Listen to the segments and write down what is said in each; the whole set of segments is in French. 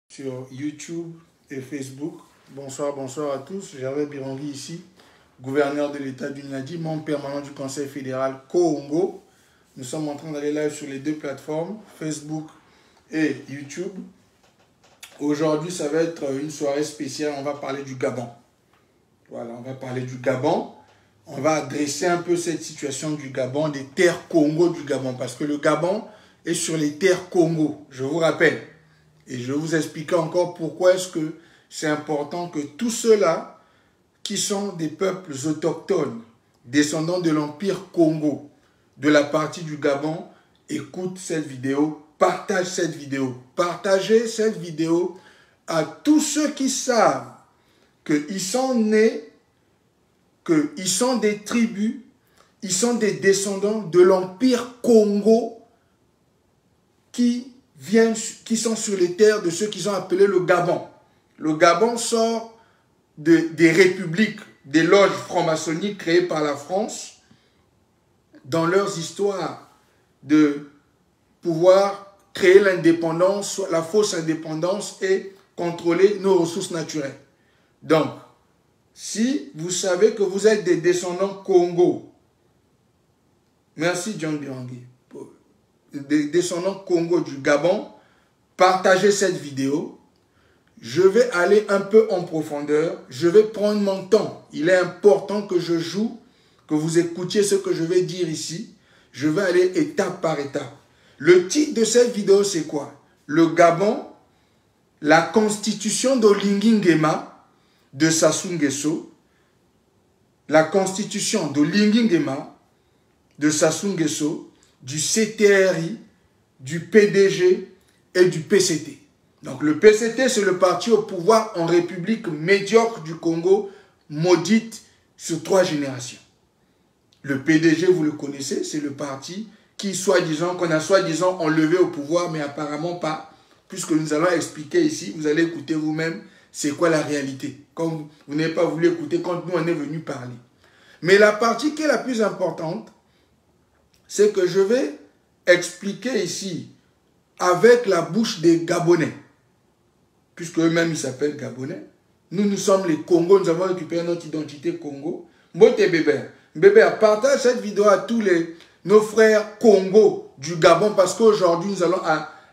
sur YouTube et Facebook. Bonsoir, bonsoir à tous. Gervais Birangui ici, gouverneur de l'État du Nadi, membre permanent du Conseil fédéral Congo. Nous sommes en train d'aller live sur les deux plateformes, Facebook et YouTube. Aujourd'hui, ça va être une soirée spéciale. On va parler du Gabon. Voilà, on va parler du Gabon. On va adresser un peu cette situation du Gabon, des terres Congo du Gabon. Parce que le Gabon est sur les terres Congo, je vous rappelle. Et je vais vous expliquer encore pourquoi est-ce que c'est important que tous ceux-là qui sont des peuples autochtones, descendants de l'Empire Congo, de la partie du Gabon, écoutent cette vidéo, partagent cette vidéo. Partagez cette vidéo à tous ceux qui savent qu'ils sont nés, qu'ils sont des tribus, ils sont des descendants de l'Empire Congo qui sont sur les terres de ceux qui sont appelés le Gabon. Le Gabon sort des républiques, des loges franc-maçonniques créées par la France dans leurs histoires de pouvoir créer l'indépendance, la fausse indépendance et contrôler nos ressources naturelles. Donc, si vous savez que vous êtes des descendants Congo, merci John Birangui, des descendants Congo du Gabon, partagez cette vidéo. Je vais aller un peu en profondeur. Je vais prendre mon temps. Il est important que je joue, que vous écoutiez ce que je vais dire ici. Je vais aller étape par étape. Le titre de cette vidéo, c'est quoi? Le Gabon, la constitution d'Olingi Nguema de Sassou Nguesso. La constitution d'Olingi Nguema de Sassou Nguesso, du CTRI, du PDG et du PCT. Donc le PCT, c'est le parti au pouvoir en République médiocre du Congo, maudite sur 3 générations. Le PDG, vous le connaissez, c'est le parti qui, qu'on a soi-disant enlevé au pouvoir, mais apparemment pas, puisque nous allons expliquer ici, vous allez écouter vous-même, c'est quoi la réalité, comme vous n'avez pas voulu écouter quand nous on est venu parler. Mais la partie qui est la plus importante, c'est que je vais expliquer ici, avec la bouche des Gabonais, puisque eux-mêmes ils s'appellent Gabonais. Nous sommes les Congos, nous avons récupéré notre identité Congo. Mbote Bébé, partage cette vidéo à tous nos frères Congo du Gabon, parce qu'aujourd'hui nous allons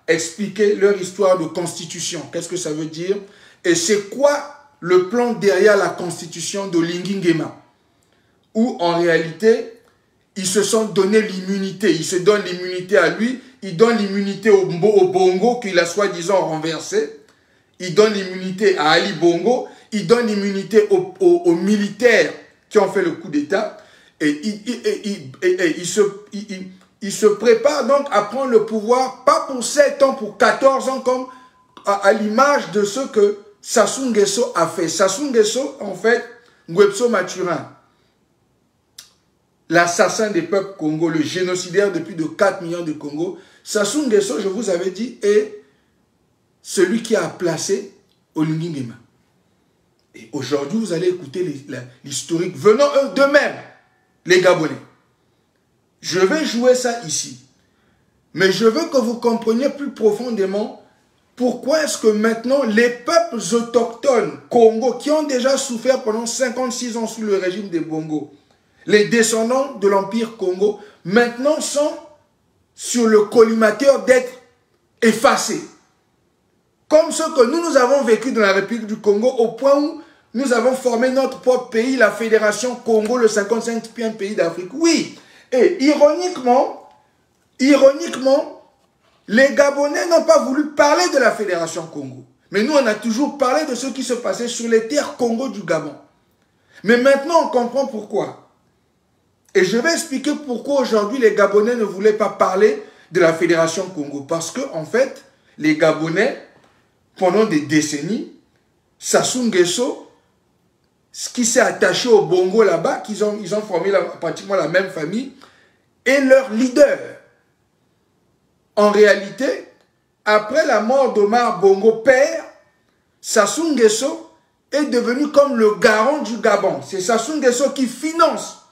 expliquer leur histoire de constitution. Qu'est-ce que ça veut dire? Et c'est quoi le plan derrière la constitution d'Olingi Nguema? Où en réalité, ils se sont donné l'immunité. Ils se donnent l'immunité à lui. Ils donnent l'immunité au Bongo qu'il a soi-disant renversé. Ils donnent l'immunité à Ali Bongo. Ils donnent l'immunité aux militaires qui ont fait le coup d'État. Et ils se préparent donc à prendre le pouvoir, pas pour 7 ans, pour 14 ans, comme à l'image de ce que Sassou Nguesso a fait. Sassou Nguesso, en fait, Nguesso Maturin, l'assassin des peuples Congo, le génocidaire de plus de 4 millions de Congo, Sassou Nguesso, je vous avais dit, est celui qui a placé Olingi Nguema. Et aujourd'hui, vous allez écouter l'historique venant eux d'eux-mêmes, les Gabonais. Je vais jouer ça ici. Mais je veux que vous compreniez plus profondément pourquoi est-ce que maintenant les peuples autochtones Congo, qui ont déjà souffert pendant 56 ans sous le régime des Bongo, les descendants de l'Empire Congo, maintenant sont sur le collimateur d'être effacés. Comme ce que nous avons vécu dans la République du Congo, au point où nous avons formé notre propre pays, la Fédération Congo, le 55e pays d'Afrique. Oui, et ironiquement, les Gabonais n'ont pas voulu parler de la Fédération Congo. Mais nous, on a toujours parlé de ce qui se passait sur les terres Congo du Gabon. Mais maintenant, on comprend pourquoi. Et je vais expliquer pourquoi aujourd'hui les Gabonais ne voulaient pas parler de la Fédération Congo. Parce que, en fait, les Gabonais, pendant des décennies, Sassou Nguesso, qui s'est attaché au Bongo là-bas, ils ont formé pratiquement la même famille, est leur leader. En réalité, après la mort d'Omar Bongo père, Sassou Nguesso est devenu comme le garant du Gabon. C'est Sassou Nguesso qui finance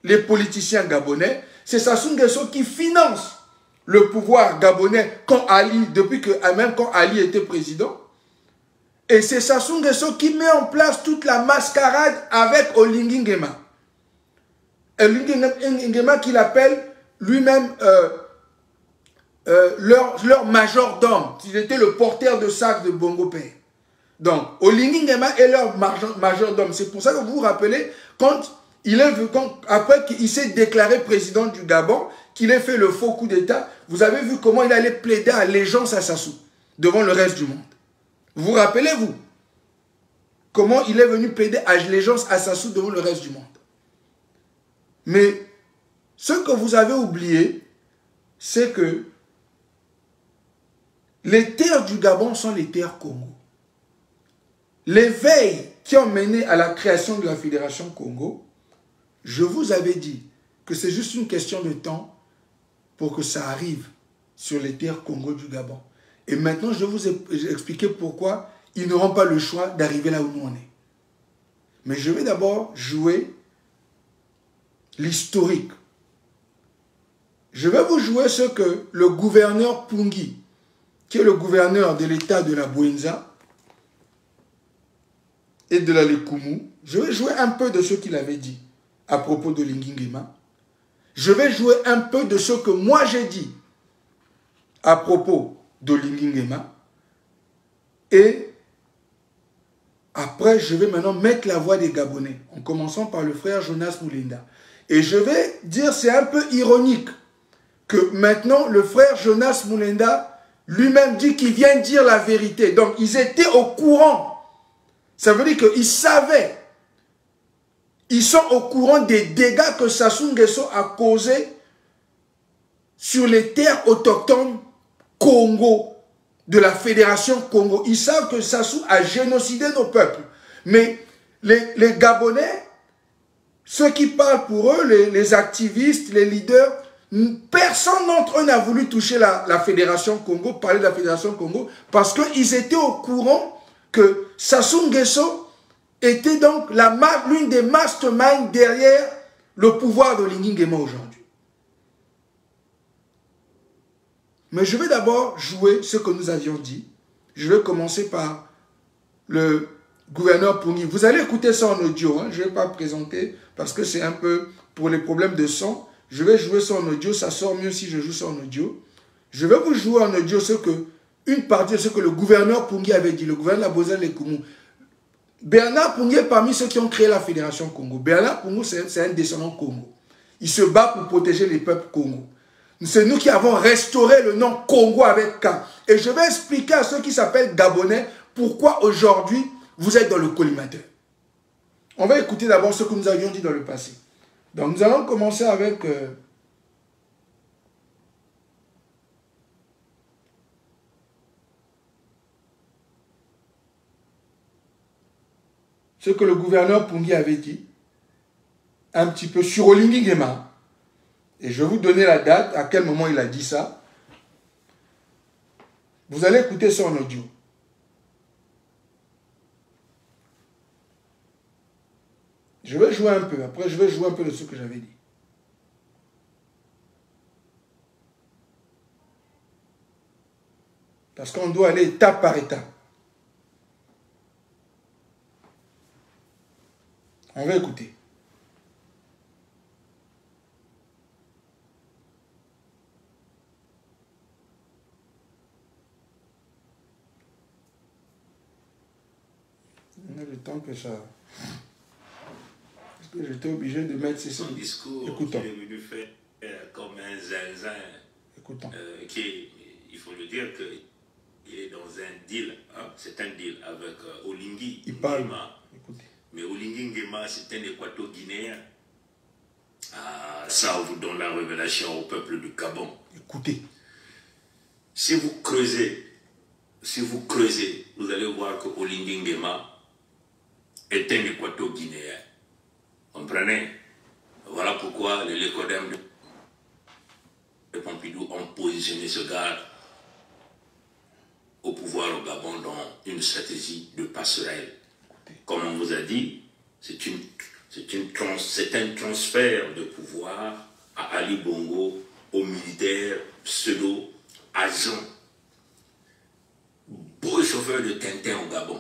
les politiciens gabonais, c'est Sassou Nguesso qui finance le pouvoir gabonais quand Ali, même quand Ali était président. Et c'est Sassou Nguesso qui met en place toute la mascarade avec Olingi Nguema. Olingi Nguema qu'il appelle lui-même leur majordome. Il était le porteur de sac de Bongo Père. Donc, Olingi Nguema est leur majordome. C'est pour ça que vous vous rappelez, après qu'il s'est déclaré président du Gabon, qu'il ait fait le faux coup d'État, vous avez vu comment il allait plaider allégeance à Sassou devant le reste du monde. Vous vous rappelez-vous comment il est venu plaider allégeance à Sassou devant le reste du monde. Mais ce que vous avez oublié, c'est que les terres du Gabon sont les terres Congo. Les veilles qui ont mené à la création de la Fédération Congo, je vous avais dit que c'est juste une question de temps pour que ça arrive sur les terres Congo du Gabon. Et maintenant, je vous ai expliqué pourquoi ils n'auront pas le choix d'arriver là où nous on est. Mais je vais d'abord jouer l'historique. Je vais vous jouer ce que le gouverneur Pungi, qui est le gouverneur de l'état de la Bouenza et de la Lekumu, je vais jouer un peu de ce qu'il avait dit à propos de Olingi Nguema. Je vais jouer un peu de ce que moi j'ai dit à propos d'Olingi Nguema. Et après, je vais maintenant mettre la voix des Gabonais, en commençant par le frère Jonas Moulinda. Et je vais dire, c'est un peu ironique, que maintenant, le frère Jonas Moulinda lui-même dit qu'il vient dire la vérité. Donc, ils étaient au courant. Ça veut dire qu'ils savaient. Ils sont au courant des dégâts que Sassou Nguesso a causés sur les terres autochtones Congo, de la Fédération Congo. Ils savent que Sassou a génocidé nos peuples. Mais les Gabonais, ceux qui parlent pour eux, les activistes, les leaders, personne d'entre eux n'a voulu toucher la Fédération Congo, parler de la Fédération Congo, parce qu'ils étaient au courant que Sassou Nguesso était donc l'une des masterminds derrière le pouvoir d'Olingi Nguema aujourd'hui. Mais je vais d'abord jouer ce que nous avions dit. Je vais commencer par le gouverneur Pungi. Vous allez écouter ça en audio. Hein? Je ne vais pas présenter parce que c'est un peu pour les problèmes de son. Je vais jouer ça en audio. Ça sort mieux si je joue ça en audio. Je vais vous jouer en audio une partie de ce que le gouverneur Pungi avait dit. Le gouverneur de la Bozan Lekumu. Bernard Pungi est parmi ceux qui ont créé la Fédération Congo. Bernard Pungi, c'est un descendant Congo. Il se bat pour protéger les peuples Congo. C'est nous qui avons restauré le nom Congo avec K. Et je vais expliquer à ceux qui s'appellent Gabonais pourquoi aujourd'hui vous êtes dans le collimateur. On va écouter d'abord ce que nous avions dit dans le passé. Donc nous allons commencer avec ce que le gouverneur Pungi avait dit un petit peu sur Olingi Nguema. Et je vais vous donner la date, à quel moment il a dit ça. Vous allez écouter ça en audio. Je vais jouer un peu. Après, je vais jouer un peu de ce que j'avais dit. Parce qu'on doit aller étape par étape. On va écouter. On a le temps que ça... Parce que j'étais obligé de mettre son discours Écoutons. qu'il est venu faire comme un zinzin. Écoutons. Il faut le dire qu'il est dans un deal. Hein? C'est un deal avec Olingi Nguema. Mais Olingi Nguema, c'est un équato-guinéen. Ah, ça vous donne la révélation au peuple du Gabon. Écoutez. Si vous creusez, vous allez voir que Olingi Nguema est un équato-guinéen. Comprenez? Voilà pourquoi les Lécodèmes de Pompidou ont positionné ce gars au pouvoir au Gabon dans une stratégie de passerelle. Comme on vous a dit, c'est un transfert de pouvoir à Ali Bongo, aux militaires pseudo-agents, beau chauffeur de Tintin au Gabon.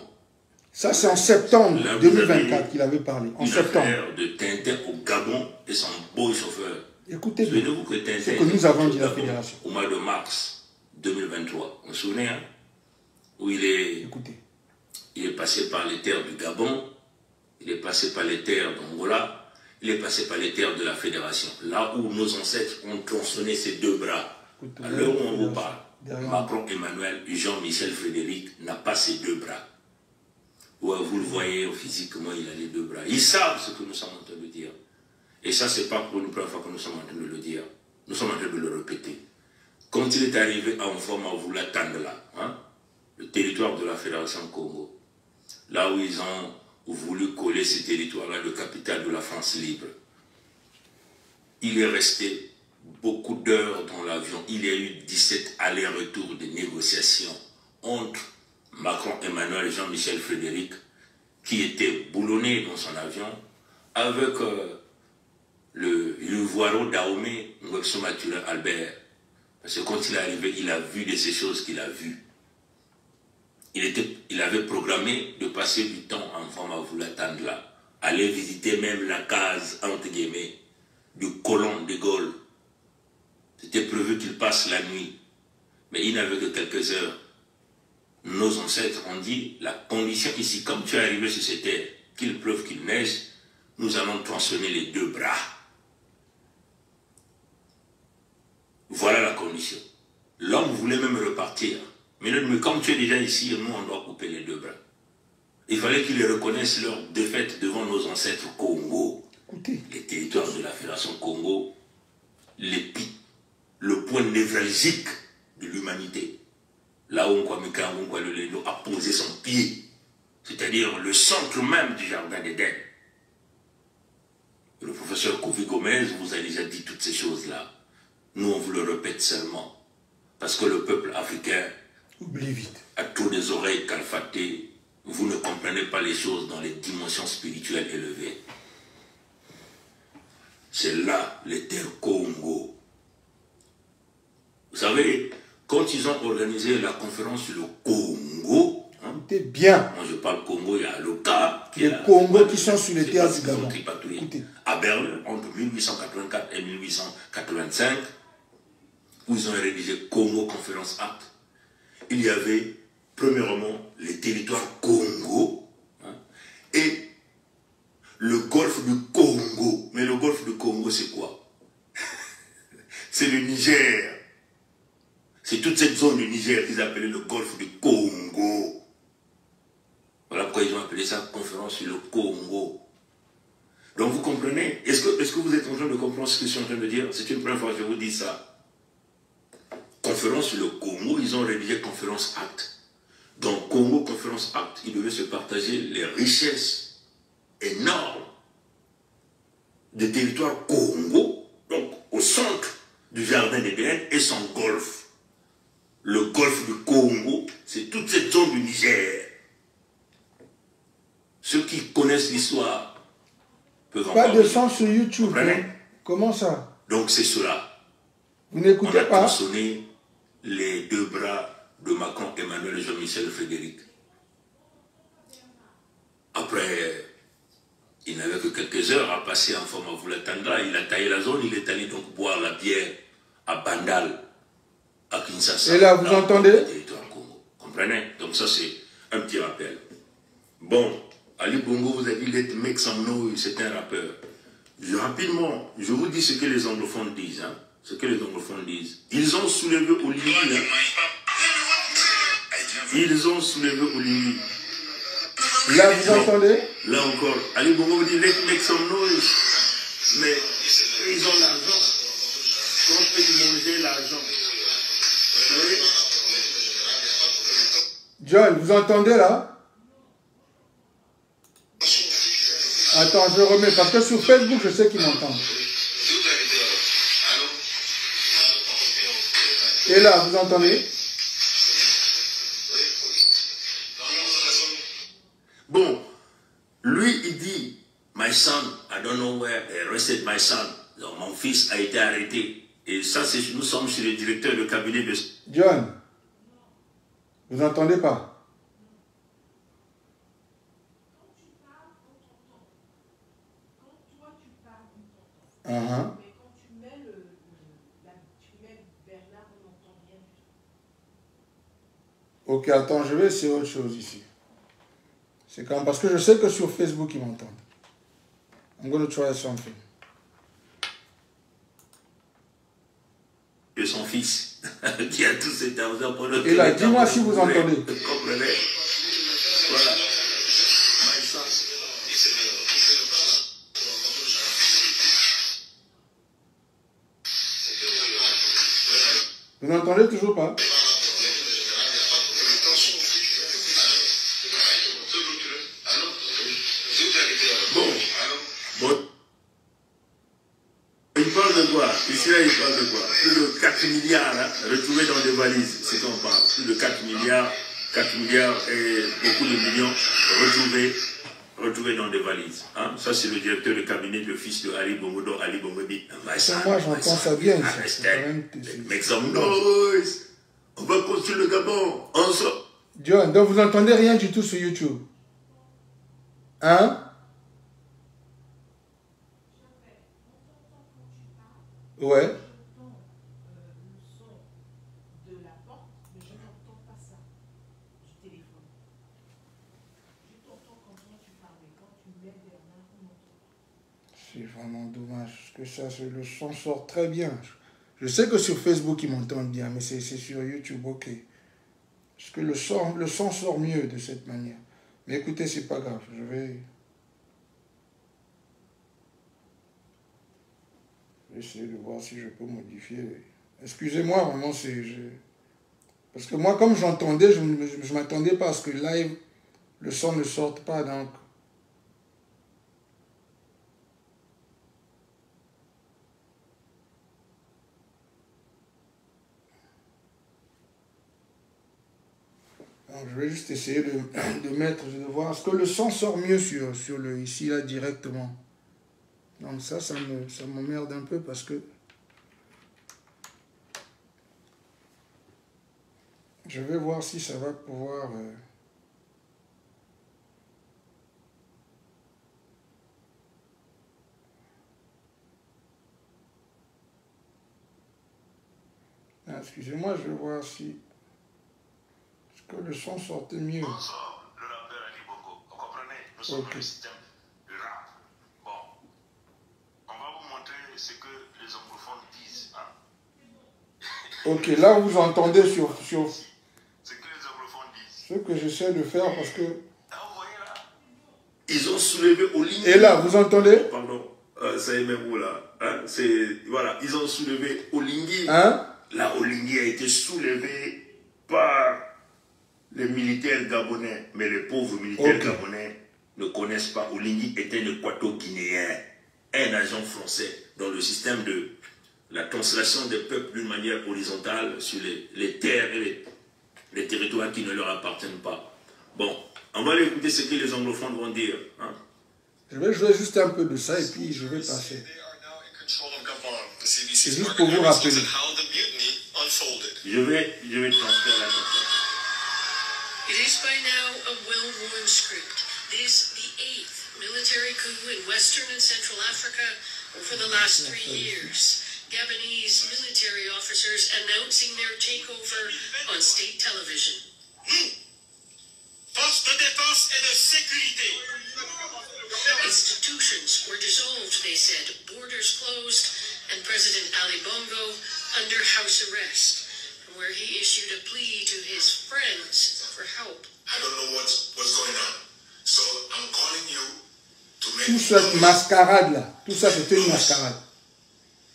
Ça, c'est en septembre 2024 qu'il avait parlé. En septembre. De Tintin au Gabon et son beau chauffeur. Écoutez, souvenez-vous que Tintin, c'est que nous avons dit la fédération. Au mois de mars 2023, on se souvient, hein, où il est passé par les terres du Gabon, il est passé par les terres d'Angola, il est passé par les terres de la fédération. Là où nos ancêtres ont tronçonné ses deux bras. À l'heure où on vous parle, Macron Emmanuel, Jean-Michel Frédéric n'a pas ses deux bras. Ouais, vous le voyez physiquement, il a les deux bras. Ils savent ce que nous sommes en train de dire. Et ça, ce n'est pas pour une première fois que nous sommes en train de le dire. Nous sommes en train de le répéter. Quand il est arrivé en forme à vous l'attendre là, hein, le territoire de la Fédération Congo, là où ils ont voulu coller ce territoire-là, le capital de la France libre, il est resté beaucoup d'heures dans l'avion. Il y a eu 17 allers-retours de négociations entre Macron Emmanuel et Jean-Michel Frédéric, qui était boulonné dans son avion, avec le Voiro Dahomey Ngweso Mathurin Albert. Parce que quand il est arrivé, il a vu de ces choses qu'il a vues. Il avait programmé de passer du temps en forme à vous l'attendre là. Aller visiter même la case, entre guillemets, du colon de Gaulle. C'était prévu qu'il passe la nuit. Mais il n'avait que quelques heures. Nos ancêtres ont dit, la condition ici, comme tu es arrivé sur cette terre, qu'il pleuve, qu'il neige, nous allons tronçonner les deux bras. Voilà la condition. L'homme voulait même repartir. Mais comme tu es déjà ici, nous on doit couper les deux bras. Il fallait qu'ils reconnaissent leur défaite devant nos ancêtres Congo. Les territoires de la Fédération Congo, le point névralgique de l'humanité. Là où Kwame Lelo a posé son pied, c'est-à-dire le centre même du jardin d'Éden. Le professeur Kofi Gomez vous a déjà dit toutes ces choses-là. Nous, on vous le répète seulement. Parce que le peuple africain oublie vite. A trop des oreilles calfatées. Vous ne comprenez pas les choses dans les dimensions spirituelles élevées. C'est là les terres Congo. Vous savez, quand ils ont organisé la conférence sur le Congo, écoutez bien. Moi je parle Congo, il y a le cas. Les Congo qui sont sur les terres du Gabon. À Berlin, entre 1884 et 1885, où ils ont rédigé Congo Conférence Acte, il y avait premièrement les territoires Congo et le golfe du Congo. Mais le golfe du Congo, c'est quoi? C'est le Niger. C'est toute cette zone du Niger qu'ils appelaient le golfe du Congo. Voilà pourquoi ils ont appelé ça conférence sur le Congo. Donc vous comprenez? Est-ce que vous êtes en train de comprendre ce que je suis en train de dire? C'est une première fois que je vous dis ça. Conférence sur le Congo, ils ont rédigé conférence acte. Dans Congo conférence acte, ils devaient se partager les richesses énormes des territoires Congo, donc au centre du jardin d'Éden et son golfe. Le golfe du Congo, c'est toute cette zone du Niger. Ceux qui connaissent l'histoire peuvent en parler. Pas de sang sur YouTube. Hein? Comment ça? Donc c'est cela. Vous n'écoutez pas? On a tronçonné les deux bras de Macron, Emmanuel et Jean-Michel Frédéric. Après, il n'avait que quelques heures à passer en forme à Vulatanda. Il a taillé la zone, il est allé donc boire la bière à Bandal, à Kinshasa. Et là, vous entendez? Comprenez? Donc ça, c'est un petit rappel. Bon, Ali Bongo vous a dit « Let make some noise », c'est un rappeur. Rapidement, je vous dis ce que les anglophones disent. Hein, ce que les anglophones disent. Ils ont soulevé Olimbi. Hein. Ils ont soulevé Olimbi. Là, vous entendez? Là encore, Ali Bongo vous dit « Let make some noise ». Mais ils ont l'argent. Quand ils manger l'argent. John, vous entendez là? Attends, je remets, parce que sur Facebook, je sais qu'ils m'entendent. Et là, vous entendez? Bon, lui, il dit, my son, I don't know where they arrested my son. Donc, mon fils a été arrêté. Et ça, nous sommes chez le directeur de cabinet de... John, vous n'entendez pas? Mais quand tu mets Bernard, on n'entend rien du tout. Ok, attends, je vais essayer autre chose ici. C'est quand même parce que je sais que sur Facebook, ils m'entendent. I'm going to try something. De son fils, qui a tout cet argent pour le... Et là, dis-moi si vous entendez. Comprenez? Voilà. Vous n'entendez toujours pas? Bon. Il parle de quoi? Ici, là, il parle de quoi? Plus de 4 milliards là, retrouvés dans des valises, c'est qu'on parle. Plus de 4 milliards et beaucoup de millions retrouvés dans des valises. Hein? Ça, c'est le directeur de cabinet, le fils de Ali Bongo, dont Ali Bongo dit moi, j'entends ça bien. Make some noise. On va construire le Gabon. John, donc vous n'entendez rien du tout sur YouTube? Hein? Ouais. J'entends le son de la porte, mais je n'entends pas ça du téléphone. Je t'entends quand toi tu parles, mais quand tu mets Bernard, on n'entend pas. C'est vraiment dommage, parce que ça, le son sort très bien. Je sais que sur Facebook, ils m'entendent bien, mais c'est sur YouTube, ok. Parce que le son sort mieux de cette manière. Mais écoutez, c'est pas grave, je vais essayer de voir si je peux modifier. Excusez-moi, vraiment, parce que moi, comme j'entendais, je ne m'attendais pas à ce que live, le son ne sorte pas, donc... Donc, je vais juste essayer de mettre, de voir, est-ce que le son sort mieux sur le ici, là, directement. Donc ça m'emmerde un peu parce que je vais voir si ça va pouvoir... Ah, excusez-moi, je vais voir si... Est-ce que le son sortait mieux? Bonsoir, le rappeur Ali Bongo. Vous comprenez? Nous sommes dans le système du rap. Bon, on va vous montrer ce que les anglophones disent. Hein? Ok, là vous entendez sur ce que les anglophones disent. Ce que j'essaie de faire parce que... Là, vous voyez là? Ils ont soulevé Olingi. Et là, vous entendez? Pardon, ça y est même où là? Hein? Voilà, ils ont soulevé Olingi. Hein? Là, Olingi a été soulevé par les militaires gabonais. Mais les pauvres militaires gabonais ne connaissent pas. Olingi était un équato-guinéen, un agent français dans le système de la translation des peuples d'une manière horizontale sur les terres et les territoires qui ne leur appartiennent pas. Bon, on va aller écouter ce que les anglophones vont dire. Hein? Je vais jouer juste un peu de ça et puis je vais passer. C'est juste pour vous rappeler. Je vais transférer la conférence. It is by now a well-worn script. This, the 8th military coup in Western and Central Africa over the last 3 years. Gabonese military officers announcing their takeover on state television. Forces de défense et de sécurité. Institutions were dissolved, they said, borders closed, and President Ali Bongo under house arrest, from where he issued a plea to his friends for help. I don't know what's going on. So I'm calling you to make Toute cette mascarade là, tout ça c'était une mascarade.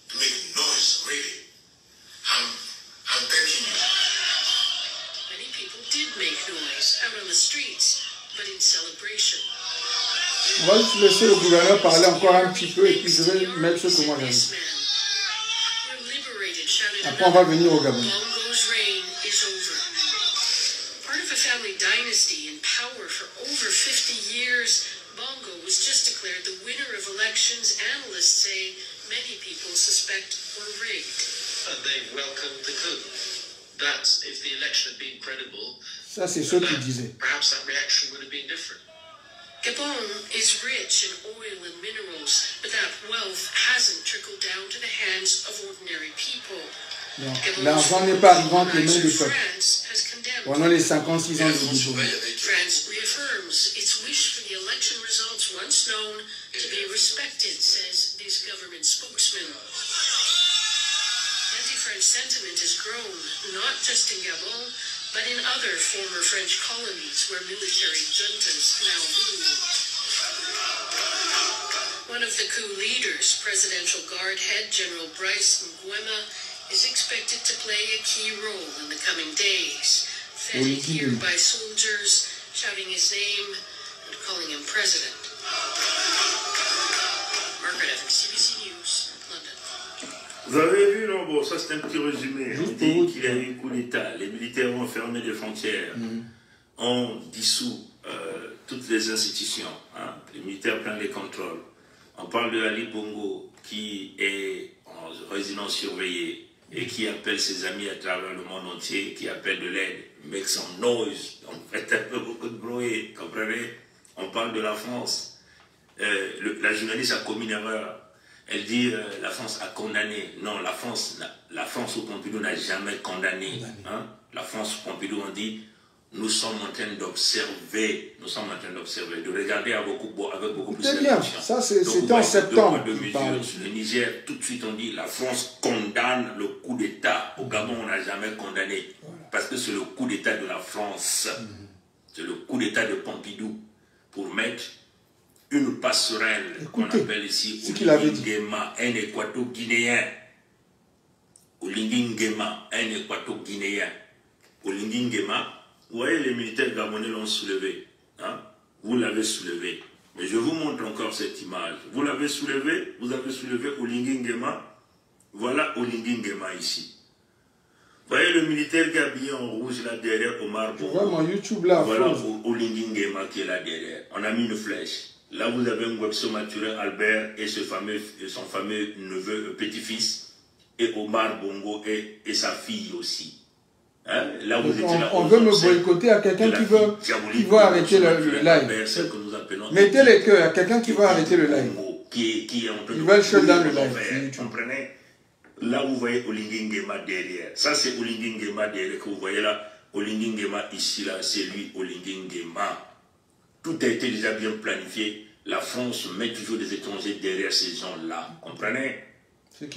To make noise, really. I'm begging you. Many people did make noise out on the streets, but in celebration. On va juste laisser le gouverneur parler encore un petit peu et puis je vais mettre ce que moi j'aime. Après on va venir au Gabon. Part of a family dynasty in power for over 50 years, Bongo was just declared the winner of elections analysts say many people suspect were rigged. And they welcomed the coup. That, if the election had been credible, ça c'est ce qu'il disait. Perhaps that reaction would have been different. Gabon is rich in oil and minerals, but that wealth hasn't trickled down to the hands of ordinary people. L'argent n'est pas arrivé entre les mains des peuples. Pendant les 56 ans de Djibouti. France reaffirms its wish for the election results once known to be respected, says this government spokesman. Anti-French sentiment has grown, not just in Gabon, but in other former French colonies where military juntas now rule. One of the coup leaders, Presidential Guard head General Brice Nguema, is expected to play a key role in the coming days, feted here by soldiers shouting his name and calling him president. Margaret Evans, CBC News, London. Vous avez vu, non, bon, ça c'est un petit résumé. On dit qu'il y a eu coup d'État, les militaires ont fermé les frontières, ont dissous toutes les institutions, hein. Les militaires prennent les contrôles. On parle de Ali Bongo qui est en résidence surveillée et qui appelle ses amis à travers le monde entier, qui appelle de l'aide, make some noise, on fait un peu beaucoup de bruit, comprenez? On parle de la France. La journaliste a commis une erreur. Elle dit la France a condamné. Non, la France au Pompidou n'a jamais condamné. Hein? La France au Pompidou, on dit, nous sommes en train d'observer, de regarder avec beaucoup plus d'attention. Ça, c'était en septembre. Le Niger, tout de suite, on dit, la France condamne le coup d'État. Au Gabon, on n'a jamais condamné. Voilà. Parce que c'est le coup d'État de la France. C'est le coup d'État de Pompidou pour mettre une passerelle qu'on appelle ici Olinguingema, un équato-guinéen. Olinguingema, un équato-guinéen. Olinguingema, vous voyez, les militaires gabonais l'ont soulevé. Hein? Vous l'avez soulevé. Mais je vous montre encore cette image. Vous l'avez soulevé, vous avez soulevé Olinguingema. Voilà Olinguingema ici. Vous voyez le militaire qui est habillé en rouge là derrière Omar Bongo. Je vois mon YouTube là. Voilà Olinguingema qui est là derrière. On a mis une flèche. Là vous avez Ngwebso Mathurin Albert et son fameux neveu, petit-fils, et Omar Bongo et sa fille aussi. Hein? Là, vous on veut me boycotter à quelqu'un qui veut arrêter le live. Mettez les cœurs à quelqu'un qui veut arrêter le live. Ils veulent shut down le live. Comprenez? Là, vous voyez Olinguingema derrière. Ça, c'est Olinguingema derrière que vous voyez là. Olinguingema ici, là, c'est lui, Olinguingema. Tout a été déjà bien planifié. La France met toujours des étrangers derrière ces gens-là. Comprenez?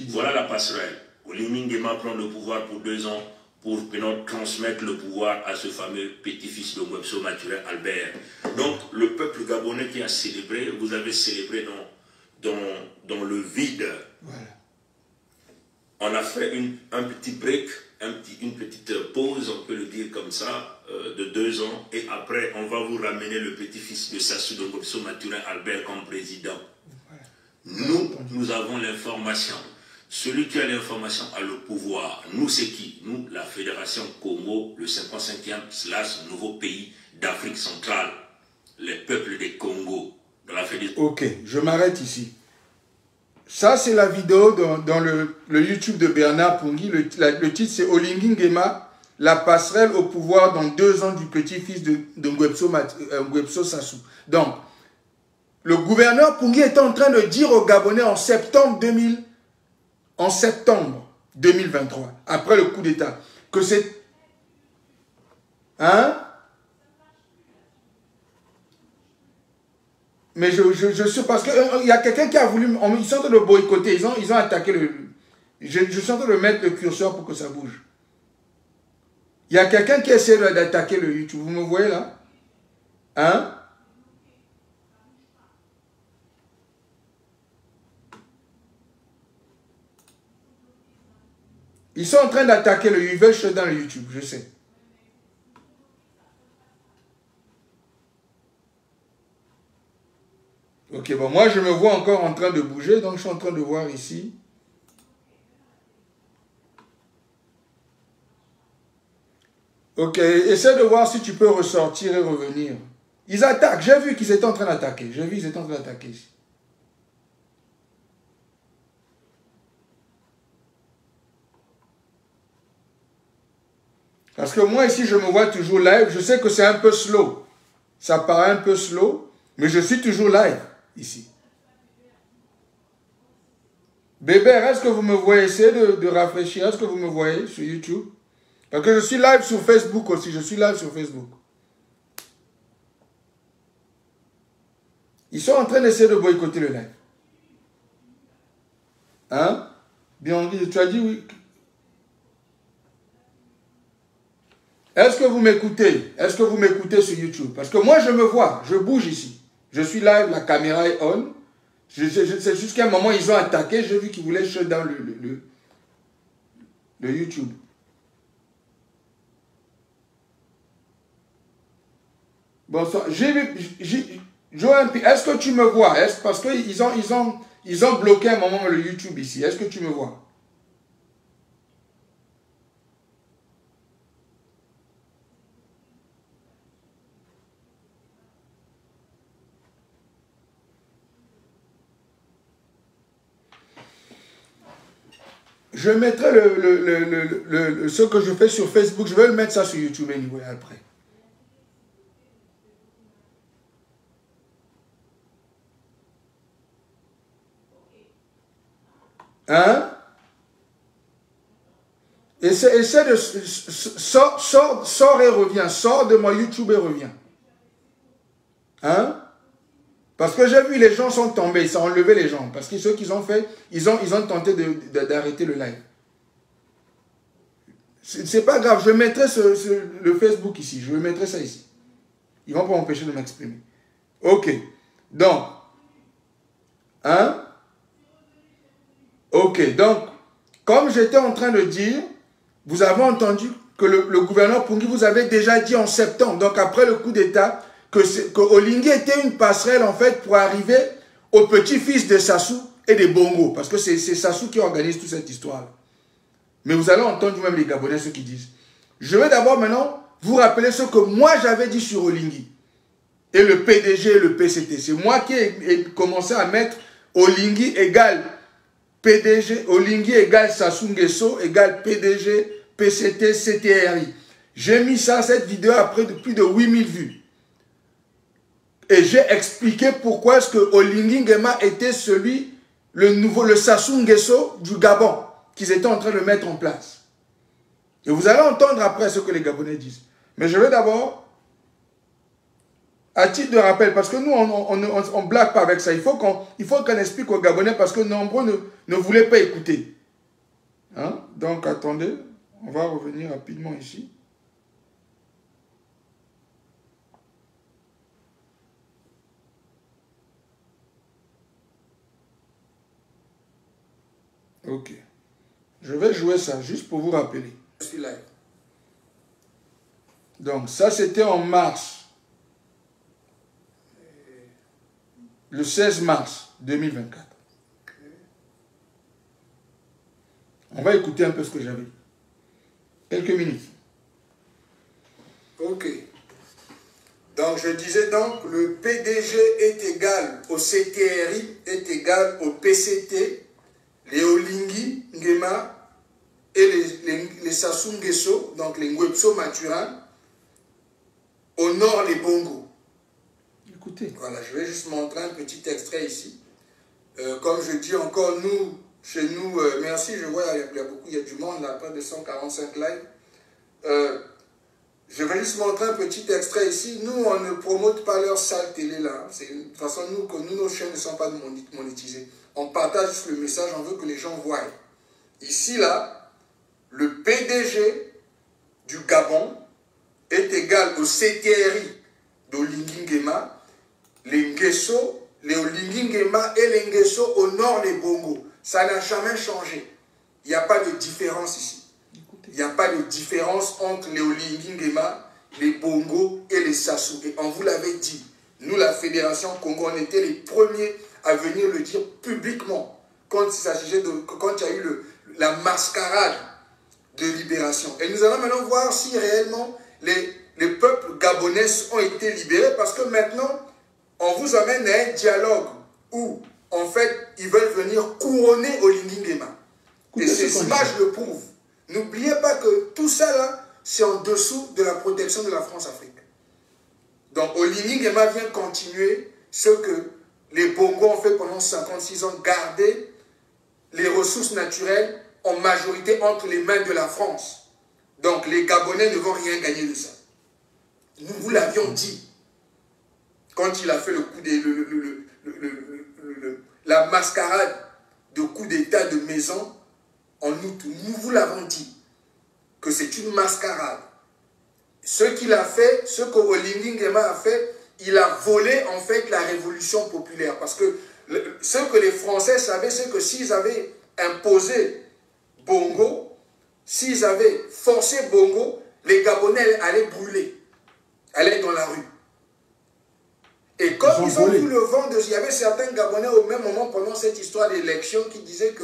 Voilà la passerelle. Olinguingema prend le pouvoir pour 2 ans pour transmettre le pouvoir à ce fameux petit-fils de Ngwebso Mathurin Albert. Donc, le peuple gabonais qui a célébré, vous avez célébré dans le vide. Voilà. On a fait un petit break, une petite pause, on peut le dire comme ça, de 2 ans, et après, on va vous ramener le petit-fils de Sassou de Ngwebso Mathurin Albert comme président. Voilà. Nous avons l'information. Celui qui a l'information a le pouvoir. Nous, c'est qui? Nous, la Fédération Congo, le 55e / nouveau pays d'Afrique centrale. Les peuples des Congo. Dans la Fédération. Ok, je m'arrête ici. Ça, c'est la vidéo dans le YouTube de Bernard Pungui. Le titre, c'est Olinguingema, la passerelle au pouvoir dans 2 ans du petit-fils de Ngwebso Sassou. Donc, le gouverneur Pungui était en train de dire aux Gabonais en septembre 2023, après le coup d'État, que c'est... Hein? Mais je sais, parce qu'il y a quelqu'un qui a voulu... Ils sont en train de boycotter, ils ont attaqué le... Je suis en train de mettre le curseur pour que ça bouge. Il y a quelqu'un qui essaie d'attaquer le YouTube, vous me voyez là? Hein? Ils sont en train d'attaquer le YouTube. Ils veulent shut down le YouTube, je sais. Ok, bon, moi je me vois encore en train de bouger, donc je suis en train de voir ici. Ok, essaie de voir si tu peux ressortir et revenir. Ils attaquent, j'ai vu qu'ils étaient en train d'attaquer. J'ai vu qu'ils étaient en train d'attaquer ici. Parce que moi ici je me vois toujours live, je sais que c'est un peu slow. Ça paraît un peu slow, Mais je suis toujours live, ici. Bébert, est-ce que vous me voyez? Essayez de rafraîchir. Est-ce que vous me voyez sur YouTube? Parce que je suis live sur Facebook aussi. Je suis live sur Facebook. Ils sont en train d'essayer de boycotter le live. Hein? Bien, tu as dit oui. Est-ce que vous m'écoutez? Est-ce que vous m'écoutez sur YouTube? Parce que moi, je me vois. Je bouge ici. Je suis live, la caméra est on. C'est jusqu'à un moment, ils ont attaqué. J'ai vu qu'ils voulaient shut down le YouTube. Bonsoir. Joël, est-ce que tu me vois? Parce qu'ils ont bloqué un moment le YouTube ici. Est-ce que tu me vois? Je mettrai ce que je fais sur Facebook. Je vais le mettre ça sur YouTube anyway, après. Hein? Essaie de... Sors et reviens. Sors de mon YouTube et reviens. Hein? Parce que j'ai vu les gens sont tombés. Ça a enlevé les gens. Parce que ce qu'ils ont fait, ils ont tenté d'arrêter le live. C'est pas grave. Je mettrai le Facebook ici. Je mettrai ça ici. Ils vont pas m'empêcher de m'exprimer. Ok. Donc. Hein? Ok. Donc, comme j'étais en train de dire, vous avez entendu que le gouverneur Pungi vous avait déjà dit en septembre, donc après le coup d'État, que Olingi était une passerelle en fait pour arriver au petit-fils de Sassou et des Bongo. Parce que c'est Sassou qui organise toute cette histoire. Mais vous allez entendre même les Gabonais ce qu'ils disent. Je vais d'abord maintenant vous rappeler ce que moi j'avais dit sur Olingi. Et le PDG et le PCT. C'est moi qui ai commencé à mettre Olingi égale PDG, Olingi égale Sassou Nguesso égale PDG, PCT, CTRI. J'ai mis ça, cette vidéo après de plus de 8000 vues. Et j'ai expliqué pourquoi est-ce que Olingi Nguema était le Sassou Nguesso du Gabon qu'ils étaient en train de mettre en place. Et vous allez entendre après ce que les Gabonais disent. Mais je vais d'abord, à titre de rappel, parce que nous, on ne blague pas avec ça. Il faut qu'on explique aux Gabonais parce que nombreux ne voulaient pas écouter. Hein? Donc, attendez, on va revenir rapidement ici. Ok. Je vais jouer ça juste pour vous rappeler. Je suis live. Donc, ça, c'était en mars. Le 16 mars 2024. On va écouter un peu ce que j'avais. Quelques minutes. Ok. Donc, je disais donc, le PDG est égal au CTRI, est égal au PCT, les Olingi Nguema et les Sassou Nguesso, donc les Ngwepso Maturan, au nord les Bongo. Écoutez. Voilà, je vais juste montrer un petit extrait ici. Comme je dis encore, nous, chez nous, merci, je vois, il y a du monde là, près de 145 lives. Je vais juste montrer un petit extrait ici. Nous, on ne promote pas leur sale télé là. De toute façon, nos chaînes ne sont pas monétisées. On partage juste le message, on veut que les gens voient. Ici, là, le PDG du Gabon est égal au CTRI d'Olingi Nguema, les Nguesso, les Olingi Nguema et les Nguesso au nord des Bongo. Ça n'a jamais changé. Il n'y a pas de différence ici. Il n'y a pas de différence entre les Olingi Nguema, les Bongo et les Sassou. Et on vous l'avait dit, nous, la Fédération Congo, on était les premiers à venir le dire publiquement quand il s'agissait quand il y a eu la mascarade de libération. Et nous allons maintenant voir si réellement les peuples gabonais ont été libérés, parce que maintenant, on vous amène à un dialogue où, en fait, ils veulent venir couronner Olingi Nguema. Et ces images le prouvent. N'oubliez pas que tout ça, là, c'est en dessous de la protection de la France-Afrique. Donc, Olingi Nguema vient continuer ce que les Bongo ont fait pendant 56 ans, garder les ressources naturelles en majorité entre les mains de la France. Donc les Gabonais ne vont rien gagner de ça. Nous vous l'avions dit quand il a fait le coup la mascarade de coup d'état de maison en août. Nous vous l'avons dit que c'est une mascarade. Ce qu'il a fait, ce que Olingi Nguema a fait, il a volé en fait la révolution populaire. Parce que ce que les Français savaient, c'est que s'ils avaient imposé Bongo, s'ils avaient forcé Bongo, les Gabonais allaient brûler, allaient dans la rue. Et comme ils ont vu le vent, il y avait certains Gabonais au même moment pendant cette histoire d'élection qui disaient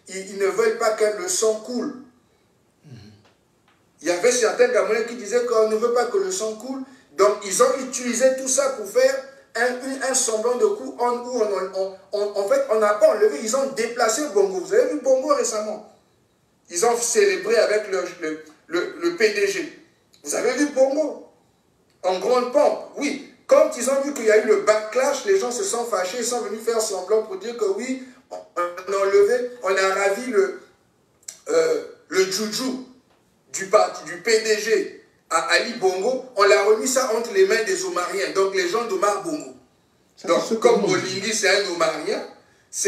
qu'ils ne veulent pas que le sang coule. Il y avait certains Gabonais qui disaient qu'on ne veut pas que le sang coule. Donc ils ont utilisé tout ça pour faire un semblant de coup où en fait on n'a pas enlevé, ils ont déplacé Bongo. Vous avez vu Bongo récemment? Ils ont célébré avec le PDG. Vous avez vu Bongo? En grande pompe, oui. Quand ils ont vu qu'il y a eu le backlash, les gens se sont fâchés, ils sont venus faire semblant pour dire que oui, on a enlevé, on a ravi le joujou du PDG à Ali Bongo, on l'a remis ça entre les mains des Omariens, donc les gens d'Omar Bongo. Donc comme Olingi c'est un Omarien,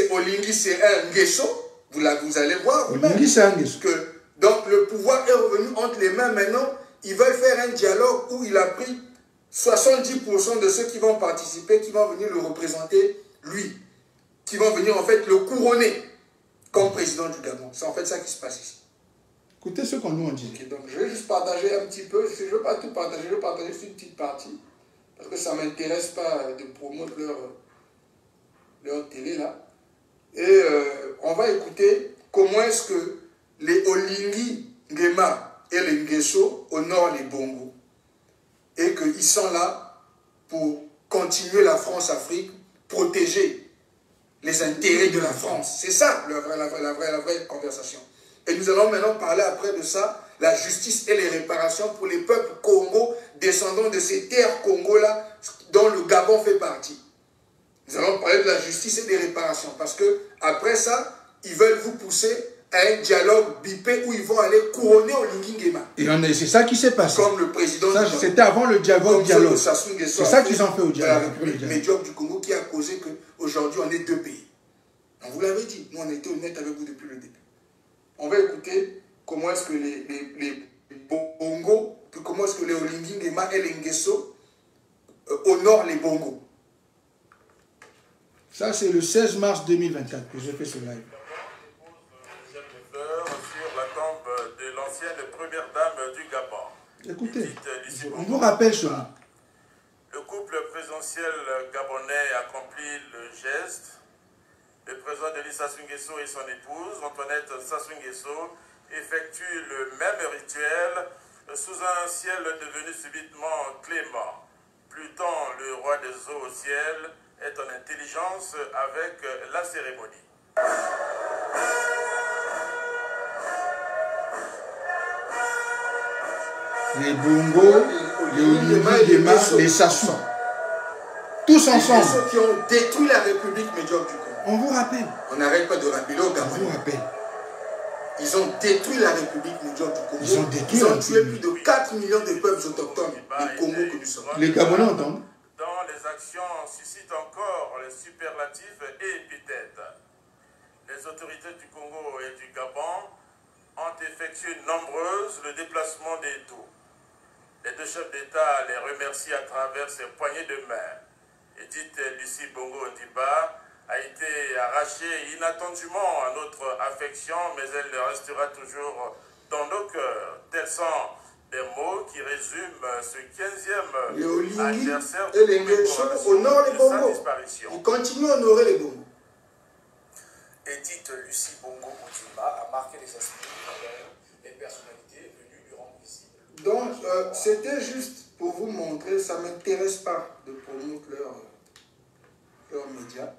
Olingi c'est un Nguesso, vous allez voir. Olingi c'est un Nguesso. Donc le pouvoir est revenu entre les mains maintenant, ils veulent faire un dialogue où il a pris 70% de ceux qui vont participer, qui vont venir le représenter, lui, qui vont venir en fait le couronner comme président du Gabon. C'est en fait ça qui se passe ici. Écoutez ce qu'on nous dit. Okay, donc je vais juste partager un petit peu, je ne veux pas tout partager, je vais partager juste une petite partie, parce que ça ne m'intéresse pas de promouvoir leur télé là. Et on va écouter comment est-ce que les Olingi Nguema et les Nguesso honorent les Bongo. Et qu'ils sont là pour continuer la France-Afrique, protéger les intérêts de la France. C'est ça la vraie conversation. Et nous allons maintenant parler après de ça, la justice et les réparations pour les peuples Congo, descendants de ces terres Congo-là, dont le Gabon fait partie. Nous allons parler de la justice et des réparations, parce que après ça, ils veulent vous pousser à un dialogue bipé où ils vont aller couronner Olingi Nguema. Et c'est ça qui s'est passé. Comme le président. C'était avant le dialogue. C'est ça qu'ils ont fait au dialogue. La République médiocre du Congo qui a causé qu'aujourd'hui on est deux pays. On vous l'avait dit, nous on était honnêtes avec vous depuis le début. On va écouter comment est-ce que les Bongo, puis comment est-ce que les Olingi Nguema et les Nguesso honorent les Bongo. Ça c'est le 16 mars 2024 que j'ai fait ce live. Sur la tombe de l'ancienne première dame du Gabon. Écoutez, on vous rappelle cela. Le couple présidentiel gabonais accomplit le geste. Le président Denis Sassou Nguesso et son épouse, Antoinette Sassou Nguesso, effectuent le même rituel sous un ciel devenu subitement clément. Pluton, le roi des eaux au ciel, est en intelligence avec la cérémonie. Les Bongo, les Olingi Nguema, les Sassou. Tous ensemble. Ceux qui ont détruit la République médiocre du Congo. On vous rappelle. On n'arrête pas de rappeler au Gabon. On vous rappelle. Ils ont détruit la République médiocre du Congo. Ils ont tué plus de 4 millions de peuples autochtones du Congo que nous sommes. Les Gabonais entendent. Dans les actions suscitent encore les superlatifs et épithètes. Les autorités du Congo et du Gabon ont effectué nombreuses le déplacement des tours. Les deux chefs d'État les remercient à travers ces poignées de main. Edith Lucie Bongo Ondimba a été arrachée inattendument à notre affection, mais elle restera toujours dans nos cœurs. Tels sont les mots qui résument ce 15e anniversaire et les Nguesso honorent les Bongo. Ils continuent à honorer les Bongo. Edith Lucie Bongo Ondimba a marqué les esprits envers les personnalités venues lui rendre visite. Donc, c'était juste pour vous montrer, ça ne m'intéresse pas de promouvoir leurs médias.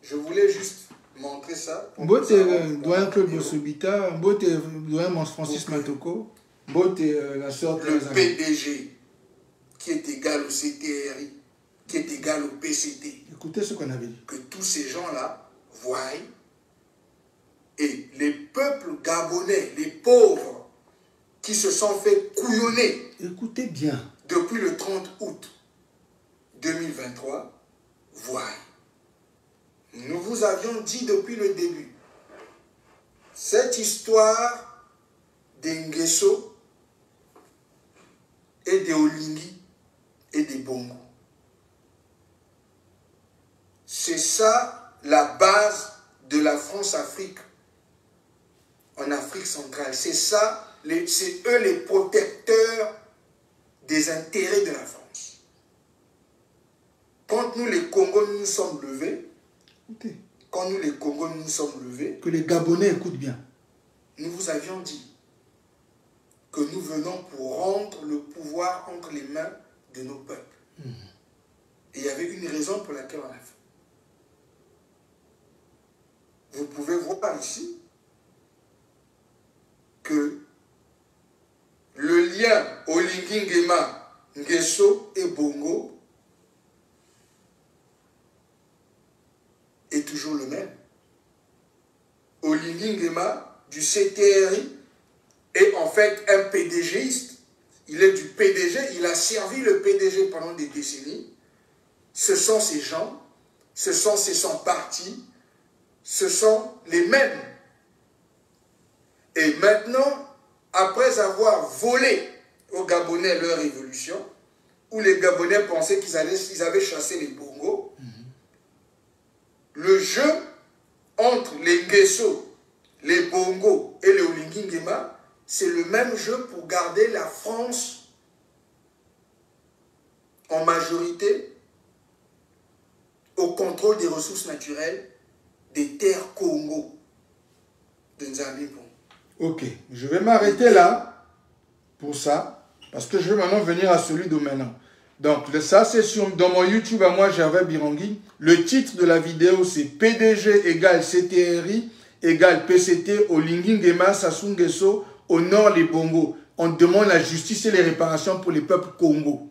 Je voulais juste montrer ça. Mbote doyen Claude Bossobita, Mbote doyen Mons Francis Matoko, Mbote la sorte le PDG qui est égal au CTRI, qui est égal égale au PCT. Écoutez ce qu'on avait dit. Que tous ces gens-là voient, et les peuples gabonais, les pauvres, qui se sont fait couillonner. Écoutez bien. Depuis le 30 août 2023, voient. Nous vous avions dit depuis le début, cette histoire des Nguesso et des Olingi et des Bongo, c'est ça la base de la France-Afrique en Afrique centrale. C'est ça, c'est eux les protecteurs des intérêts de la France. Quand nous les Congos nous sommes levés, écoutez, quand nous les Congos nous sommes levés, que les Gabonais écoutent bien. Nous vous avions dit que nous venons pour rendre le pouvoir entre les mains de nos peuples. Et il y avait une raison pour laquelle on l'a fait. Vous pouvez voir ici que le lien Olingi Nguema, Nguesso et Bongo est toujours le même. Olingi Nguema du CTRI est en fait un PDGiste. Il est du PDG, il a servi le PDG pendant des décennies. Ce sont ces gens, ce sont son parti, ce sont les mêmes. Et maintenant, après avoir volé aux Gabonais leur révolution, où les Gabonais pensaient qu'ils avaient chassé les Bongo, le jeu entre les Nguesso, les Bongo et les Olingi Nguema, c'est le même jeu pour garder la France en majorité au contrôle des ressources naturelles des terres Congo de Nzambipon. Ok, je vais m'arrêter là pour ça, parce que je vais maintenant venir à celui de maintenant. Donc, ça c'est dans mon YouTube à moi, Gervais Birangui. Le titre de la vidéo c'est PDG égale CTRI égale PCT Olingi Nguema Sassou Nguesso au nord les Bongo. On demande la justice et les réparations pour les peuples Congo.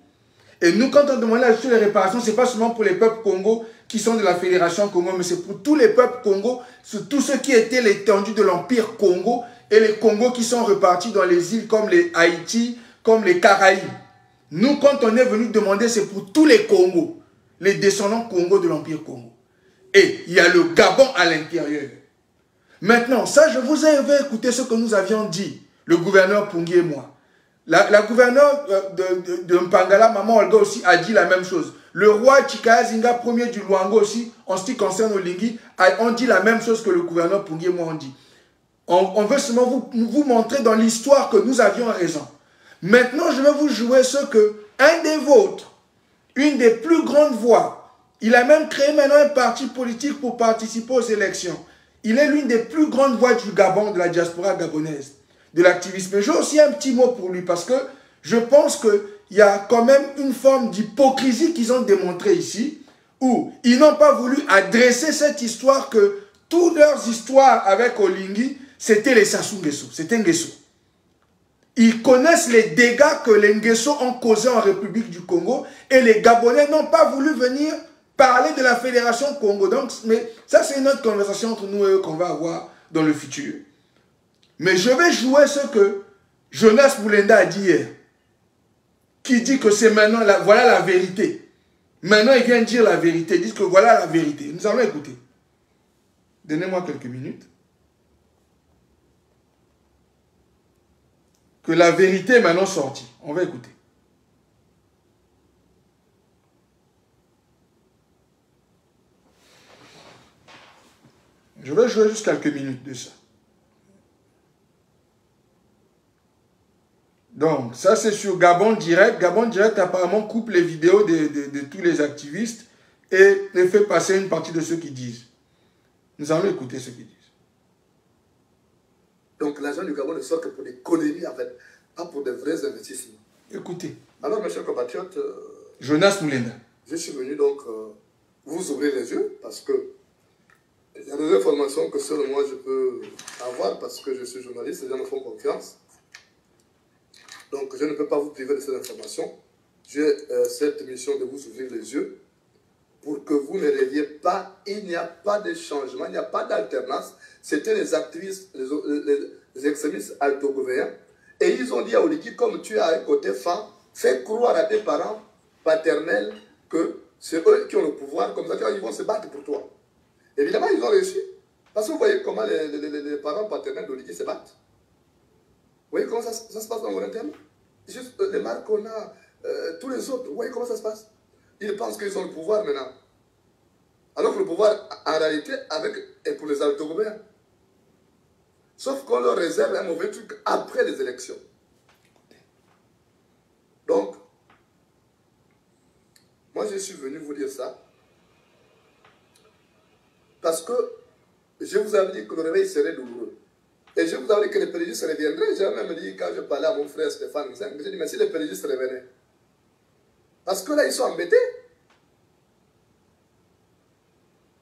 Et nous, quand on demande la justice et les réparations, ce n'est pas seulement pour les peuples Congo qui sont de la Fédération Congo, mais c'est pour tous les peuples Congo, tous ceux qui étaient l'étendue de l'Empire Congo et les Congos qui sont repartis dans les îles comme les Haïti, comme les Caraïbes. Nous, quand on est venu demander, c'est pour tous les Congos, les descendants Congo de l'Empire Congo. Et il y a le Gabon à l'intérieur. Maintenant, ça, je vous ai écouté ce que nous avions dit, le gouverneur Pungui et moi. La gouverneure de Mpangala, Maman Olga aussi, a dit la même chose. Le roi Chikaya Zinga, premier du Luango aussi, en ce qui concerne Olingi, on dit la même chose que le gouverneur Pungui et moi ont dit. On veut seulement vous montrer dans l'histoire que nous avions raison. Maintenant, je vais vous jouer ce que un des vôtres, une des plus grandes voix, il a même créé maintenant un parti politique pour participer aux élections. Il est l'une des plus grandes voix du Gabon, de la diaspora gabonaise, de l'activisme. J'ai aussi un petit mot pour lui parce que je pense qu'il y a quand même une forme d'hypocrisie qu'ils ont démontré ici, où ils n'ont pas voulu adresser cette histoire que toutes leurs histoires avec Olingi, c'était les Sassou Nguesso, c'était Nguesso. Ils connaissent les dégâts que les Nguesso ont causés en République du Congo et les Gabonais n'ont pas voulu venir parler de la Fédération Congo. Donc, mais ça, c'est une autre conversation entre nous et eux qu'on va avoir dans le futur. Mais je vais jouer ce que Jonas Boulenda a dit hier, qui dit que c'est maintenant, voilà la vérité. Maintenant, il vient dire la vérité, il dit que voilà la vérité. Nous allons écouter. Donnez-moi quelques minutes. Que la vérité est maintenant sortie. On va écouter. Je vais jouer juste quelques minutes de ça. Donc, ça c'est sur Gabon Direct. Gabon Direct apparemment coupe les vidéos de tous les activistes et les fait passer une partie de ceux qui disent. Nous allons écouter ce qu'ils disent. Donc l'argent du Gabon ne sort que pour des conneries, en fait, pas pour de vrais investissements. Écoutez. Alors, mes chers compatriotes, Jonas Boulenda. Je suis venu donc vous ouvrir les yeux parce que il y a des informations que seul moi je peux avoir parce que je suis journaliste, les gens me font confiance. Donc je ne peux pas vous priver de ces informations. J'ai cette mission de vous ouvrir les yeux il n'y a pas de changement, il n'y a pas d'alternance. C'était les activistes, les extrémistes alto-gouverniens. Et ils ont dit à Oligui, comme tu as un côté fan, fais croire à tes parents paternels que c'est eux qui ont le pouvoir, comme ça ils vont se battre pour toi. Évidemment, ils ont réussi. Parce que vous voyez comment les parents paternels d'Oligui se battent. Vous voyez comment ça se passe dans mon interne? Juste les marques qu'on a, tous les autres, vous voyez comment ça se passe? Ils pensent qu'ils ont le pouvoir maintenant. Alors que le pouvoir, en réalité, est pour les alto-gouvernements. Sauf qu'on leur réserve un mauvais truc après les élections. Donc, moi je suis venu vous dire ça parce que je vous avais dit que le réveil serait douloureux. Et je vous avais dit que les pérégistes reviendraient. J'ai même dit, quand je parlais à mon frère Stéphane, j'ai dit, mais si les pérégistes revenaient, parce que là, ils sont embêtés.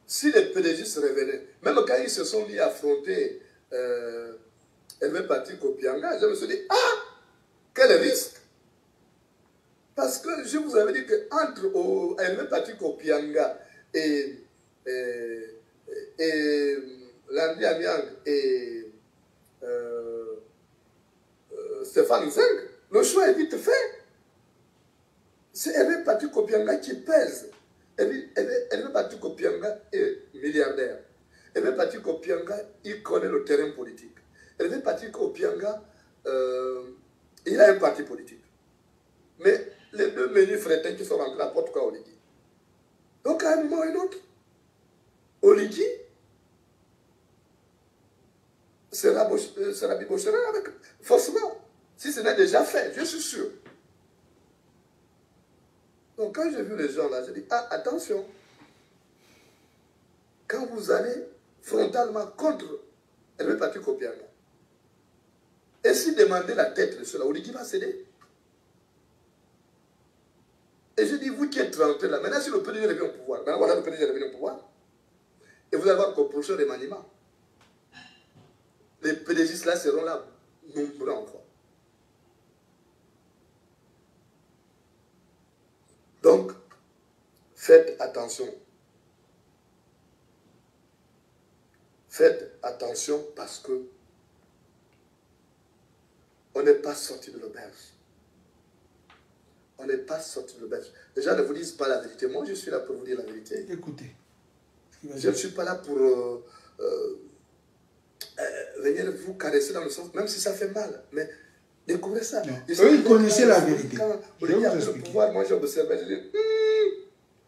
Si les pérégistes revenaient, même quand ils se sont mis à affronter Hervé Patrick Opianga, je me suis dit, ah, quel risque! Parce que je vous avais dit qu'entre Hervé Patrick Opianga et Landi Amiang et Stéphane Zeng, le choix est vite fait. C'est Hervé Patrick Opianga qui pèse. Hervé Patrick Opianga est milliardaire. Hervé Patrick Opianga, il connaît le terrain politique. Hervé Patrick Opianga, il a un parti politique. Mais les deux menus frétins qui sont rentrés à porte quoi Oligui. Donc à un moment ou à un autre, Oligui sera bibochera avec forcément. Si ce n'est déjà fait, je suis sûr. Donc quand j'ai vu les gens là, j'ai dit, ah attention, quand vous allez frontalement contre Hervé Patrick Opianga, et si demandez la tête de cela, Oligui va céder. Et je dis, vous qui êtes rentrés là, maintenant si le PDG revient au pouvoir, maintenant voilà le PDG revient au pouvoir, et vous allez voir qu'au prochain remaniement, les PDGistes là seront là, nombreux encore. Donc, faites attention. Faites attention parce que on n'est pas sorti de l'auberge. On n'est pas sorti de l'auberge. Les gens ne vous disent pas la vérité. Moi, je suis là pour vous dire la vérité. Écoutez. Je ne suis pas là pour venir vous caresser dans le sens, même si ça fait mal. Mais découvrez ça. Eux, ils connaissaient la vérité. Quand Oligui a le pouvoir, moi, j'observais, je dis,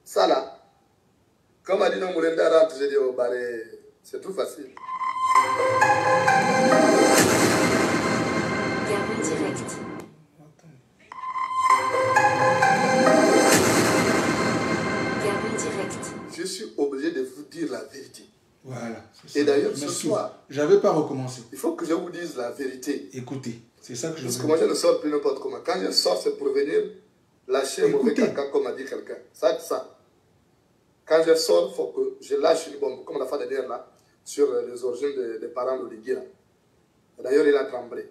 ça là. Comme a dit non, Moulenda rentre, j'ai dit, oh, barré, c'est tout facile. Gabon direct. Gabon direct. Je suis obligé de vous dire la vérité. Voilà. Et d'ailleurs, ce soir, j'avais pas recommencé. Il faut que je vous dise la vérité. Écoutez, c'est ça que je veux. Parce que moi, je ne sors plus n'importe comment. Quand je sors, c'est pour venir lâcher mauvais caca, comme a dit quelqu'un. Ça. Quand je sors, il faut que je lâche une bombe, comme la fois dernière là, sur les origines des parents d'Oligui. D'ailleurs, il a tremblé.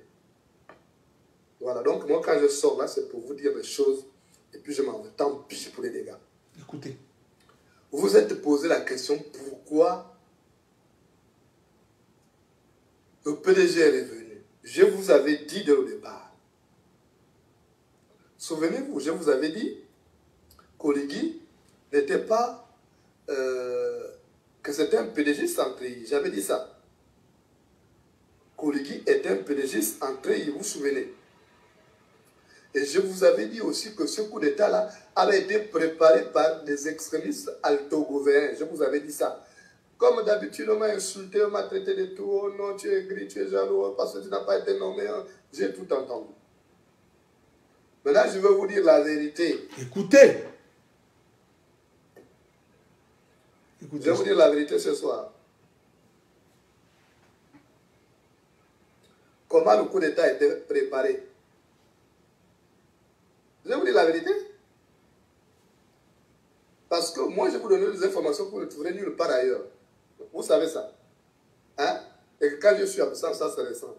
Voilà, donc moi, quand je sors là, c'est pour vous dire les choses, et puis je m'en vais. Tant pis pour les dégâts. Écoutez. Vous vous êtes posé la question, pourquoi le PDG est revenu? Je vous avais dit dès le départ. Souvenez-vous, je vous avais dit qu'Oligui n'était pas... que c'était un PDG centré. J'avais dit ça. Qu'Oligui était un PDG centré, vous vous souvenez. Et je vous avais dit aussi que ce coup d'État-là avait été préparé par des extrémistes alto-gouverniens. Je vous avais dit ça. Comme d'habitude, on m'a insulté, on m'a traité de tout. Oh non, tu es gris, tu es jaloux, parce que tu n'as pas été nommé. J'ai tout entendu. Maintenant, je vais vous dire la vérité. Écoutez. Je vais vous dire la vérité ce soir. Comment le coup d'État a été préparé? Je vais vous dire la vérité. Parce que moi, je vous donne des informations que vous ne trouverez nulle part ailleurs. Vous savez ça. Hein? Et que quand je suis absent, ça c'est récent.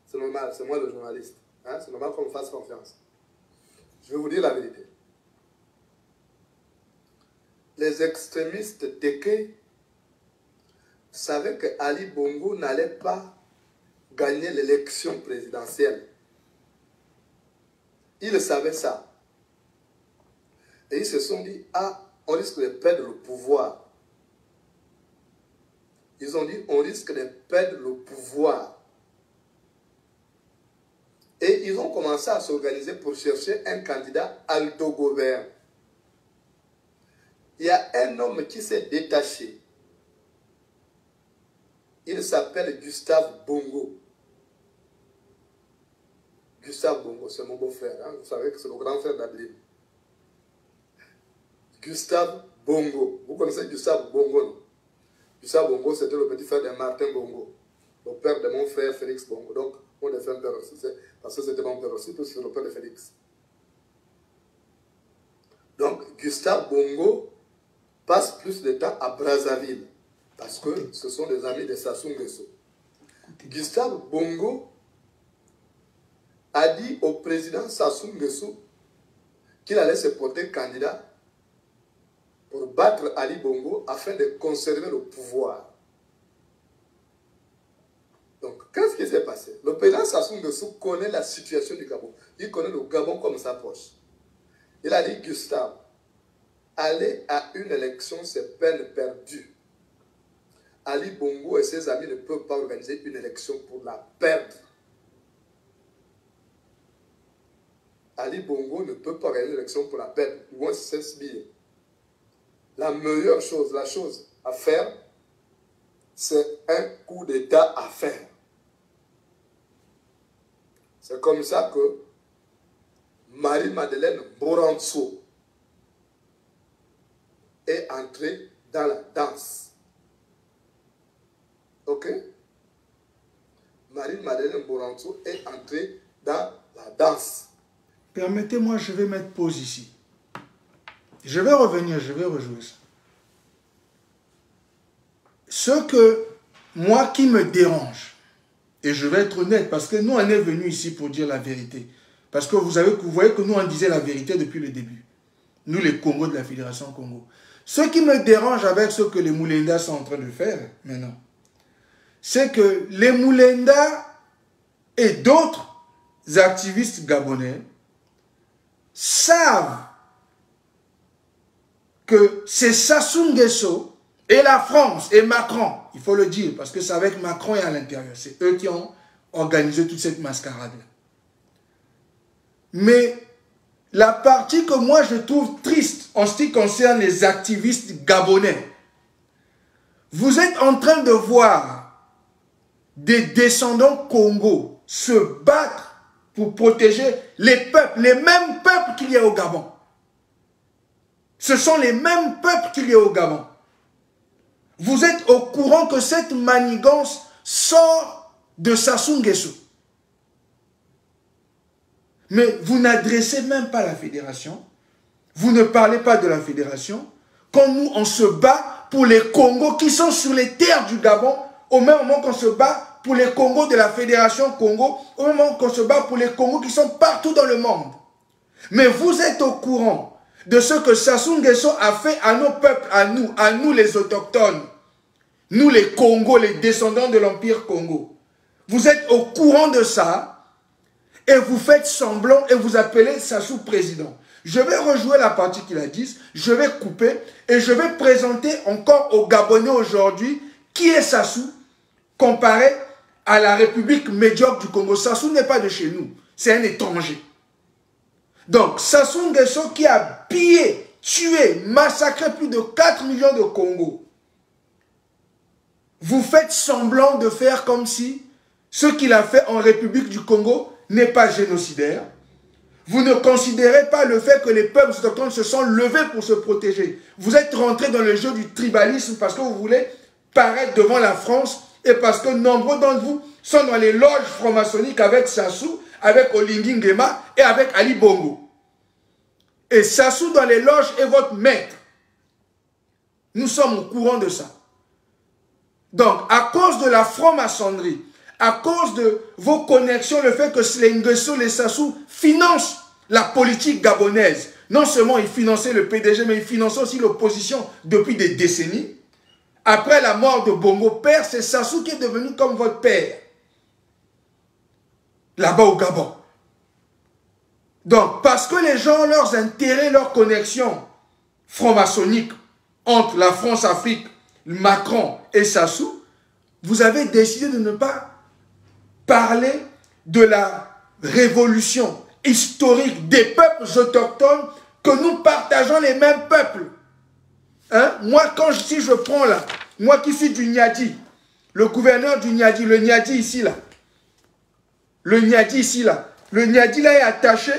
C'est normal, c'est moi le journaliste. Hein? C'est normal qu'on me fasse confiance. Je vais vous dire la vérité. les extrémistes Téké savaient que Ali Bongo n'allait pas gagner l'élection présidentielle. Ils savaient ça. Et ils se sont dit, ah, on risque de perdre le pouvoir. Ils ont dit, on risque de perdre le pouvoir. Et ils ont commencé à s'organiser pour chercher un candidat alto-gouverne. Il y a un homme qui s'est détaché. Il s'appelle Gustave Bongo. Gustave Bongo, c'est mon beau-frère. Hein? Vous savez que c'est le grand frère d'Adeline. Gustave Bongo. Vous connaissez Gustave Bongo, non? Gustave Bongo, c'était le petit frère de Martin Bongo, le père de mon frère Félix Bongo. Donc, on a fait un père aussi, parce que c'était mon père aussi, parce que c'est le père de Félix. Donc, Gustave Bongo passe plus de temps à Brazzaville, parce que ce sont des amis de Sassou Nguesso. Gustave Bongo a dit au président Sassou Nguesso qu'il allait se porter candidat pour battre Ali Bongo afin de conserver le pouvoir. Donc, qu'est-ce qui s'est passé? Le président Sassou Nguesso connaît la situation du Gabon. Il connaît le Gabon comme sa poche. Il a dit, Gustave, aller à une élection, c'est peine perdue. Ali Bongo et ses amis ne peuvent pas organiser une élection pour la perdre. Ali Bongo ne peut pas organiser une élection pour la perdre. Ils vont s'expliquer. La meilleure chose, la chose à faire, c'est un coup d'État à faire. C'est comme ça que Marie-Madeleine Boranso est entrée dans la danse. Ok? Marie-Madeleine Boranso est entrée dans la danse. Permettez-moi, je vais mettre pause ici. Je vais revenir, je vais rejouer ça. Ce que, moi qui me dérange, et je vais être honnête, parce que nous, on est venus ici pour dire la vérité. Parce que vous voyez que nous, on disait la vérité depuis le début. Nous, les Congos de la Fédération Congo. Ce qui me dérange avec ce que les Moulenda sont en train de faire maintenant, c'est que les Moulenda et d'autres activistes gabonais savent que c'est Sassou Nguesso et la France et Macron, il faut le dire, parce que c'est avec Macron et à l'intérieur, c'est eux qui ont organisé toute cette mascarade-là. Mais la partie que moi je trouve triste en ce qui concerne les activistes gabonais, vous êtes en train de voir des descendants Congo se battre pour protéger les peuples, les mêmes peuples qu'il y a au Gabon. Ce sont les mêmes peuples qu'il y a au Gabon. Vous êtes au courant que cette manigance sort de Sassou Nguesso. Mais vous n'adressez même pas la fédération. Vous ne parlez pas de la fédération. Quand nous, on se bat pour les Congos qui sont sur les terres du Gabon, au même moment qu'on se bat pour les Congos de la Fédération Congo, au même moment qu'on se bat pour les Congos qui sont partout dans le monde. Mais vous êtes au courant de ce que Sassou Nguesso a fait à nos peuples, à nous les autochtones, nous les Congos, les descendants de l'Empire Congo. Vous êtes au courant de ça et vous faites semblant et vous appelez Sassou président. Je vais rejouer la partie qu'il a dit, je vais couper et je vais présenter encore aux Gabonais aujourd'hui qui est Sassou comparé à la République médiocre du Congo. Sassou n'est pas de chez nous, c'est un étranger. Donc, Sassou Nguesso qui a pillé, tué, massacré plus de 4 millions de Congos. Vous faites semblant de faire comme si ce qu'il a fait en République du Congo n'est pas génocidaire. Vous ne considérez pas le fait que les peuples autochtones se sont levés pour se protéger. Vous êtes rentré dans le jeu du tribalisme parce que vous voulez paraître devant la France et parce que nombreux d'entre vous sont dans les loges franc-maçonniques avec Sassou, avec Olingi Nguema et avec Ali Bongo. Et Sassou dans les loges est votre maître. Nous sommes au courant de ça. Donc, à cause de la franc-maçonnerie, à cause de vos connexions, le fait que les Nguesso, les Sassou financent la politique gabonaise, non seulement il finançait le PDG, mais il finançait aussi l'opposition depuis des décennies. Après la mort de Bongo père, c'est Sassou qui est devenu comme votre père. Là-bas au Gabon. Donc, parce que les gens, leurs intérêts, leurs connexions franc-maçonniques entre la France-Afrique, Macron et Sassou, vous avez décidé de ne pas parler de la révolution historique des peuples autochtones que nous partageons les mêmes peuples. Hein? Moi, si je prends là, moi qui suis du Niadi, le gouverneur du Niadi, le Niadi ici là, le Niadi ici là, le Niadi là est attaché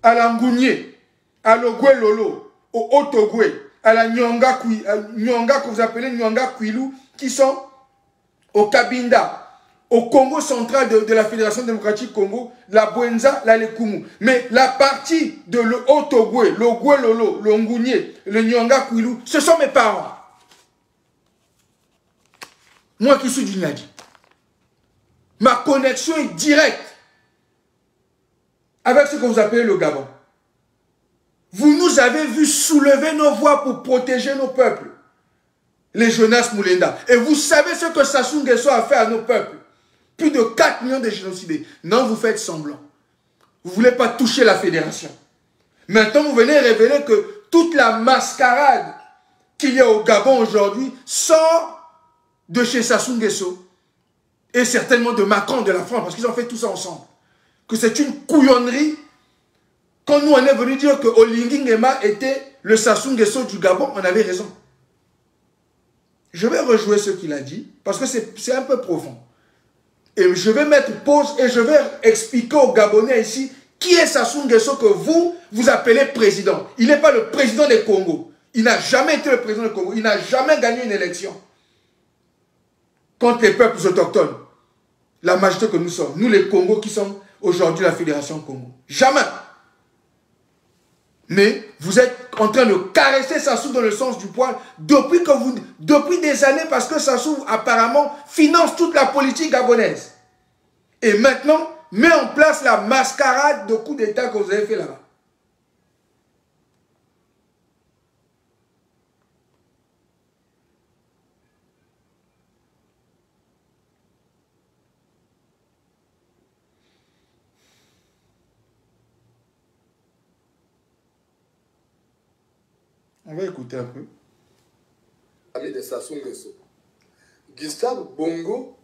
à l'Angounier, à l'Ogwe Lolo, au Otogwe, à la Nyanga que vous appelez Nyanga Kwilu, qui sont au Kabinda, au Congo central de la Fédération démocratique Congo, la Bwenza, la Lekumu. Mais la partie de le Otogwe, le Ogwe Lolo, le Ngounier, le Nyanga Kwilu, ce sont mes parents. Moi qui suis du Niadi. Ma connexion est directe avec ce que vous appelez le Gabon. Vous nous avez vu soulever nos voix pour protéger nos peuples. Les Jonas Moulenda. Et vous savez ce que Sassou Nguesso a fait à nos peuples. Plus de 4 millions de génocidés. Non, vous faites semblant. Vous ne voulez pas toucher la fédération. Maintenant, vous venez révéler que toute la mascarade qu'il y a au Gabon aujourd'hui sort de chez Sassou Nguesso. Et certainement de Macron, de la France, parce qu'ils ont fait tout ça ensemble. Que c'est une couillonnerie. Quand nous, on est venu dire que Olingi Nguema était le Sassou Nguesso du Gabon, on avait raison. Je vais rejouer ce qu'il a dit, parce que c'est un peu profond. Et je vais mettre pause et je vais expliquer aux Gabonais ici qui est Sassou Nguesso que vous appelez président. Il n'est pas le président des Congo. Il n'a jamais été le président du Congo. Il n'a jamais gagné une élection contre les peuples autochtones. La majorité que nous sommes. Nous les Congos qui sommes aujourd'hui la Fédération Congo. Jamais. Mais vous êtes en train de caresser Sassou dans le sens du poil depuis des années parce que Sassou apparemment finance toute la politique gabonaise. Et maintenant, met en place la mascarade de coup d'État que vous avez fait là-bas. On va écouter un peu. Ami de Sassou Nguesso. Gustave Bongo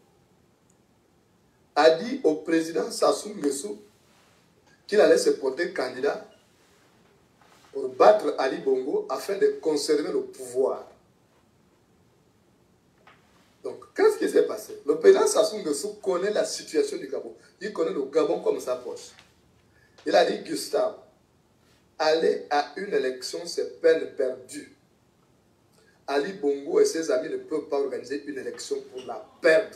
a dit au président Sassou Nguesso qu'il allait se porter candidat pour battre Ali Bongo afin de conserver le pouvoir. Donc, qu'est-ce qui s'est passé? Le président Sassou Nguesso connaît la situation du Gabon. Il connaît le Gabon comme sa poche. Il a dit, Gustave, aller à une élection, c'est peine perdue. Ali Bongo et ses amis ne peuvent pas organiser une élection pour la perdre.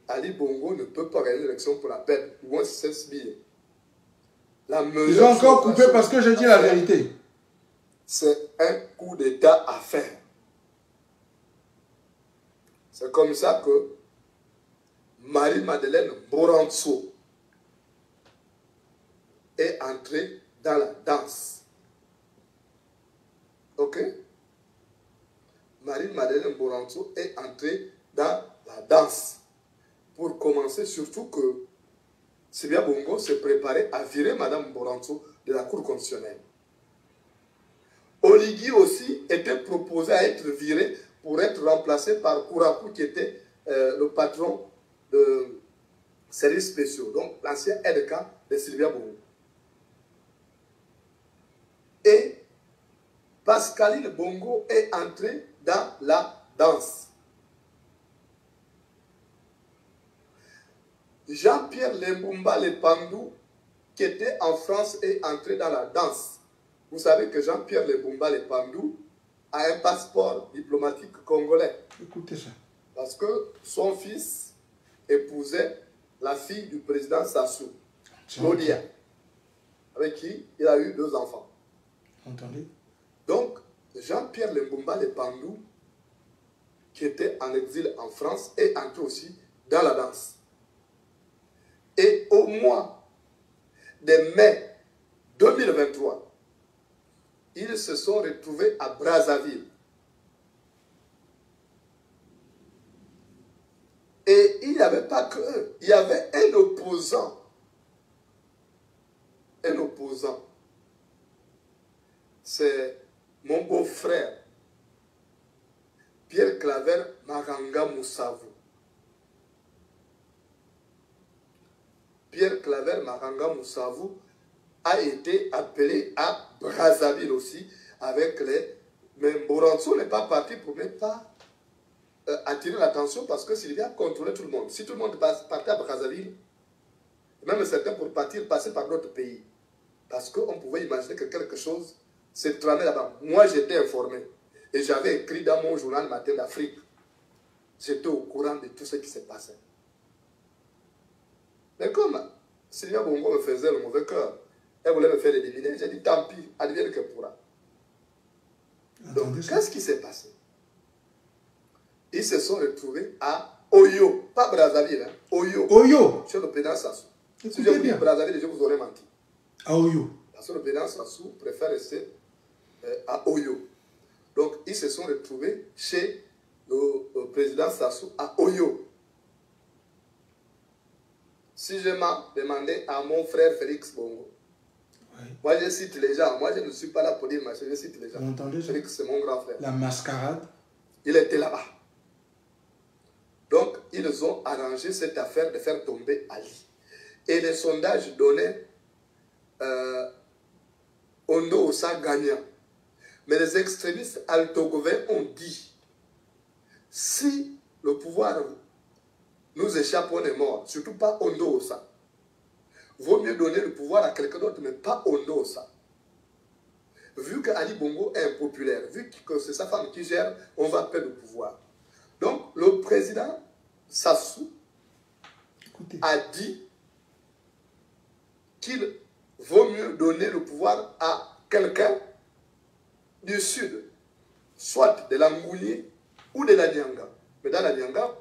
Ali Bongo ne peut pas organiser une élection pour la perdre. Loin de 16 billets. Ils ont encore coupé parce que je dis la vérité. C'est un coup d'État à faire. C'est comme ça que Marie-Madeleine Boranso est entrée dans la danse. Ok? Marie-Madeleine Boranso est entrée dans la danse. Pour commencer, surtout que Sibia Bongo s'est préparé à virer Madame Boranso de la Cour constitutionnelle. Oligui aussi était proposé à être viré pour être remplacé par Kourakou qui était le patron de services spéciaux, donc l'ancien aide-camp de Sylvia Bongo. Et Pascaline Bongo est entré dans la danse. Jean-Pierre Lembumba Lepandou, qui était en France, est entré dans la danse. Vous savez que Jean-Pierre Lembumba Lepandou a un passeport diplomatique congolais. Écoutez ça. Parce que son fils épousait la fille du président Sassou, Claudia, avec qui il a eu 2 enfants. Entendez? Donc, Jean-Pierre Lembumba Lepandou, qui était en exil en France, est entré aussi dans la danse. Et au mois de mai 2023, ils se sont retrouvés à Brazzaville. Et il n'y avait pas que eux. Il y avait un opposant. Un opposant. C'est mon beau-frère, Pierre Claver Maranga Moussavou. Pierre Claver Maranga Moussavou a été appelé à Brazzaville aussi avec les... Mais Moranso n'est pas parti pour ne pas attirer l'attention parce que s'il vient contrôler tout le monde. Si tout le monde partait à Brazzaville, même certains pour partir, passer par d'autres pays. Parce qu'on pouvait imaginer que quelque chose s'est tramé là-bas. Moi, j'étais informé. Et j'avais écrit dans mon journal Matin d'Afrique. J'étais au courant de tout ce qui s'est passé. Mais comme Sylvia Bongo me faisait le mauvais cœur, elle voulait me faire éliminer, j'ai dit tant pis, advienne que pourra. Donc, qu'est-ce qui s'est passé? Ils se sont retrouvés à Oyo, pas Brazzaville, hein, Oyo. Oyo. Chez le président Sassou. Si je vous dis Brazzaville, je vous aurais menti. À Oyo. Parce que le président Sassou préfère rester à Oyo. Donc, ils se sont retrouvés chez le président Sassou à Oyo. Si je m'en demandais à mon frère Félix Bongo, moi je cite les gens, moi je ne suis pas là pour dire machin, je cite les gens. Vous entendez ça? Félix c'est mon grand frère. La mascarade. Il était là-bas. Donc, ils ont arrangé cette affaire de faire tomber Ali. Et les sondages donnaient Ondo Ossa gagnant. Mais les extrémistes altogovains ont dit, si le pouvoir nous échappe, on est mort. Surtout pas Ondo Ossa. Vaut mieux donner le pouvoir à quelqu'un d'autre, mais pas Ondo Ossa. Vu que Ali Bongo est impopulaire, vu que c'est sa femme qui gère, on va perdre le pouvoir. Donc, le président Sassou a dit qu'il vaut mieux donner le pouvoir à quelqu'un du sud, soit de la Ngouni ou de la Nyanga. Mais dans la Nyanga,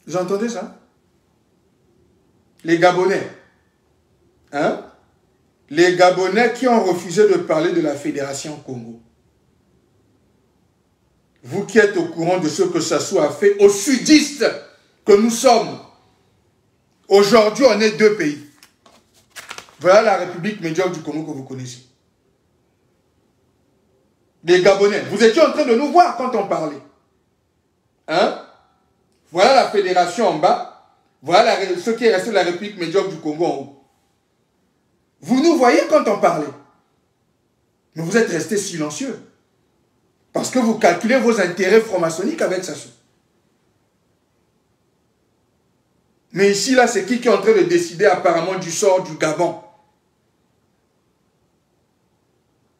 vous entendez ça? Les Gabonais. Hein? Les Gabonais qui ont refusé de parler de la Fédération Congo. Vous qui êtes au courant de ce que Sassou a fait aux sudistes que nous sommes. Aujourd'hui, on est deux pays. Voilà la République médiocre du Congo que vous connaissez. Les Gabonais, vous étiez en train de nous voir quand on parlait. Hein? Voilà la fédération en bas. Voilà ce qui est resté de la République médiocre du Congo en haut. Vous nous voyez quand on parlait. Mais vous êtes restés silencieux. Parce que vous calculez vos intérêts franc-maçonniques avec Sassou. Mais ici, là, c'est qui est en train de décider apparemment du sort du Gabon?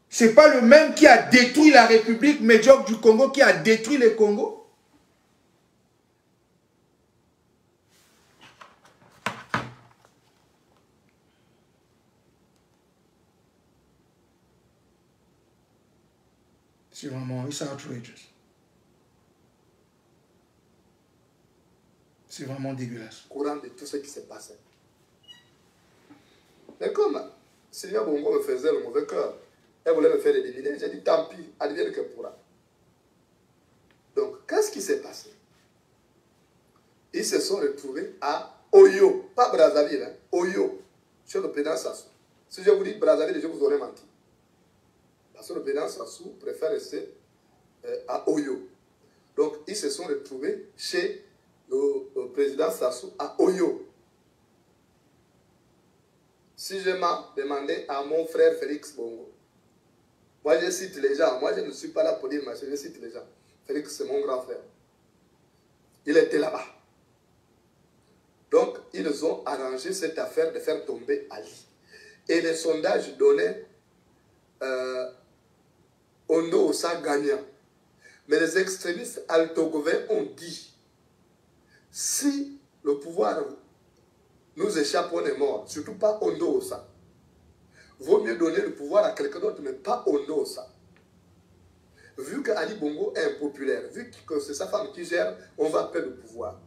C'est pas le même qui a détruit la République médiocre du Congo, qui a détruit le Congo? C'est vraiment, it's outrageous. C'est vraiment dégueulasse. Courant de tout ce qui s'est passé. Mais comme Sylvia Bongo me faisait le mauvais cœur, elle voulait me faire éliminer, j'ai dit tant pis, advienne que pourra. Donc, qu'est-ce qui s'est passé? Ils se sont retrouvés à Oyo, pas Brazzaville, hein, Oyo, chez le président Sassou. Si je vous dis Brazzaville, je vous aurais menti. Parce que le président Sassou préfère rester à Oyo. Donc, ils se sont retrouvés chez le président Sassou à Oyo. Si je m'en demandais à mon frère Félix Bongo, moi je cite les gens, moi je ne suis pas là pour dire machin, je cite les gens. Félix c'est mon grand frère. Il était là-bas. Donc, ils ont arrangé cette affaire de faire tomber Ali. Et les sondages donnaient Ondo Ossa gagnant. Mais les extrémistes altogovains ont dit, si le pouvoir nous échappe, on est mort. Surtout pas Ondo Ossa. Vaut mieux donner le pouvoir à quelqu'un d'autre, mais pas Ondo Ossa. vu qu'Ali Bongo est impopulaire, vu que c'est sa femme qui gère, on va perdre le pouvoir.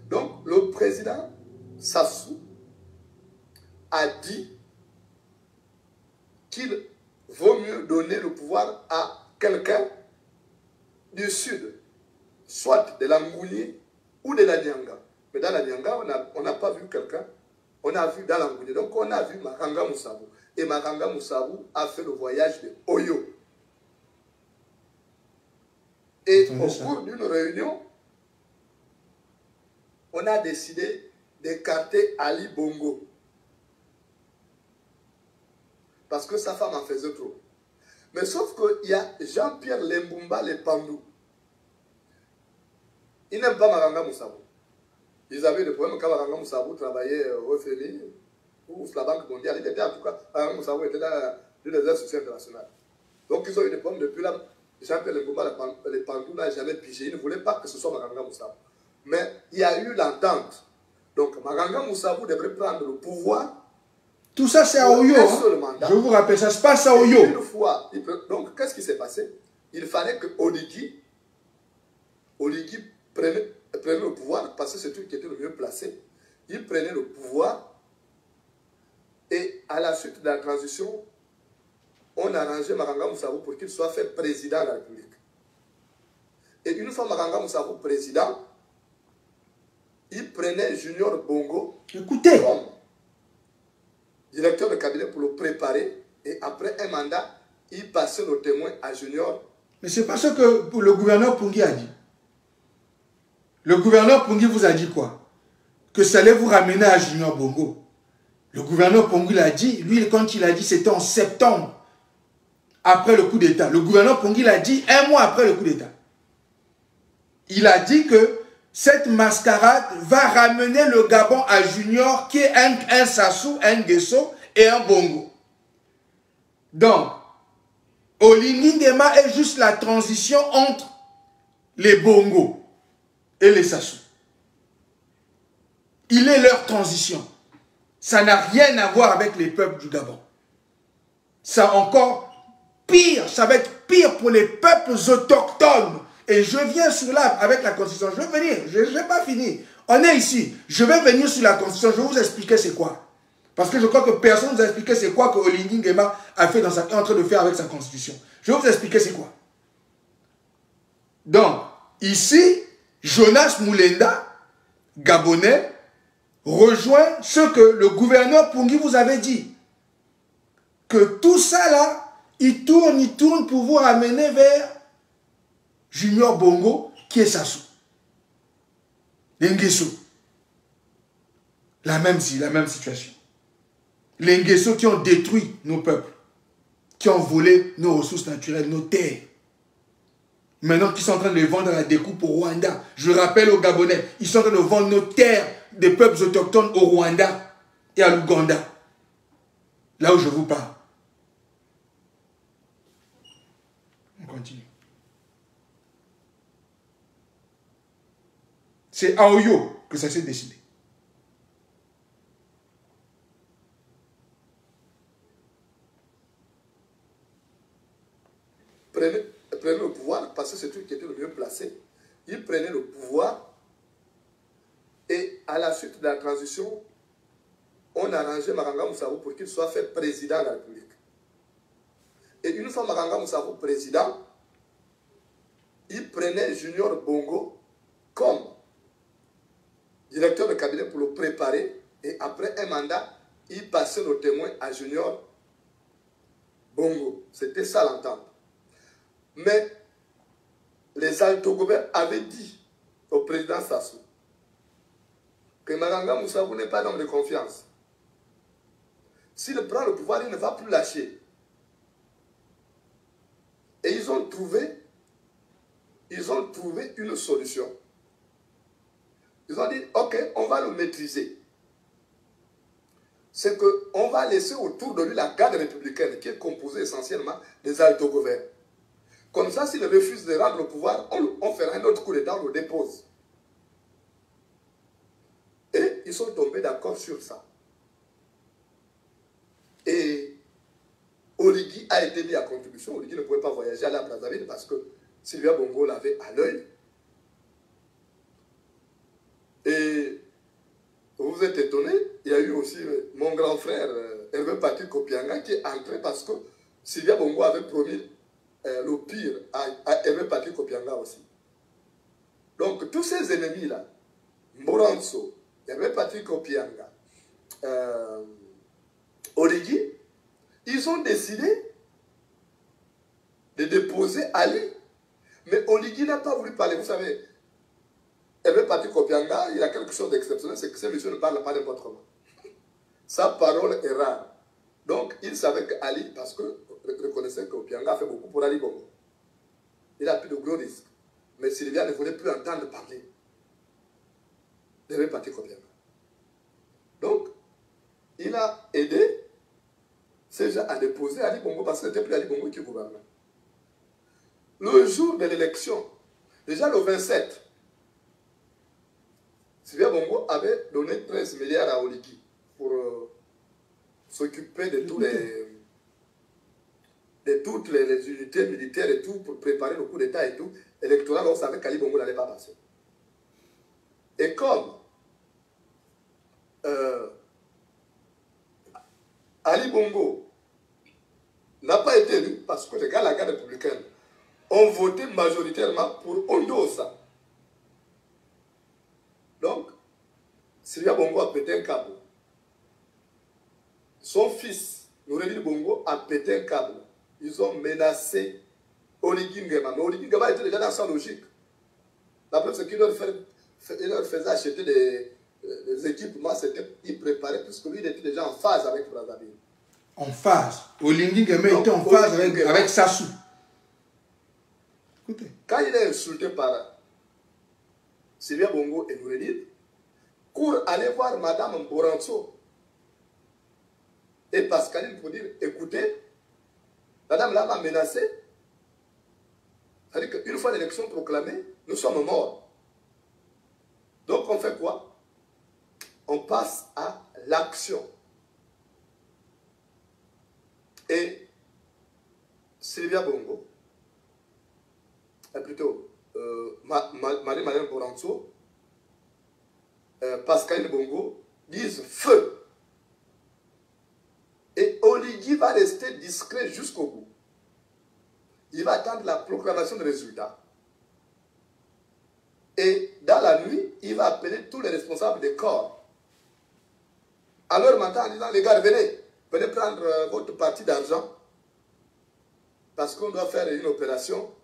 Donc, le président Sassou a dit qu'il vaut mieux donner le pouvoir à quelqu'un du sud, soit de la Ngouni ou de la Nyanga. Mais dans la Nyanga, on n'a pas vu quelqu'un, on a vu dans la Ngouni. Donc, on a vu Makanga Moussabou. Et Makanga Moussabou a fait le voyage de Oyo. Et au cours d'une réunion, on a décidé d'écarter Ali Bongo. Parce que sa femme en faisait trop. Mais sauf qu'il y a Jean-Pierre Lembumba Le Pandou. Il n'aime pas Makanga Moussabou. Ils avaient des problèmes quand Makanga Moussabou travaillait au FMI ou la Banque mondiale. Il était en tout cas, Makanga Moussabou était dans les institutions internationales. Donc ils ont eu des problèmes depuis là. Jean-Pierre Lembumba Le Pandou n'a jamais pigé. Il ne voulait pas que ce soit Makanga Moussabou. Mais il y a eu l'entente. Donc Makanga Moussabou devrait prendre le pouvoir. Tout ça, c'est à Oyo. Hein? Je vous rappelle, ça se passe à Oyo. Une fois, donc, qu'est-ce qui s'est passé? Il fallait que Oligui prenait le pouvoir, parce que c'est lui qui était le mieux placé. Il prenait le pouvoir, et à la suite de la transition, on a arrangé Makanga Moussabou pour qu'il soit fait président de la République. Et une fois Makanga Moussabou président, il prenait Junior Bongo. Écoutez. Comme directeur de cabinet pour le préparer, et après un mandat, il passait le témoin à Junior. Mais c'est pas ce que le gouverneur Pungui a dit. Le gouverneur Pungui vous a dit quoi? Que ça allait vous ramener à Junior Bongo. Le gouverneur Pungui l'a dit, lui quand il a dit c'était en septembre, après le coup d'État. Le gouverneur Pungui l'a dit un mois après le coup d'État. Il a dit que cette mascarade va ramener le Gabon à Junior, qui est un Sassou, un Guesso et un Bongo. Donc, Olingi Nguema est juste la transition entre les Bongo et les Sassou. Il est leur transition. Ça n'a rien à voir avec les peuples du Gabon. Ça encore pire, ça va être pire pour les peuples autochtones. Et je viens sur là avec la Constitution. Je vais venir, je n'ai pas fini. On est ici. Je vais venir sur la Constitution. Je vais vous expliquer c'est quoi. Parce que je crois que personne ne nous a expliqué c'est quoi que Olingi Nguema a fait est en train de faire avec sa Constitution. Je vais vous expliquer c'est quoi. Donc, ici, Jonas Moulenda, Gabonais, rejoint ce que le gouverneur Pungui vous avait dit. Que tout ça là, il tourne pour vous amener vers Junior Bongo, qui est Sassou. Les Nguesso. La même situation. Les Nguesso qui ont détruit nos peuples, qui ont volé nos ressources naturelles, nos terres. Maintenant, qui sont en train de les vendre à la découpe au Rwanda. Je rappelle aux Gabonais, ils sont en train de vendre nos terres des peuples autochtones au Rwanda et à l'Ouganda. Là où je vous parle. On continue. C'est à Oyo que ça s'est décidé. Prenez le pouvoir, parce que c'est lui qui était le mieux placé. Il prenait le pouvoir, et à la suite de la transition, on a arrangé Makanga Moussabou pour qu'il soit fait président de la République. Et une fois Makanga Moussabou président, il prenait Junior Bongo comme directeur de cabinet pour le préparer, et après un mandat, il passait le témoin à Junior Bongo. C'était ça l'entente. Mais les Alto-Gobert avaient dit au président Sassou que Makanga Moussabou n'est pas un homme de confiance. S'il prend le pouvoir, il ne va plus lâcher. Et ils ont trouvé une solution. Ils ont dit, ok, on va le maîtriser. C'est qu'on va laisser autour de lui la garde républicaine qui est composée essentiellement des Alto-Gobert. Comme ça, s'il refuse de rendre le pouvoir, on fera un autre coup d'État, on le dépose. Et ils sont tombés d'accord sur ça. Et Oligui a été mis à contribution. Oligui ne pouvait pas voyager à la Brazzaville parce que Sylvia Bongo l'avait à l'œil. Et vous vous êtes étonné, il y a eu aussi mon grand frère, Hervé Patrick Kopianga, qui est entré parce que Sylvia Bongo avait promis le pire à Hervé Patrick Kopianga aussi. Donc tous ces ennemis-là, Moranso, Hervé Patrick Kopianga, Origi, ils ont décidé de déposer Ali. Mais Origi n'a pas voulu parler. Vous savez, Hervé Patrick Kopianga, il a quelque chose d'exceptionnel, c'est que ce monsieur ne parle pas n'importe comment. Sa parole est rare. Donc, il savait qu'Ali, parce que reconnaissait que Kopianga a fait beaucoup pour Ali Bongo. Il a pris de gros risques. Mais Sylvia ne voulait plus entendre parler d'Hervé Patrick Kopianga. Donc, il a aidé ces gens à déposer Ali Bongo parce que ce n'était plus Ali Bongo qui gouvernait. Le jour de l'élection, déjà le 27, Sylvia Bongo avait donné 13 milliards à Origi pour s'occuper de toutes les unités militaires et tout, pour préparer le coup d'État et tout. Électoral, on savait qu'Ali Bongo n'allait pas passer. Et comme Ali Bongo n'a pas été élu, parce que les gars de la garde républicaine ont voté majoritairement pour Ondosa. Donc, Sylvia Bongo a pété un câble. Son fils, Noureddin Bongo, a pété un câble. Ils ont menacé Origi Nguema. Mais Origi Nguema était déjà dans sa logique. La preuve, c'est qu'il leur faisait acheter des équipements, il préparait, puisque lui, il était déjà en phase avec Brazzaville. En phase. Origi Nguema était en phase avec Sassou. Écoutez. Quand il est insulté par Sylvia Bongo et Noureddin, court aller voir Madame Mboranso et Pascaline pour dire, écoutez, Madame là m'a menacé. C'est-à-dire qu'une fois l'élection proclamée, nous sommes morts. Donc on fait quoi? On passe à l'action. Et Sylvia Bongo, plutôt Marie-Madame Mboranso, Pascaline Bongo disent feu. Et Origi va rester discret jusqu'au bout. Il va attendre la proclamation des résultats. Et dans la nuit, il va appeler tous les responsables des corps. À leur matin, en disant, les gars, venez prendre votre partie d'argent. Parce qu'on doit faire une opération.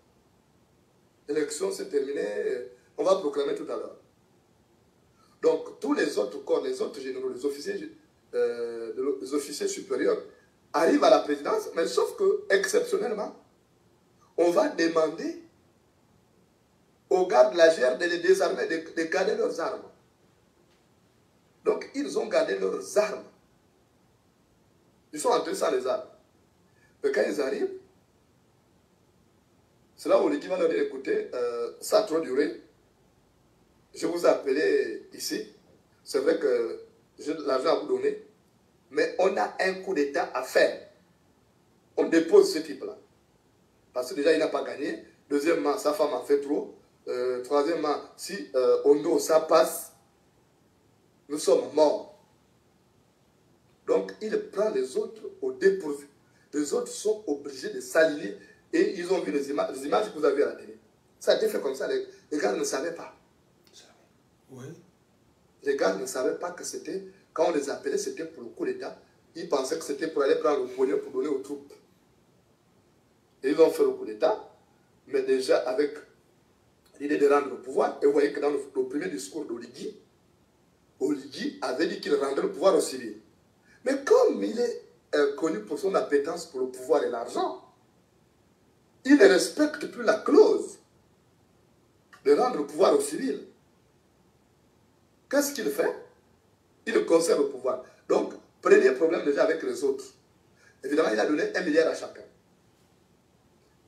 L'élection s'est terminée. On va proclamer tout à l'heure. Donc, tous les autres corps, les autres généraux, les officiers supérieurs arrivent à la présidence, mais sauf que, exceptionnellement, on va demander aux gardes de la GR de les désarmer, de garder leurs armes. Donc, ils ont gardé leurs armes. Ils sont entrés sans les armes. Mais quand ils arrivent, c'est là où l'équipe va leur dire, écoutez, ça a trop duré. Je vous ai appelé ici. C'est vrai que j'ai de l'argent à vous donner. Mais on a un coup d'État à faire. On dépose ce type-là. Parce que déjà, il n'a pas gagné. Deuxièmement, sa femme a fait trop. Troisièmement, si Ondo, ça passe, nous sommes morts. Donc, il prend les autres au dépourvu. Les autres sont obligés de s'aligner. Et ils ont vu les images que vous avez à la télé. Ça a été fait comme ça. Les gars ne savaient pas. Oui. Les gars ne savaient pas que c'était, quand on les appelait, c'était pour le coup d'État. Ils pensaient que c'était pour aller prendre le pognon pour donner aux troupes. Et ils ont fait le coup d'État, mais déjà avec l'idée de rendre le pouvoir. Et vous voyez que dans le premier discours d'Origi, Origi avait dit qu'il rendait le pouvoir aux civils. Mais comme il est connu pour son appétence pour le pouvoir et l'argent, il ne respecte plus la clause de rendre le pouvoir aux civils. Qu'est-ce qu'il fait? Il conserve le pouvoir. Donc, premier problème déjà avec les autres. Évidemment, il a donné 1 milliard à chacun.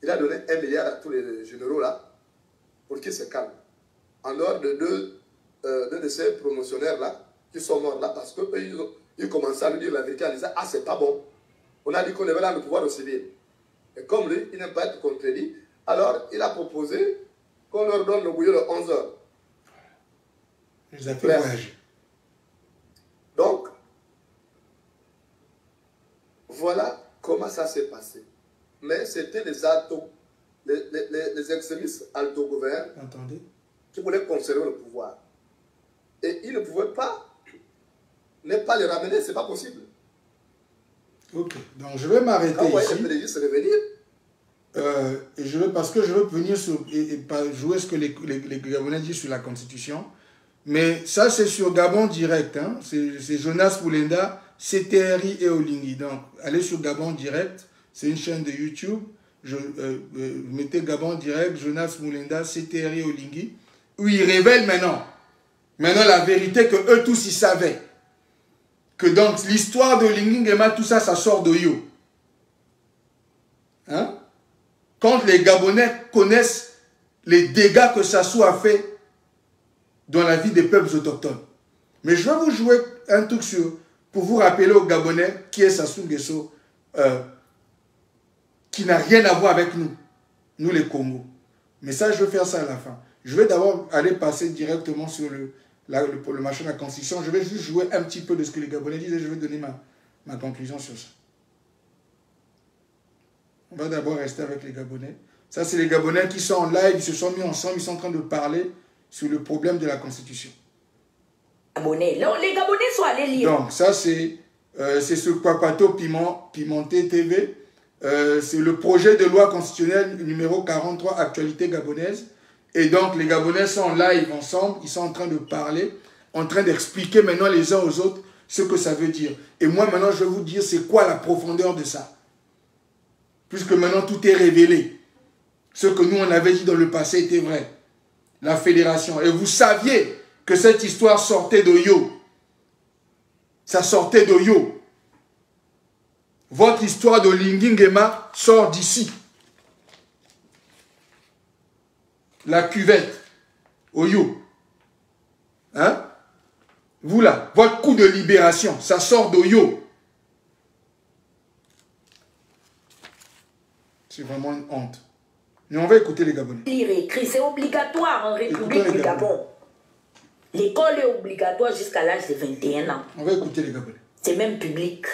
Il a donné 1 milliard à tous les généraux là, pour qu'ils se calment. En dehors de deux de ces promotionnaires là, qui sont morts là, parce qu'eux, ils commençaient à lui dire la vérité en disant, ah, c'est pas bon. On a dit qu'on devait rendre le pouvoir aux civils. Et comme lui, il n'aime pas être contredit, Alors, il a proposé qu'on leur donne le bouillon de 11 heures. Il les a fait voyager. Donc, voilà comment ça s'est passé. Mais c'était les extrémistes alto-gouverns qui voulaient conserver le pouvoir. Et ils ne pouvaient pas ne pas les ramener, c'est pas possible. Ok, donc je vais m'arrêter ici. Quand vous voyez les pédégistes revenir, parce que je veux venir sur, et pas jouer ce que les Gabonais disent sur la Constitution. Mais ça, c'est sur Gabon Direct. Hein. C'est Jonas Moulenda, CTRI et Olingi. Donc, allez sur Gabon Direct. C'est une chaîne de YouTube. Mettez Gabon Direct, Jonas Moulenda, CTRI et Olingi. Où ils révèlent maintenant la vérité que eux tous ils savaient. Que donc l'histoire de Olingi Nguema, tout ça, ça sort d'Oyo. Hein? Quand les Gabonais connaissent les dégâts que Sassou a fait dans la vie des peuples autochtones. Mais je vais vous jouer un truc pour vous rappeler aux Gabonais qui est Sassou Nguesso, qui n'a rien à voir avec nous les Congos. Mais ça, je vais faire ça à la fin. Je vais d'abord aller passer directement sur le machin de la Constitution. Je vais juste jouer un petit peu de ce que les Gabonais disent et je vais donner ma conclusion sur ça. On va d'abord rester avec les Gabonais. Ça, c'est les Gabonais qui sont en live, ils se sont mis ensemble, ils sont en train de parler sur le problème de la Constitution. Les Gabonais sont allés lire. Donc, ça, c'est ce Kwapato Pimenté TV. C'est le projet de loi constitutionnelle numéro 43, actualité gabonaise. Et donc, les Gabonais sont en live ensemble, ils sont en train de parler, en train d'expliquer maintenant les uns aux autres ce que ça veut dire. Et moi, maintenant, je vais vous dire c'est quoi la profondeur de ça. Puisque maintenant, tout est révélé. Ce que nous, on avait dit dans le passé était vrai. La fédération. Et vous saviez que cette histoire sortait d'Oyo. Ça sortait d'Oyo. Votre histoire de Olingi Nguema sort d'ici. La cuvette. Oyo. Hein? Vous là, votre coup de libération, ça sort d'Oyo. C'est vraiment une honte. Mais on va écouter les Gabonais. Lire et écrire, c'est obligatoire en République du Gabon. L'école est obligatoire jusqu'à l'âge de 21 ans. On va écouter les Gabonais. C'est même public.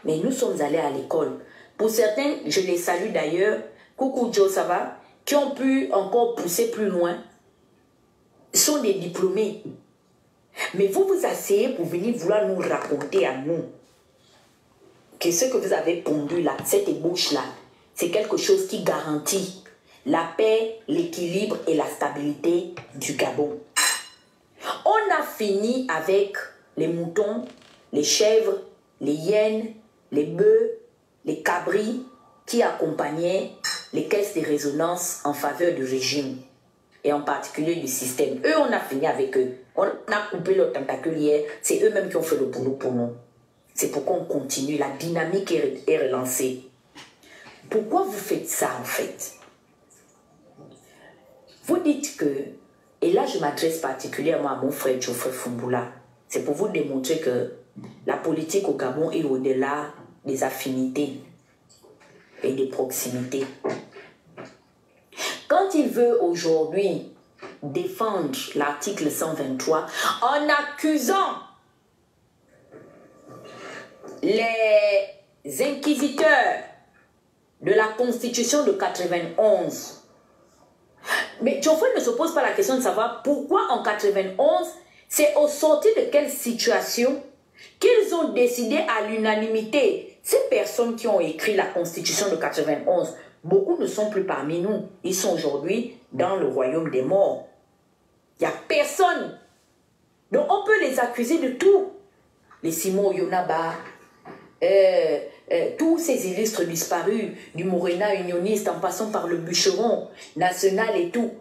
Mais nous sommes allés à l'école. Pour certains, je les salue d'ailleurs, coucou Joe, ça va, qui ont pu encore pousser plus loin, sont des diplômés. Mais vous vous asseyez pour venir vouloir nous raconter à nous que ce que vous avez pondu là, cette ébauche-là, c'est quelque chose qui garantit la paix, l'équilibre et la stabilité du Gabon. On a fini avec les moutons, les chèvres, les hyènes, les bœufs, les cabris qui accompagnaient les caisses de résonance en faveur du régime et en particulier du système. Eux, on a fini avec eux. On a coupé leurs tentacules hier. C'est eux-mêmes qui ont fait le boulot pour nous. C'est pourquoi on continue. La dynamique est relancée. Pourquoi vous faites ça en fait? Vous dites que, et là je m'adresse particulièrement à mon frère Geoffrey Fumboula, c'est pour vous démontrer que la politique au Gabon est au-delà des affinités et des proximités. Quand il veut aujourd'hui défendre l'article 123 en accusant les inquisiteurs de la Constitution de 91. Mais Geoffrey ne se pose pas la question de savoir pourquoi en 91, c'est au sortir de quelle situation qu'ils ont décidé à l'unanimité. Ces personnes qui ont écrit la Constitution de 91, beaucoup ne sont plus parmi nous. Ils sont aujourd'hui dans le royaume des morts. Il n'y a personne. Donc on peut les accuser de tout. Les Simon Yonaba, tous ces illustres disparus, du Morena unioniste en passant par le bûcheron national et tout,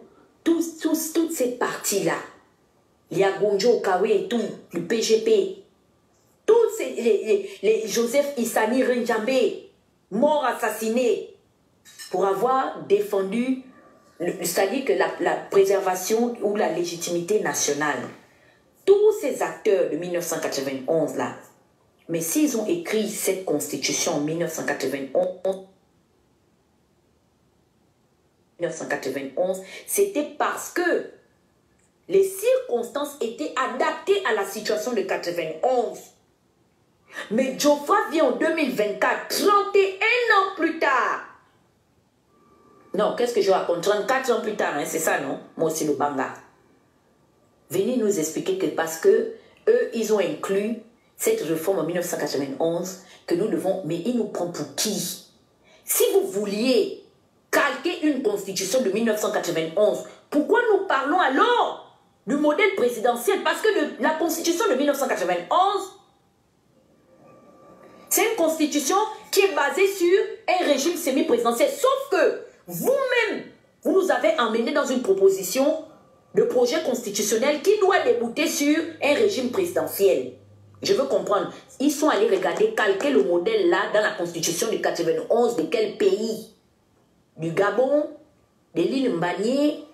toutes ces parties-là, Liagonjo, Kawe et tout, le PGP, tous les Joseph Issani Renjambe, morts assassinés, pour avoir défendu, c'est-à-dire que la préservation ou la légitimité nationale. Tous ces acteurs de 1991-là, mais s'ils ont écrit cette constitution en 1991, 1991, c'était parce que les circonstances étaient adaptées à la situation de 91. Mais Jofra vient en 2024, 31 ans plus tard. Non, qu'est-ce que je raconte? 34 ans plus tard, hein, c'est ça, non? Moi aussi, le Banga. Venez nous expliquer que parce que eux, ils ont inclus cette réforme en 1991, que nous devons... Mais ils nous prennent pour qui? Si vous vouliez calquer une constitution de 1991, pourquoi nous parlons alors du modèle présidentiel? Parce que la constitution de 1991, c'est une constitution qui est basée sur un régime semi-présidentiel. Sauf que vous-même, vous nous avez emmené dans une proposition de projet constitutionnel qui doit débouter sur un régime présidentiel. Je veux comprendre. Ils sont allés regarder, calquer le modèle là dans la constitution de 91 de quel pays? Du Gabon, de l'île Mbanié,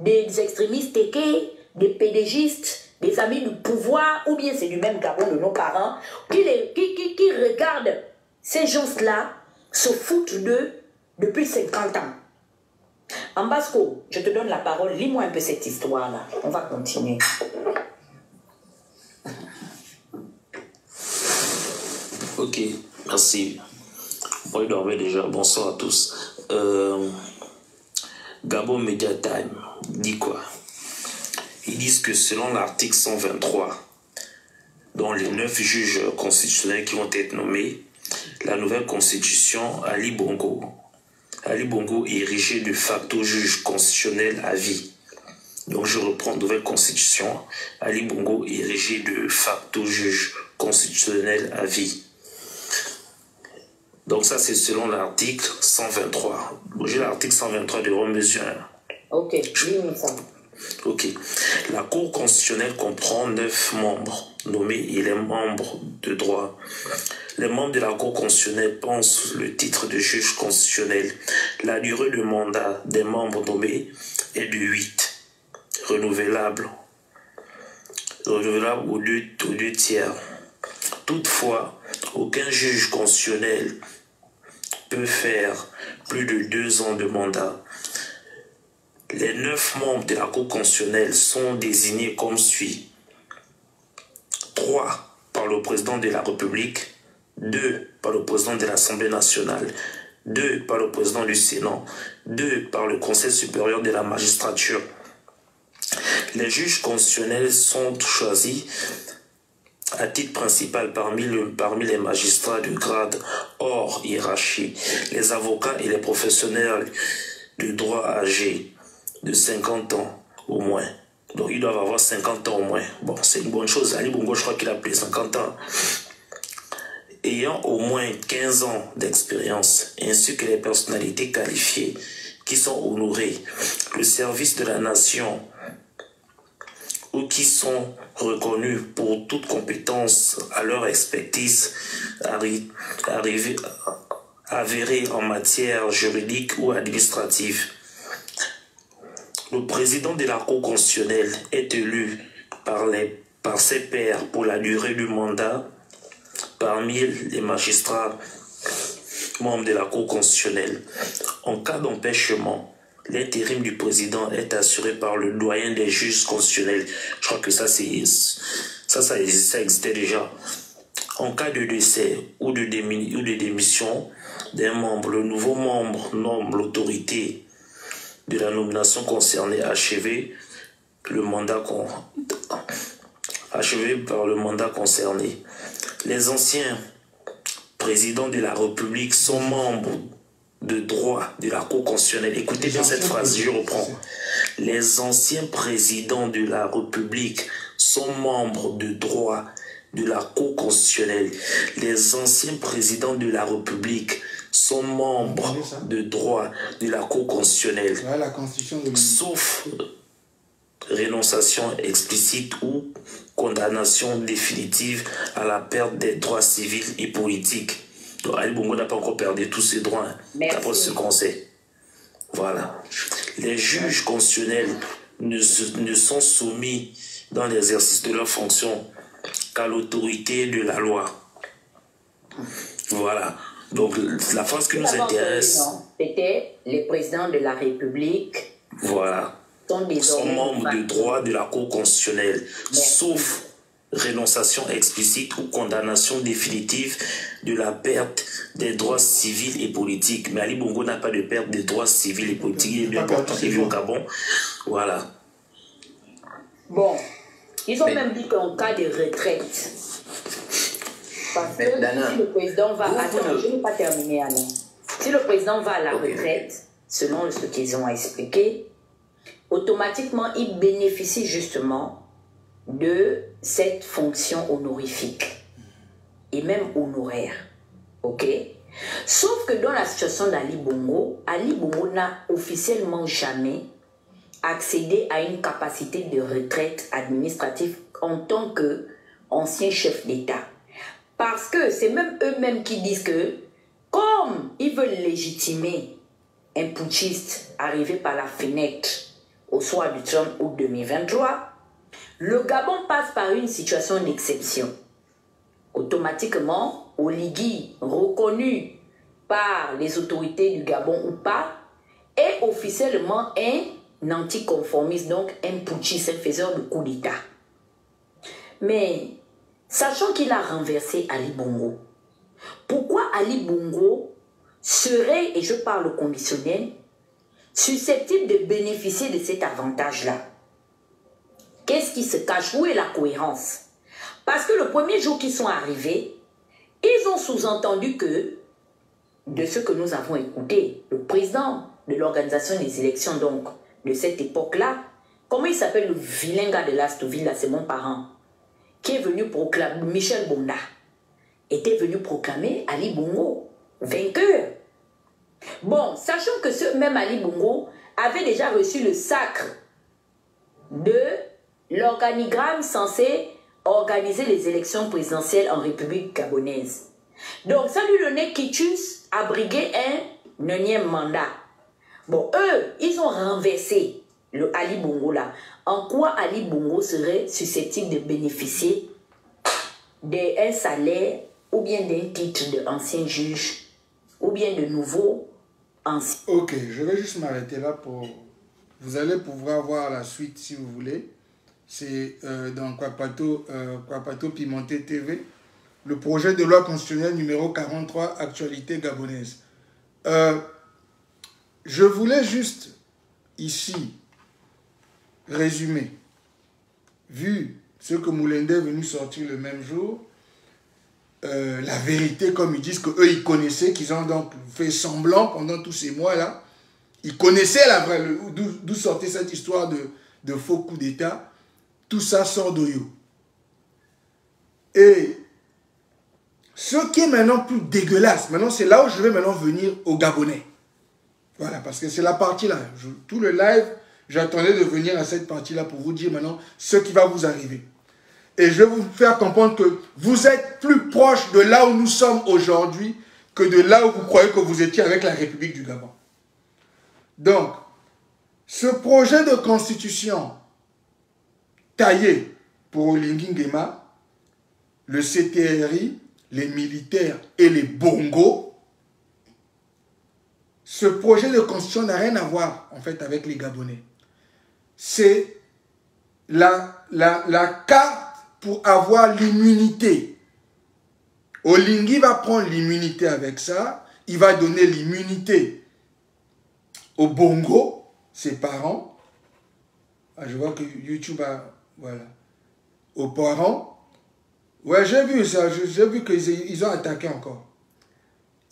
des extrémistes téqués, des pédégistes, des amis du pouvoir, ou bien c'est du même Gabon de nos parents, qui regardent ces gens-là se foutent d'eux depuis 50 ans. Ambasco, je te donne la parole, lis-moi un peu cette histoire-là. On va continuer. Ok, merci. Moi, il dormait déjà. Bonsoir à tous. Gabon Media Time dit quoi? Ils disent que selon l'article 123, dont les 9 juges constitutionnels qui vont être nommés, la nouvelle constitution, Ali Bongo est érigé de facto juge constitutionnel à vie. Donc je reprends, nouvelle constitution, Ali Bongo est érigé de facto juge constitutionnel à vie. Donc ça c'est selon l'article 123. J'ai l'article 123 de Rome-Mesure. Ok, lis-moi ça. Ok. La Cour constitutionnelle comprend 9 membres nommés et les membres de droit. Les membres de la Cour constitutionnelle pensent le titre de juge constitutionnel. La durée de mandat des membres nommés est de 8, renouvelable aux deux tiers. Toutefois, aucun juge constitutionnel peut faire plus de 2 ans de mandat. Les 9 membres de la Cour constitutionnelle sont désignés comme suit. 3 par le président de la République, 2 par le président de l'Assemblée nationale, 2 par le président du Sénat, 2 par le Conseil supérieur de la magistrature. Les juges constitutionnels sont choisis à titre principal parmi les magistrats de grade hors hiérarchie, les avocats et les professionnels de droit âgés de 50 ans au moins. Donc ils doivent avoir 50 ans au moins. Bon, c'est une bonne chose. Ali Bongo, je crois qu'il a plus de 50 ans. Ayant au moins 15 ans d'expérience, ainsi que les personnalités qualifiées qui sont honorées, le service de la nation ou qui sont reconnus pour toute compétence à leur expertise avérée en matière juridique ou administrative. Le président de la Cour constitutionnelle est élu par ses pairs pour la durée du mandat parmi les magistrats membres de la Cour constitutionnelle. En cas d'empêchement, l'intérim du président est assuré par le doyen des juges constitutionnels. Je crois que ça existait déjà. En cas de décès ou de démission d'un membre, le nouveau membre nomme l'autorité de la nomination concernée achevé par le mandat concerné. Les anciens présidents de la République sont membres de droit de la Cour constitutionnelle. Écoutez bien cette phrase, je reprends. Les anciens présidents de la République sont membres de droit de la Cour constitutionnelle. Les anciens présidents de la République sont membres de droit de la Cour constitutionnelle, sauf rénonciation explicite ou condamnation définitive à la perte des droits civils et politiques. Donc Ali Bongo n'a pas encore perdu tous ses droits, d'après ce qu'on sait. Voilà. Les juges constitutionnels ne sont soumis dans l'exercice de leurs fonctions qu'à l'autorité de la loi. Voilà. Donc la phase qui nous intéresse... C'était les présidents de la République. Voilà. Sont membres de droit de la Cour constitutionnelle, sauf rénonciation explicite ou condamnation définitive de la perte des droits civils et politiques. Mais Ali Bongo n'a pas de perte des droits civils et politiques. Il est bien important qu'il vit au Gabon. Voilà. Bon, ils ont même dit qu'en cas de retraite, parce que si le président va... Attends, je n'ai pas terminé, Alain. Si le président va à la retraite, selon ce qu'ils ont expliqué, automatiquement, il bénéficie justement de cette fonction honorifique et même honoraire. Ok? Sauf que dans la situation d'Ali Bongo n'a officiellement jamais accédé à une capacité de retraite administrative en tant qu'ancien chef d'État. Parce que c'est même eux-mêmes qui disent que, comme ils veulent légitimer un putschiste arrivé par la fenêtre au soir du 30 août 2023, le Gabon passe par une situation d'exception. Automatiquement, Oligui, reconnu par les autorités du Gabon ou pas, est officiellement un anticonformiste, donc un putschiste, un faiseur de coup d'État. Mais, sachant qu'il a renversé Ali Bongo, pourquoi Ali Bongo serait, et je parle au conditionnel, susceptible de bénéficier de cet avantage-là? Qu'est-ce qui se cache? Où est la cohérence? Parce que le premier jour qu'ils sont arrivés, ils ont sous-entendu que, de ce que nous avons écouté, le président de l'organisation des élections, donc, de cette époque-là, comment il s'appelle le vilain gars de l'Astoville, là, c'est mon parent, qui est venu proclamer, Michel Bonda, était venu proclamer Ali Bongo vainqueur. Bon, sachant que ce même Ali Bongo avait déjà reçu le sacre de l'organigramme censé organiser les élections présidentielles en République gabonaise. Donc, ça lui donnait quitus à briguer un 9e mandat. Bon, eux, ils ont renversé le Ali Bongo là. En quoi Ali Bongo serait susceptible de bénéficier d'un salaire ou bien d'un titre d'ancien juge ou bien de nouveau ancien? Ok, je vais juste m'arrêter là pour... Vous allez pouvoir voir la suite si vous voulez. C'est dans Kwapato Pimenté TV, le projet de loi constitutionnelle numéro 43, actualité gabonaise. Je voulais juste ici résumer, vu ce que Moulende est venu sortir le même jour, la vérité, comme ils disent qu'eux ils connaissaient, qu'ils ont donc fait semblant pendant tous ces mois-là, ils connaissaient la vraie, d'où sortait cette histoire de faux coup d'État. Tout ça sort d'Oyo. Et ce qui est maintenant plus dégueulasse, maintenant c'est là où je vais maintenant venir aux Gabonais. Voilà, parce que c'est la partie là. Tout le live, j'attendais de venir à cette partie-là pour vous dire maintenant ce qui va vous arriver. Et je vais vous faire comprendre que vous êtes plus proche de là où nous sommes aujourd'hui que de là où vous croyez que vous étiez avec la République du Gabon. Donc, ce projet de constitution taillé pour Oligui Nguema, le CTRI, les militaires et les bongos, ce projet de constitution n'a rien à voir en fait avec les Gabonais. C'est la carte pour avoir l'immunité. Oligui va prendre l'immunité avec ça, il va donner l'immunité aux bongos, ses parents. Ah, je vois que YouTube a... Voilà. Aux parents. Ouais, j'ai vu ça. J'ai vu qu'ils ont attaqué encore.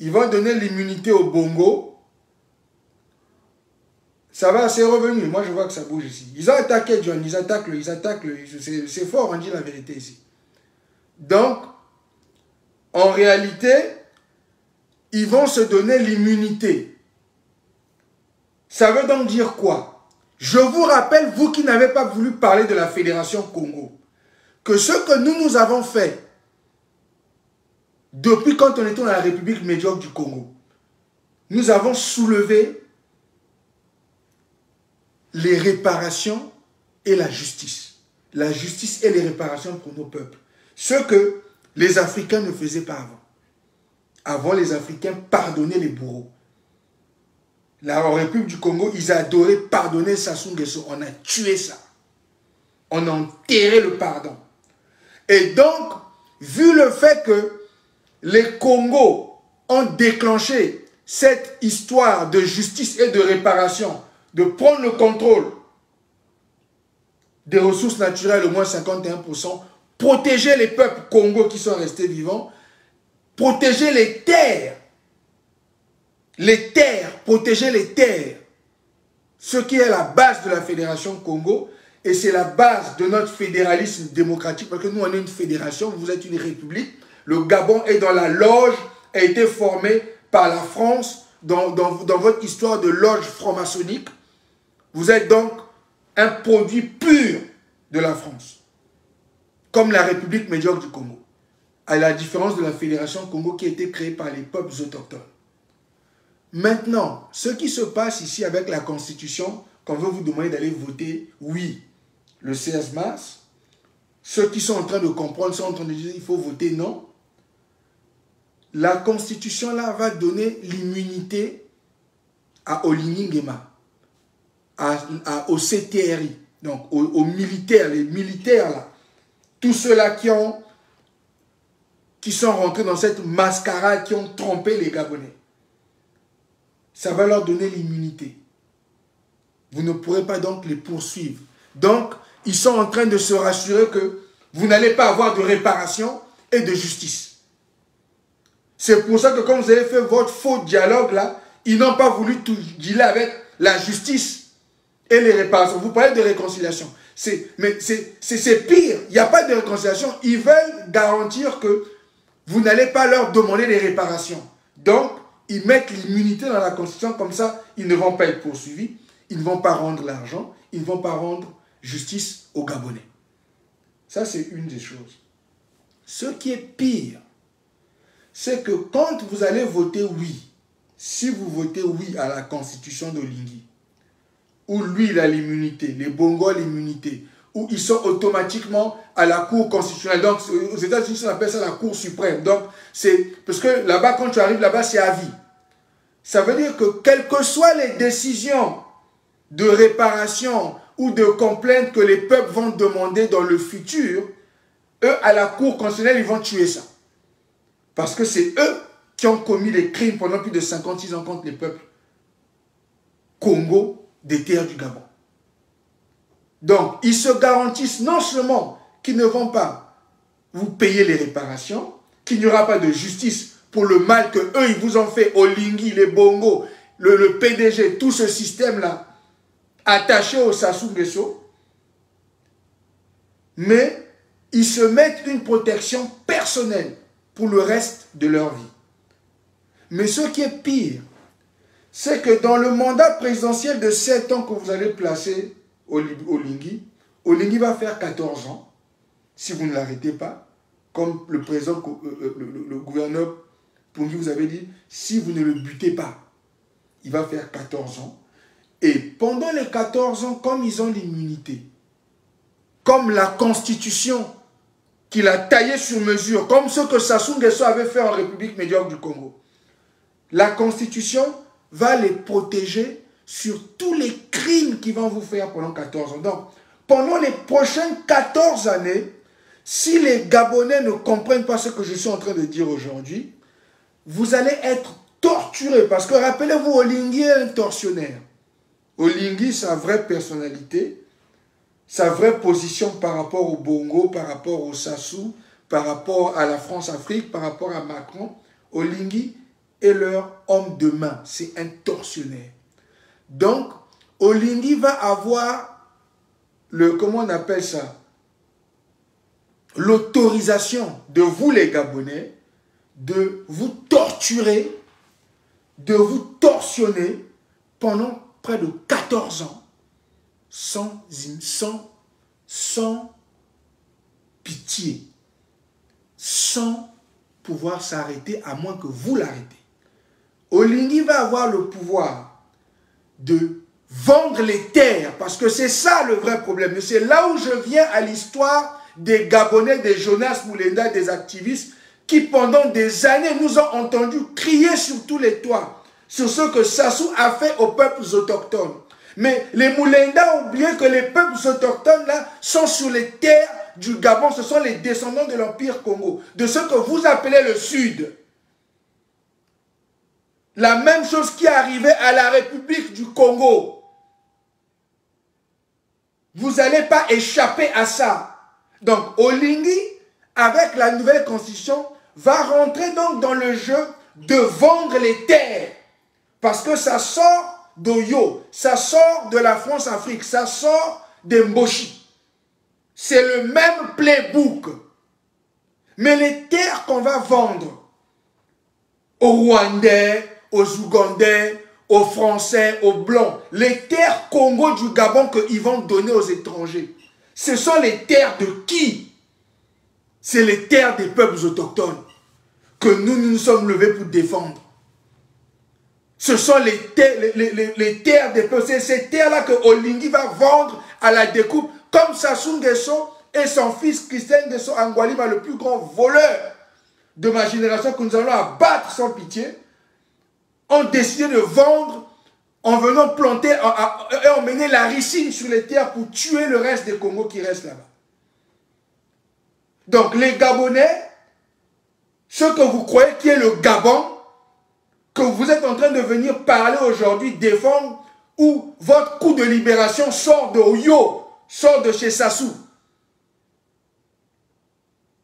Ils vont donner l'immunité au Bongo. Ça va, c'est revenu. Moi, je vois que ça bouge ici. Ils ont attaqué John. Ils attaquent le... C'est fort, on dit la vérité ici. Donc, en réalité, ils vont se donner l'immunité. Ça veut donc dire quoi? Je vous rappelle, vous qui n'avez pas voulu parler de la Fédération Congo, que ce que nous avons fait depuis quand on était dans la République médiocre du Congo, nous avons soulevé les réparations et la justice. La justice et les réparations pour nos peuples. Ce que les Africains ne faisaient pas avant. avant les Africains pardonnaient les bourreaux. La République du Congo, ils adoraient pardonner Sassou Nguesso. On a tué ça. On a enterré le pardon. Et donc, vu le fait que les Congos ont déclenché cette histoire de justice et de réparation, de prendre le contrôle des ressources naturelles, au moins 51%, protéger les peuples congos qui sont restés vivants, protéger les terres, protéger les terres, ce qui est la base de la Fédération Congo, et c'est la base de notre fédéralisme démocratique, parce que nous, on est une fédération, vous êtes une république. Le Gabon est dans la loge, a été formé par la France, dans votre histoire de loge franc-maçonnique. Vous êtes donc un produit pur de la France, comme la République médiocre du Congo, à la différence de la Fédération Congo qui a été créée par les peuples autochtones. Maintenant, ce qui se passe ici avec la Constitution, qu'on veut vous demander d'aller voter oui le 16 mars, ceux qui sont en train de comprendre sont en train de dire qu'il faut voter non. La Constitution là va donner l'immunité à Oligny Nguema, au CTRI, donc aux militaires, les militaires là, tous ceux-là qui sont rentrés dans cette mascarade, qui ont trompé les Gabonais. Ça va leur donner l'immunité. Vous ne pourrez pas donc les poursuivre. Donc, ils sont en train de se rassurer que vous n'allez pas avoir de réparation et de justice. C'est pour ça que quand vous avez fait votre faux dialogue là, ils n'ont pas voulu tout dealer avec la justice et les réparations. Vous parlez de réconciliation. Mais c'est pire. Il n'y a pas de réconciliation. Ils veulent garantir que vous n'allez pas leur demander des réparations. Donc, ils mettent l'immunité dans la Constitution. Comme ça, ils ne vont pas être poursuivis. Ils ne vont pas rendre l'argent. Ils ne vont pas rendre justice aux Gabonais. Ça, c'est une des choses. Ce qui est pire, c'est que quand vous allez voter oui, si vous votez oui à la Constitution d'Oligny, où lui, il a l'immunité, les Bongos l'immunité, où ils sont automatiquement à la Cour constitutionnelle. Donc, aux États-Unis, on appelle ça la Cour suprême. Donc, c'est parce que là-bas, quand tu arrives là-bas, c'est à vie. Ça veut dire que, quelles que soient les décisions de réparation ou de complainte que les peuples vont demander dans le futur, eux, à la Cour constitutionnelle, ils vont tuer ça. Parce que c'est eux qui ont commis les crimes pendant plus de 56 ans contre les peuples Congo des terres du Gabon. Donc, ils se garantissent non seulement qu'ils ne vont pas vous payer les réparations, qu'il n'y aura pas de justice pour le mal que eux ils vous ont fait, Oligny, les Bongo, le PDG, tout ce système-là, attaché au Sassou Nguesso, mais ils se mettent une protection personnelle pour le reste de leur vie. Mais ce qui est pire, c'est que dans le mandat présidentiel de 7 ans que vous allez placer Oligny, Oligny va faire 14 ans, si vous ne l'arrêtez pas, comme le président, le gouverneur Pungi vous avait dit, si vous ne le butez pas, il va faire 14 ans. Et pendant les 14 ans, comme ils ont l'immunité, comme la Constitution qu'il a taillée sur mesure, comme ce que Sassou Nguesso avait fait en République médiocre du Congo, la Constitution va les protéger sur tous les crimes qu'ils vont vous faire pendant 14 ans. Donc, pendant les prochaines 14 années, si les Gabonais ne comprennent pas ce que je suis en train de dire aujourd'hui, vous allez être torturés. Parce que rappelez-vous, Oligny est un tortionnaire. Oligny, sa vraie personnalité, sa vraie position par rapport au Bongo, par rapport au Sassou, par rapport à la France-Afrique, par rapport à Macron, Oligny est leur homme de main. C'est un tortionnaire. Donc, Oligny va avoir comment on appelle ça? L'autorisation de vous les Gabonais de vous torturer, de vous torsionner pendant près de 14 ans sans pitié, sans pouvoir s'arrêter à moins que vous l'arrêtez. Oligny va avoir le pouvoir de vendre les terres, parce que c'est ça le vrai problème. C'est là où je viens à l'histoire des Gabonais, des Jonas Moulenda, des activistes qui pendant des années nous ont entendus crier sur tous les toits sur ce que Sassou a fait aux peuples autochtones. Mais les Moulenda ont oublié que les peuples autochtones là sont sur les terres du Gabon, ce sont les descendants de l'Empire Congo, de ce que vous appelez le Sud. La même chose qui est arrivée à la République du Congo. Vous n'allez pas échapper à ça. Donc, Olingi, avec la nouvelle constitution, va rentrer donc dans le jeu de vendre les terres. Parce que ça sort d'Oyo, ça sort de la France-Afrique, ça sort des Mboshi. C'est le même playbook. Mais les terres qu'on va vendre aux Rwandais, aux Ougandais, aux Français, aux Blancs, les terres Congo du Gabon qu'ils vont donner aux étrangers, ce sont les terres de qui? C'est les terres des peuples autochtones que nous sommes levés pour défendre. Ce sont les terres des peuples. C'est ces terres-là que Olingi va vendre à la découpe, comme Sassou Nguesso et son fils Christian Nguesso Angwalima, le plus grand voleur de ma génération que nous allons abattre sans pitié, ont décidé de vendre en venant planter et emmener la ricine sur les terres pour tuer le reste des Congos qui restent là-bas. Donc les Gabonais, ce que vous croyez qui est le Gabon, que vous êtes en train de venir parler aujourd'hui, défendre, où votre coup de libération sort de Oyo, sort de chez Sassou,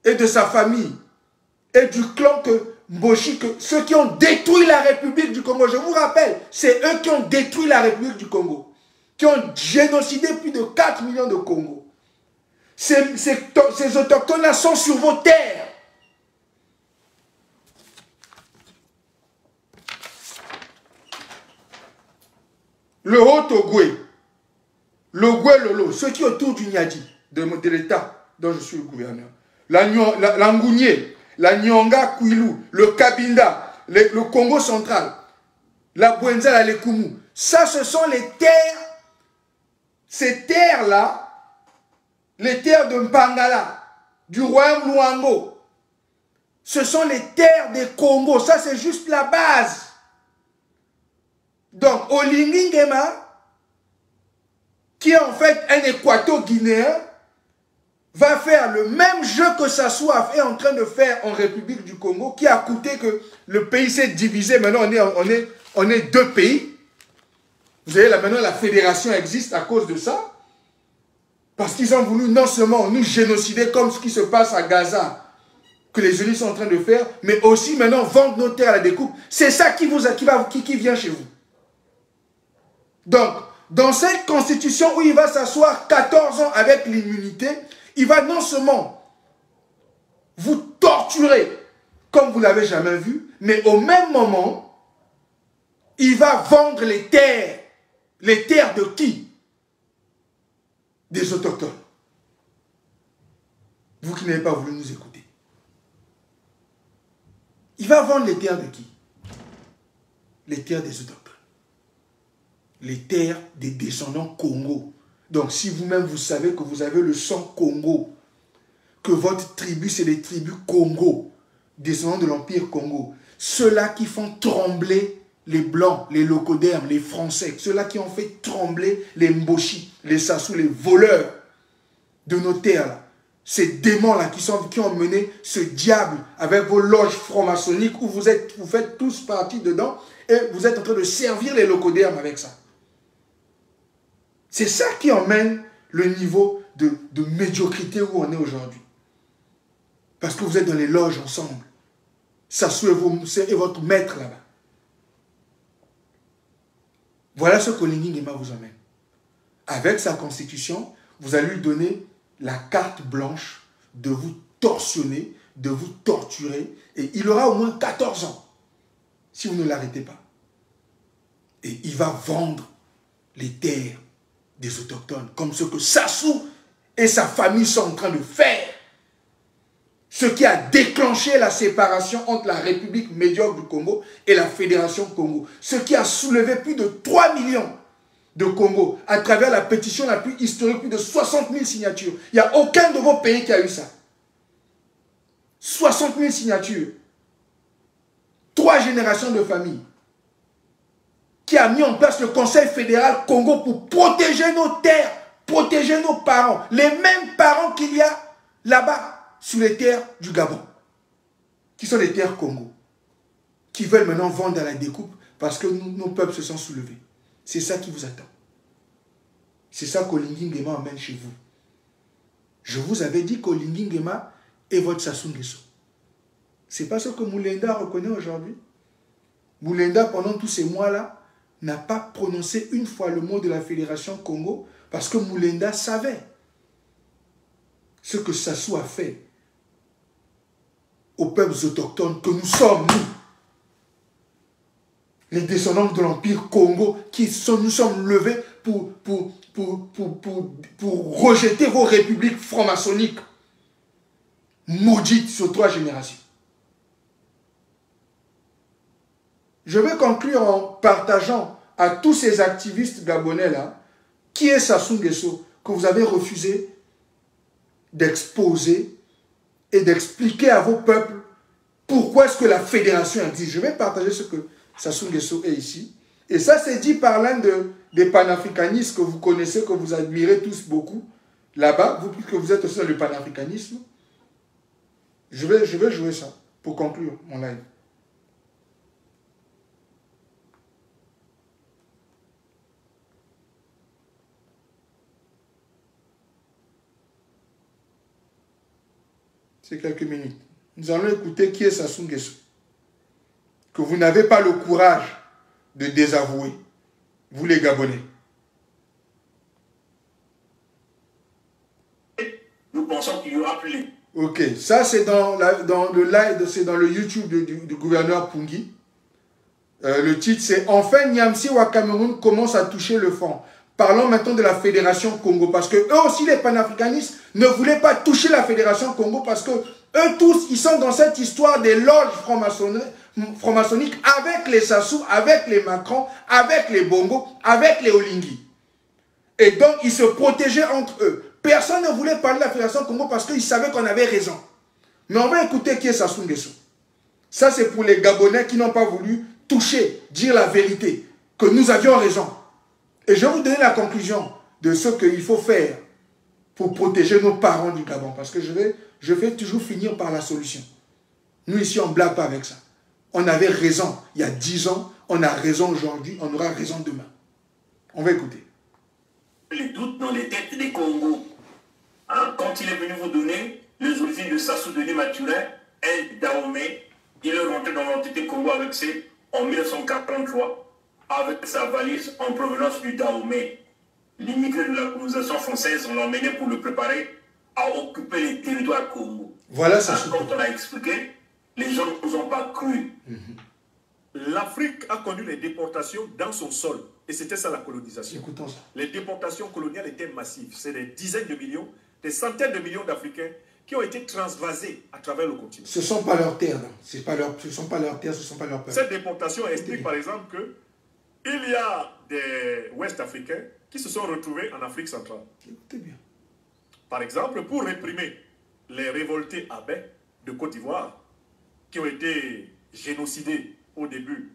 et de sa famille, et du clan que Mboshi, ceux qui ont détruit la République du Congo. Je vous rappelle, c'est eux qui ont détruit la République du Congo, qui ont génocidé plus de 4 millions de Congos. Ces autochtones-là sont sur vos terres. Le Haut-Ogoué, le Goué-Lolo, ceux qui sont autour du Niadi, de l'État dont je suis le gouverneur, la Ngounié, la Nyonga Kouilou, le Kabinda, le Congo central, la Bouenza, la Lekumu. Ça, ce sont les terres, ces terres-là, les terres de Mpangala, du royaume Luango. Ce sont les terres des Congos. Ça, c'est juste la base. Donc, Olingi Nguema, qui est en fait un équato-guinéen, va faire le même jeu que Sassou est en train de faire en République du Congo, qui a coûté que le pays s'est divisé. Maintenant, on est deux pays. Vous voyez, là, maintenant, la fédération existe à cause de ça. Parce qu'ils ont voulu non seulement nous génocider comme ce qui se passe à Gaza, que les Unis sont en train de faire, mais aussi maintenant vendre nos terres à la découpe. C'est ça qui vient chez vous. Donc, dans cette constitution où il va s'asseoir 14 ans avec l'immunité, il va non seulement vous torturer comme vous ne l'avez jamais vu, mais au même moment, il va vendre les terres. Les terres de qui? Des autochtones. Vous qui n'avez pas voulu nous écouter. Il va vendre les terres de qui? Les terres des autochtones. Les terres des descendants Congo. Donc si vous-même vous savez que vous avez le sang Congo, que votre tribu c'est les tribus Congo, descendants de l'Empire Congo, ceux-là qui font trembler les Blancs, les Locodermes, les Français, ceux-là qui ont fait trembler les Mboshi, les Sassou, les voleurs de nos terres, là. Ces démons-là qui ont mené ce diable avec vos loges franc-maçonniques où vous faites tous partie dedans et vous êtes en train de servir les Locodermes avec ça. C'est ça qui emmène le niveau de médiocrité où on est aujourd'hui. Parce que vous êtes dans les loges ensemble. Sassou est votre maître là-bas. Voilà ce qu'Olingi Nguema vous emmène. Avec sa constitution, vous allez lui donner la carte blanche de vous torsionner, de vous torturer. Et il aura au moins 14 ans si vous ne l'arrêtez pas. Et il va vendre les terres des autochtones, comme ce que Sassou et sa famille sont en train de faire. Ce qui a déclenché la séparation entre la République médiocre du Congo et la Fédération Congo. Ce qui a soulevé plus de 3 millions de Congo à travers la pétition la plus historique, plus de 60 000 signatures. Il n'y a aucun de vos pays qui a eu ça. 60 000 signatures. 3 générations de familles. Qui a mis en place le Conseil fédéral Congo pour protéger nos terres, protéger nos parents. Les mêmes parents qu'il y a là-bas, sur les terres du Gabon. Qui sont les terres Congo. Qui veulent maintenant vendre à la découpe parce que nos peuples se sont soulevés. C'est ça qui vous attend. C'est ça qu'Olingi Nguema emmène chez vous. Je vous avais dit qu'Olingi Nguema est votre Sassou Nguesso. C'est pas ce que Moulenda reconnaît aujourd'hui. Moulenda, pendant tous ces mois-là, n'a pas prononcé une fois le mot de la Fédération Congo parce que Moulenda savait ce que Sassou a fait aux peuples autochtones que nous sommes, nous. Les descendants de l'Empire Congo qui nous sommes levés pour rejeter vos républiques franc-maçonniques maudites sur 3 générations. Je vais conclure en partageant à tous ces activistes gabonais-là qui est Sassou Nguesso que vous avez refusé d'exposer et d'expliquer à vos peuples pourquoi est-ce que la fédération existe. Je vais partager ce que Sassou Nguesso est ici. Et ça, c'est dit par l'un des panafricanistes que vous connaissez, que vous admirez tous beaucoup, là-bas, vous puisque vous êtes aussi dans le panafricanisme. Je vais jouer ça pour conclure mon live. C'est quelques minutes. Nous allons écouter qui est Sassou Nguesso. Que vous n'avez pas le courage de désavouer, vous les Gabonais. Nous pensons qu'il y aura plus. Ok, ça c'est dans le live, c'est dans le YouTube du gouverneur Pungi. Le titre c'est « Enfin Niamsi ou Cameroun commence à toucher le fond ». Parlons maintenant de la Fédération Congo, parce que eux aussi, les panafricanistes, ne voulaient pas toucher la Fédération Congo, parce que eux tous, ils sont dans cette histoire des loges franc-maçonniques avec les Sassou, avec les Macron, avec les Bongo, avec les Olingi. Et donc, ils se protégeaient entre eux. Personne ne voulait parler de la Fédération Congo parce qu'ils savaient qu'on avait raison. Mais on va écouter qui est Sassou Nguesso. Ça, c'est pour les Gabonais qui n'ont pas voulu toucher, dire la vérité, que nous avions raison. Et je vais vous donner la conclusion de ce qu'il faut faire pour protéger nos parents du Gabon. Parce que je vais toujours finir par la solution. Nous ici, on ne blague pas avec ça. On avait raison il y a 10 ans, on a raison aujourd'hui, on aura raison demain. On va écouter. Les doutes dans les têtes des Congos. Hein, quand il est venu vous donner les origines de Sassou Denis Mathurin et Dahomey, il est rentré dans l'entité Congo avec ses en 1943. Avec sa valise en provenance du Dahomey. L'immigré de la colonisation française, on l'a emmené pour le préparer à occuper les territoires Congo. Voilà ça. Quand on a expliqué, les gens ne nous ont pas cru. L'Afrique a connu les déportations dans son sol. Et c'était ça la colonisation. Écoutons ça. Les déportations coloniales étaient massives. C'est des dizaines de millions, des centaines de millions d'Africains qui ont été transvasés à travers le continent. Ce ne sont pas leurs terres. Ce ne sont pas leurs terres, ce ne sont pas leurs peuples. Cette déportation explique par exemple que il y a des Ouest-Africains qui se sont retrouvés en Afrique centrale. Écoutez bien. Par exemple, pour réprimer les révoltés Abé de Côte d'Ivoire, qui ont été génocidés au début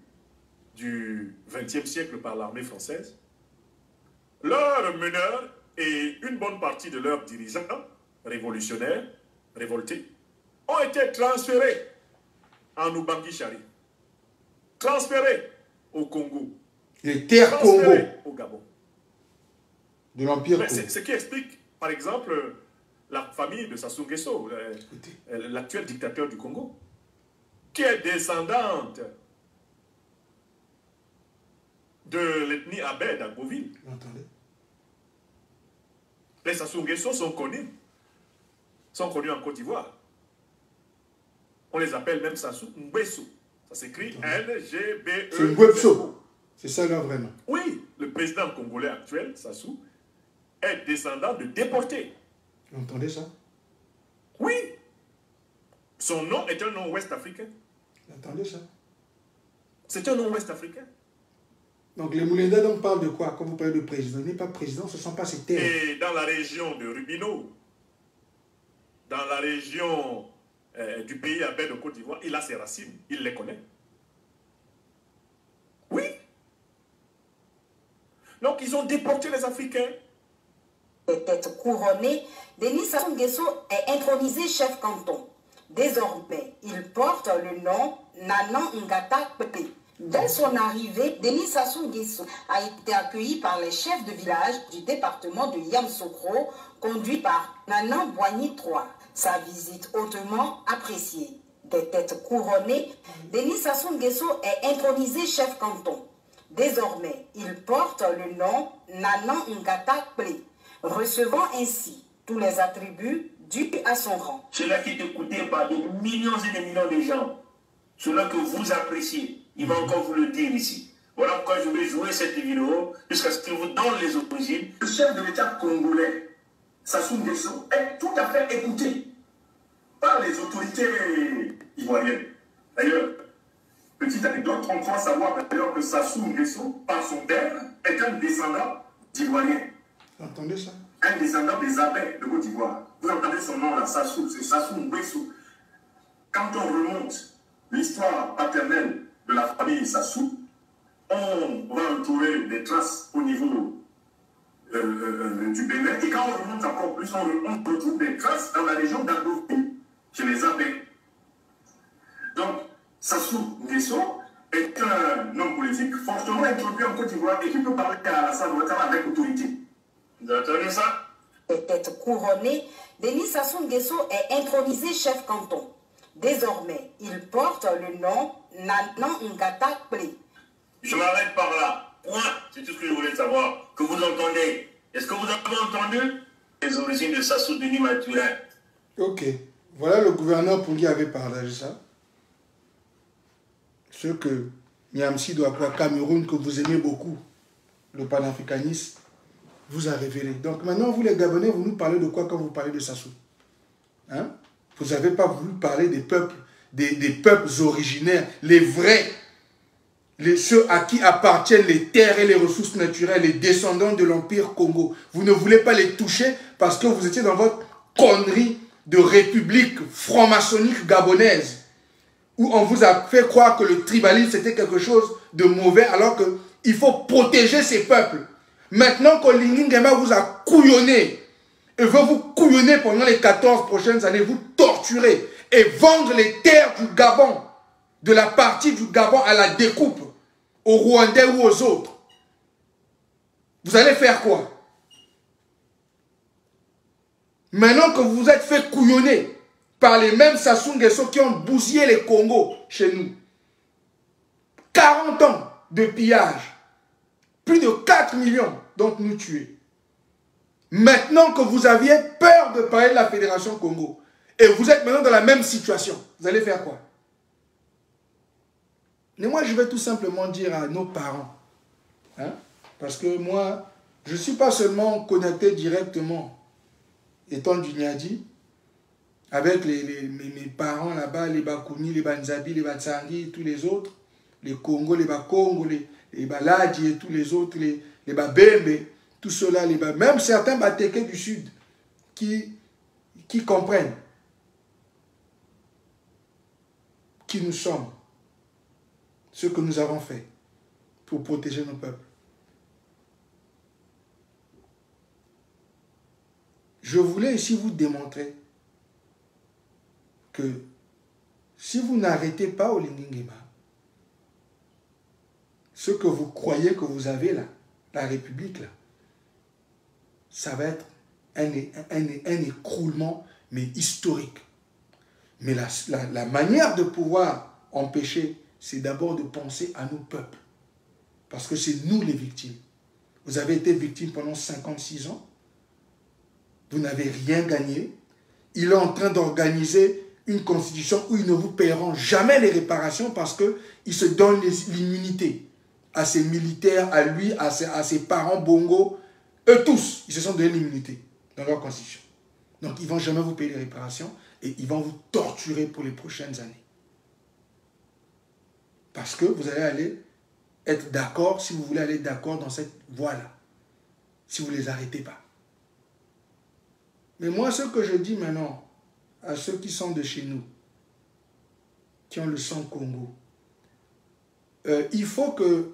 du XXe siècle par l'armée française, leurs meneurs et une bonne partie de leurs dirigeants révolutionnaires, révoltés, ont été transférés en Ubangi-Chari, transférés au Congo. Les terres Congo. Au Gabon. De l'Empire Congo. C'est ce qui explique, par exemple, la famille de Sassou Nguesso, l'actuel dictateur du Congo, qui est descendante de l'ethnie Abé d'Agboville. Entendez? Les Sassou Nguesso sont connus en Côte d'Ivoire. On les appelle même Sassou Nguesso. Ça s'écrit N-G-B-E. C'est Nguesso. C'est ça là vraiment. Oui, le président congolais actuel, Sassou, est descendant de déportés. Vous entendez ça? Oui. Son nom est un nom ouest-africain. Vous entendez ça? C'est un nom ouest-africain. Donc les Moulenda donc parlent de quoi? Quand vous parlez de président, il n'est pas président, ce ne sont pas ses terres. Et dans la région de Rubino, dans la région du pays Abel de Côte d'Ivoire, il a ses racines, il les connaît. Oui. Donc, ils ont déporté les Africains. Tête couronnée, Denis Sassou Nguesso est intronisé chef canton. Désormais, il porte le nom Nanan Ngata Pepe. Dès son arrivée, Denis Sassou Nguesso a été accueilli par les chefs de village du département de Yamoussoukro, conduit par Nanan Boigny III. Sa visite hautement appréciée. Des têtes couronnées, Denis Sassou Nguesso est intronisé chef canton. Désormais, il porte le nom Nanan Ngata Pepe, recevant ainsi tous les attributs dus à son rang. Cela qui est écouté par des millions et des millions de gens, cela que vous appréciez, il va encore vous le dire ici. Voilà pourquoi je vais jouer cette vidéo jusqu'à ce qu'il vous donne les origines. Le chef de l'État congolais, Sassou Nguesso, est tout à fait écouté par les autorités ivoiriennes. D'ailleurs, petite anecdote, on croit savoir d'ailleurs que Sassou Nguesso, par son père, est un descendant d'Ivoiriens. Vous entendez ça? Un descendant des abbés de Côte d'Ivoire. Vous entendez son nom là, Sassou, c'est Sassou Nguesso. Quand on remonte l'histoire paternelle de la famille Sassou, on va retrouver des traces au niveau du Bénin. Et quand on remonte encore plus, on retrouve des traces dans la région d'Adofi, chez les abbés. Donc, Sassou Nguesso est un homme politique fortement introduit en Côte d'Ivoire et qui peut parler à Alassane Ouattara avec autorité. Vous entendez ça? Tête couronnée, Denis Sassou Nguesso est intronisé chef canton. Désormais, il porte le nom Nanan Ngata Pepe. Je m'arrête par là. Point. C'est tout ce que je voulais savoir. Que vous entendez. Est-ce que vous avez entendu les origines de Sassou Denis Mathurin? Ok. Voilà le gouverneur Pungui avait partagé ça. Ce que Niamsi Douakwa Cameroun, que vous aimez beaucoup, le panafricanisme, vous a révélé. Donc maintenant, vous les Gabonais, vous nous parlez de quoi quand vous parlez de Sassou? Hein? Vous n'avez pas voulu parler des peuples, des peuples originaires, les vrais, ceux à qui appartiennent les terres et les ressources naturelles, les descendants de l'Empire Congo. Vous ne voulez pas les toucher parce que vous étiez dans votre connerie de république franc-maçonnique gabonaise, où on vous a fait croire que le tribalisme c'était quelque chose de mauvais, alors qu'il faut protéger ces peuples. Maintenant qu'Olingi Nguema vous a couillonné, et veut vous couillonner pendant les 14 prochaines années, vous torturer et vendre les terres du Gabon, de la partie du Gabon à la découpe, aux Rwandais ou aux autres. Vous allez faire quoi? Maintenant que vous vous êtes fait couillonner par les mêmes Sassou Nguesso qui ont bousillé les Congos chez nous. 40 ans de pillage. Plus de 4 millions d'entre nous tués. Maintenant que vous aviez peur de parler de la Fédération Congo, et vous êtes maintenant dans la même situation, vous allez faire quoi? Mais moi, je vais tout simplement dire à nos parents, hein, parce que moi, je ne suis pas seulement connecté directement, étant du Niadi, avec mes parents là-bas, les Bakouni, les Banzabi, les Batsangi et tous les autres, les Congo, les Bakongo, les Baladi et tous les autres, les Babembe, tout cela, même certains Batéké du Sud qui comprennent qui nous sommes, ce que nous avons fait pour protéger nos peuples. Je voulais ici vous démontrer que si vous n'arrêtez pas Olingi Nguema, ce que vous croyez que vous avez là, la République là, ça va être un écroulement, mais historique. Mais la manière de pouvoir empêcher, c'est d'abord de penser à nos peuples. Parce que c'est nous les victimes. Vous avez été victime pendant 56 ans. Vous n'avez rien gagné. Il est en train d'organiser une constitution où ils ne vous paieront jamais les réparations parce qu'ils se donnent l'immunité à ses militaires, à lui, à ses parents Bongo. Eux tous, ils se sont donné l'immunité dans leur constitution. Donc, ils ne vont jamais vous payer les réparations et ils vont vous torturer pour les prochaines années. Parce que vous allez aller être d'accord, si vous voulez aller d'accord dans cette voie-là. Si vous ne les arrêtez pas. Mais moi, ce que je dis maintenant à ceux qui sont de chez nous, qui ont le sang Congo. Il faut qu'il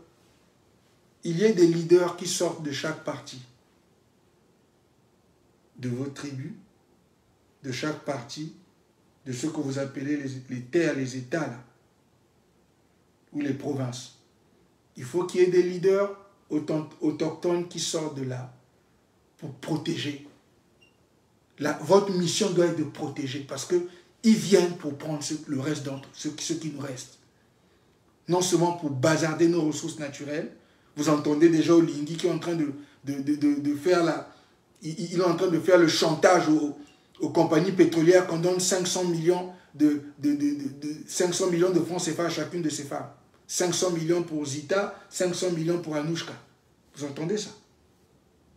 y ait des leaders qui sortent de chaque parti, de vos tribus, de chaque parti, de ce que vous appelez les terres, les États, là, ou les provinces. Il faut qu'il y ait des leaders autochtones qui sortent de là pour protéger. Votre mission doit être de protéger parce qu'ils viennent pour prendre le reste d'entre ce qui nous reste. Non seulement pour bazarder nos ressources naturelles. Vous entendez déjà Olingi qui est en train de faire il est en train de faire le chantage aux compagnies pétrolières qu'on donne 500 millions de francs CFA à chacune de ces femmes. 500 millions pour Zita, 500 millions pour Anouchka. Vous entendez ça?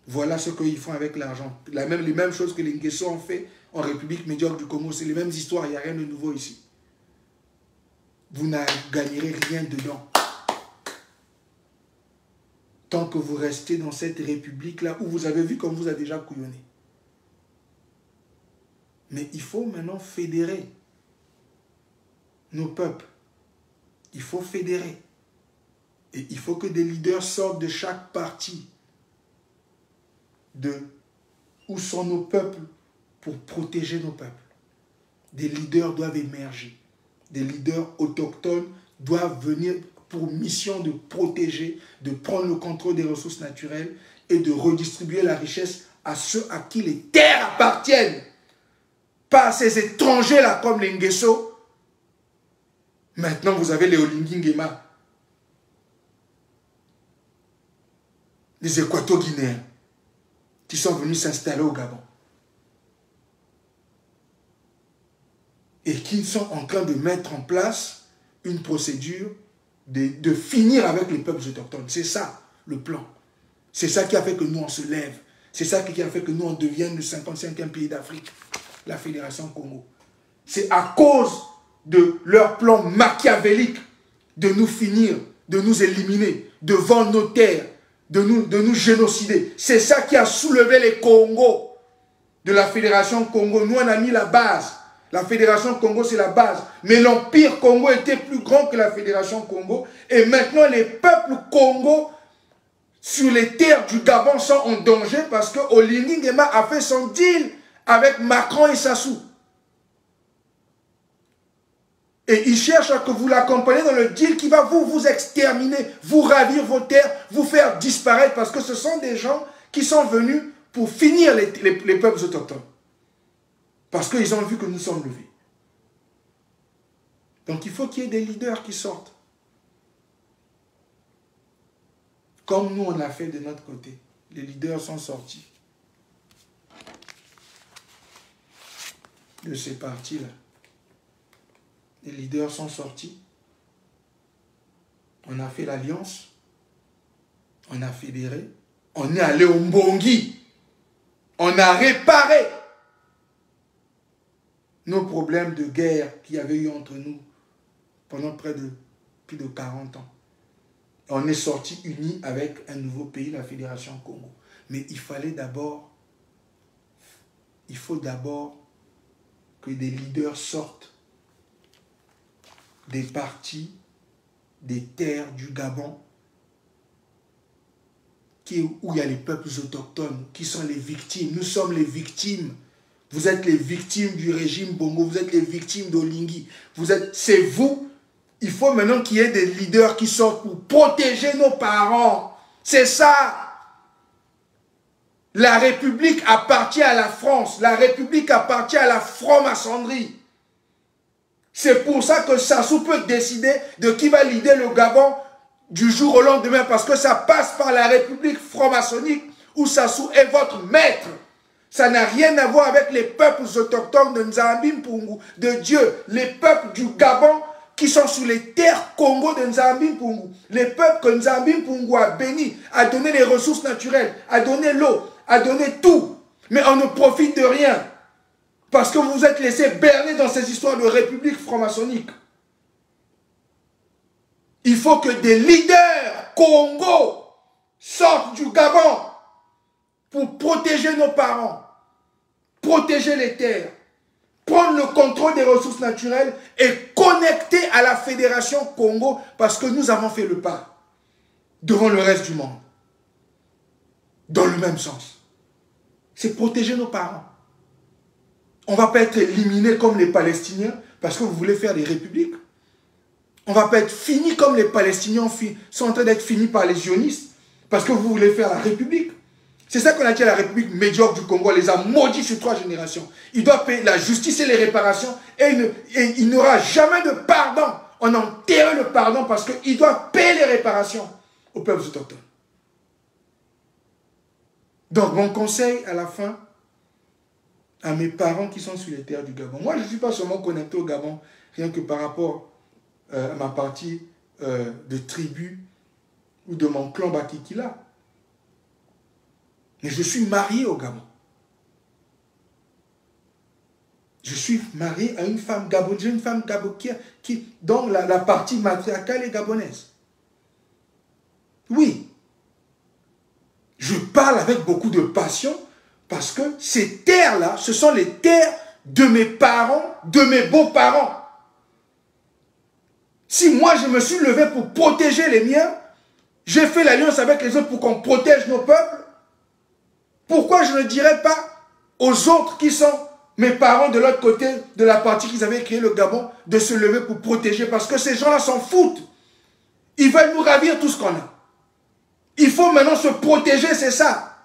Voilà ce qu'ils font avec l'argent. Les mêmes choses que les Nguesso ont fait en République médiocre du Congo. C'est les mêmes histoires, il n'y a rien de nouveau ici. Vous ne gagnerez rien dedans. Tant que vous restez dans cette république-là, où vous avez vu comme vous a déjà couillonné. Mais il faut maintenant fédérer nos peuples. Il faut fédérer. Et il faut que des leaders sortent de chaque parti. Où sont nos peuples pour protéger nos peuples. Des leaders doivent émerger. Des leaders autochtones doivent venir pour mission de protéger, de prendre le contrôle des ressources naturelles et de redistribuer la richesse à ceux à qui les terres appartiennent. Pas à ces étrangers-là comme les Nguesso. Maintenant, vous avez les Olingi Nguema, les Équato-Guinéens, qui sont venus s'installer au Gabon. Et qui sont en train de mettre en place une procédure de finir avec les peuples autochtones. C'est ça, le plan. C'est ça qui a fait que nous, on se lève. C'est ça qui a fait que nous, on devienne le 55e pays d'Afrique, la Fédération Congo. C'est à cause de leur plan machiavélique de nous finir, de nous éliminer, de vendre nos terres, de nous génocider. C'est ça qui a soulevé les Congos de la Fédération Congo. Nous, on a mis la base. La Fédération Congo, c'est la base. Mais l'Empire Congo était plus grand que la Fédération Congo. Et maintenant, les peuples Congo, sur les terres du Gabon, sont en danger parce que Olingi Nguema a fait son deal avec Macron et Sassou. Et il cherche à que vous l'accompagniez dans le deal qui va vous exterminer, vous ravir vos terres, vous faire disparaître. Parce que ce sont des gens qui sont venus pour finir les peuples autochtones. Parce qu'ils ont vu que nous sommes levés. Donc il faut qu'il y ait des leaders qui sortent. Comme nous on l'a fait de notre côté. Les leaders sont sortis de ces partis-là. Les leaders sont sortis. On a fait l'alliance. On a fédéré. On est allé au Mbongi. On a réparé nos problèmes de guerre qu'il y avait eu entre nous pendant plus de 40 ans. On est sortis unis avec un nouveau pays, la Fédération Congo. Mais il faut d'abord que des leaders sortent des partis, des terres du Gabon, où il y a les peuples autochtones, qui sont les victimes. Nous sommes les victimes. Vous êtes les victimes du régime Bongo, vous êtes les victimes d'Olingi. C'est vous. Il faut maintenant qu'il y ait des leaders qui sortent pour protéger nos parents. C'est ça. La République appartient à la France. La République appartient à la franc-maçonnerie. C'est pour ça que Sassou peut décider de qui va leader le Gabon du jour au lendemain. Parce que ça passe par la République franc-maçonnique où Sassou est votre maître. Ça n'a rien à voir avec les peuples autochtones de Nzambi Mpungu, de Dieu. Les peuples du Gabon qui sont sur les terres Congo de Nzambi Mpungu. Les peuples que Nzambi Mpungu a bénis, a donné les ressources naturelles, a donné l'eau, a donné tout. Mais on ne profite de rien. Parce que vous vous êtes laissé berner dans ces histoires de république franc-maçonnique. Il faut que des leaders Congo sortent du Gabon pour protéger nos parents, protéger les terres, prendre le contrôle des ressources naturelles et connectés à la Fédération Congo parce que nous avons fait le pas devant le reste du monde. Dans le même sens. C'est protéger nos parents. On ne va pas être éliminés comme les Palestiniens parce que vous voulez faire des républiques. On ne va pas être finis comme les Palestiniens sont en train d'être finis par les sionistes parce que vous voulez faire la république. C'est ça qu'on a dit à la République médiocre du Congo. On les a maudits sur 3 générations. Il doit payer la justice et les réparations et il n'aura jamais de pardon. On enterre le pardon parce qu'il doit payer les réparations aux peuples autochtones. Donc, mon conseil à la fin, à mes parents qui sont sur les terres du Gabon. Moi, je ne suis pas seulement connecté au Gabon, rien que par rapport à ma partie de tribu ou de mon clan Bakikila. Mais je suis marié au Gabon. Je suis marié à une femme gabonaise, une femme gabonaise dont la partie matriarcale est gabonaise. Oui. Je parle avec beaucoup de passion parce que ces terres-là, ce sont les terres de mes parents, de mes beaux-parents. Si moi je me suis levé pour protéger les miens, j'ai fait l'alliance avec les autres pour qu'on protège nos peuples, pourquoi je ne dirais pas aux autres qui sont mes parents de l'autre côté de la partie qu'ils avaient créé le Gabon de se lever pour protéger? Parce que ces gens-là s'en foutent. Ils veulent nous ravir tout ce qu'on a. Il faut maintenant se protéger, c'est ça.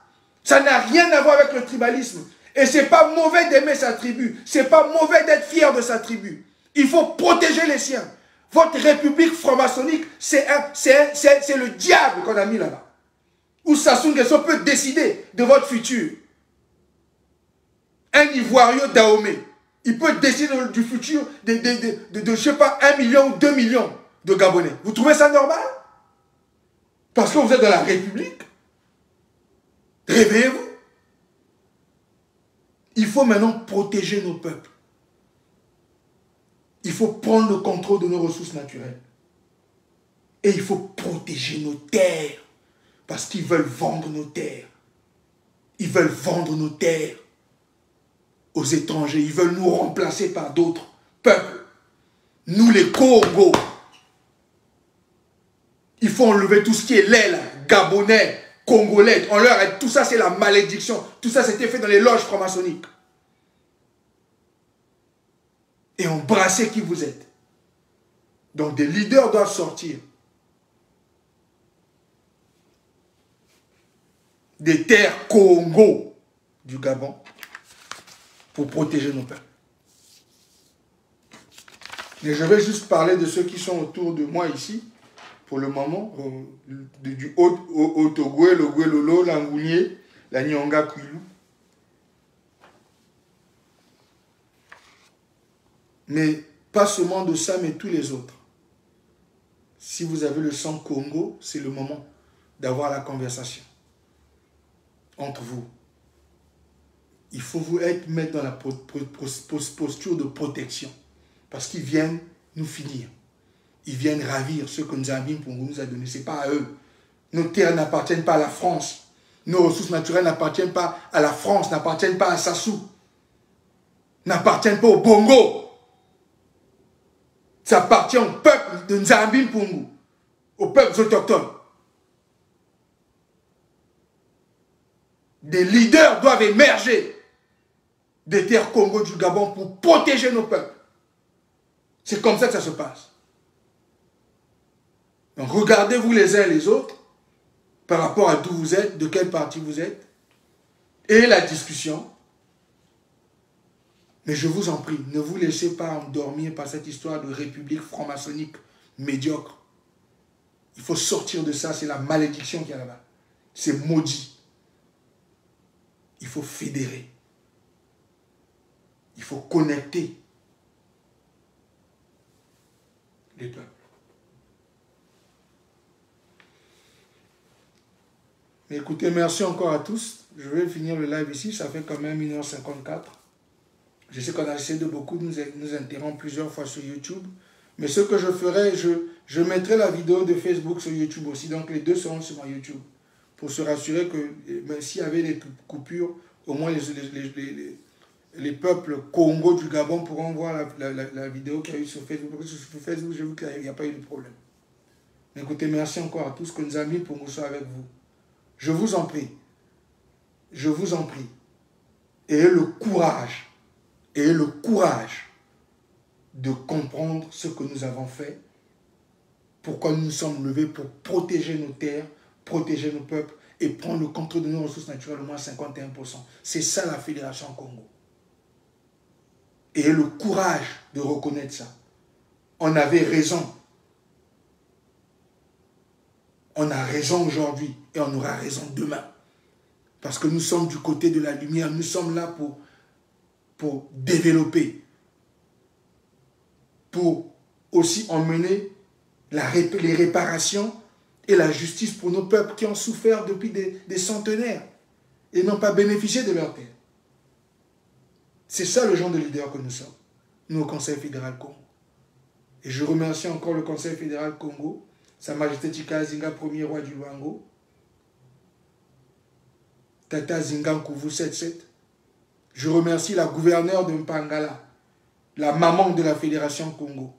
Ça n'a rien à voir avec le tribalisme. Et c'est pas mauvais d'aimer sa tribu. C'est pas mauvais d'être fier de sa tribu. Il faut protéger les siens. Votre république franc-maçonnique, c'est le diable qu'on a mis là-bas. Où Sassou Nguesso peut décider de votre futur. Un Ivoirio Dahomey, il peut décider du futur de je sais pas, 1 million ou 2 millions de Gabonais. Vous trouvez ça normal? Parce que vous êtes dans la République. Réveillez-vous. Il faut maintenant protéger nos peuples. Il faut prendre le contrôle de nos ressources naturelles. Et il faut protéger nos terres. Parce qu'ils veulent vendre nos terres. Ils veulent vendre nos terres aux étrangers. Ils veulent nous remplacer par d'autres peuples. Nous les Congo. Il faut enlever tout ce qui est lait là, gabonais, congolais. On leur aide. Tout ça c'est la malédiction. Tout ça c'était fait dans les loges franc-maçonniques. Et embrassez qui vous êtes. Donc des leaders doivent sortir. Des terres Congo du Gabon pour protéger nos peuples. Mais je vais juste parler de ceux qui sont autour de moi ici, pour le moment, du Haut-Ogoué, le Gouelolo, l'Angounier, la Nyonga Kouilou. Mais pas seulement de ça, mais tous les autres. Si vous avez le sang Congo, c'est le moment d'avoir la conversation entre vous. Il faut vous mettre dans la posture de protection. Parce qu'ils viennent nous finir. Ils viennent ravir ce que Nzambi Mpungu nous a donné. Ce n'est pas à eux. Nos terres n'appartiennent pas à la France. Nos ressources naturelles n'appartiennent pas à la France, n'appartiennent pas à Sassou. N'appartiennent pas au Bongo. Ça appartient au peuple de Nzambi Mpungu. Aux peuples autochtones. Des leaders doivent émerger des terres Congo du Gabon pour protéger nos peuples. C'est comme ça que ça se passe. Donc regardez-vous les uns les autres par rapport à d'où vous êtes, de quel parti vous êtes, et la discussion. Mais je vous en prie, ne vous laissez pas endormir par cette histoire de république franc-maçonnique médiocre. Il faut sortir de ça, c'est la malédiction qu'il y a là-bas. C'est maudit. Il faut fédérer. Il faut connecter les peuples. Mais écoutez, merci encore à tous. Je vais finir le live ici, ça fait quand même 1h54. Je sais qu'on a essayé de beaucoup nous interrompre plusieurs fois sur YouTube. Mais ce que je ferai, je mettrai la vidéo de Facebook sur YouTube aussi. Donc les deux seront sur mon YouTube. Pour se rassurer que s'il y avait des coupures, au moins les peuples Congo du Gabon pourront voir la vidéo qu'il y a eu sur Facebook. Parce que sur Facebook, j'ai vu qu'il n'y a pas eu de problème. Mais écoutez, merci encore à tous que nous avons mis pour nous soyons avec vous. Je vous en prie. Je vous en prie. Ayez le courage. Ayez le courage de comprendre ce que nous avons fait. Pourquoi nous nous sommes levés pour protéger nos terres, protéger nos peuples et prendre le contrôle de nos ressources naturelles au moins 51%. C'est ça la Fédération Congo. Ayez le courage de reconnaître ça. On avait raison. On a raison aujourd'hui et on aura raison demain. Parce que nous sommes du côté de la lumière. Nous sommes là pour développer. Pour aussi emmener les réparations et la justice pour nos peuples qui ont souffert depuis des centenaires et n'ont pas bénéficié de leur terre. C'est ça le genre de leader que nous sommes, nous au Conseil fédéral Congo. Et je remercie encore le Conseil fédéral Congo, Sa Majesté Chika Zinga, premier roi du Luango, Tata Zinga Nkuvu 77. Je remercie la gouverneure de Mpangala, la maman de la Fédération Congo,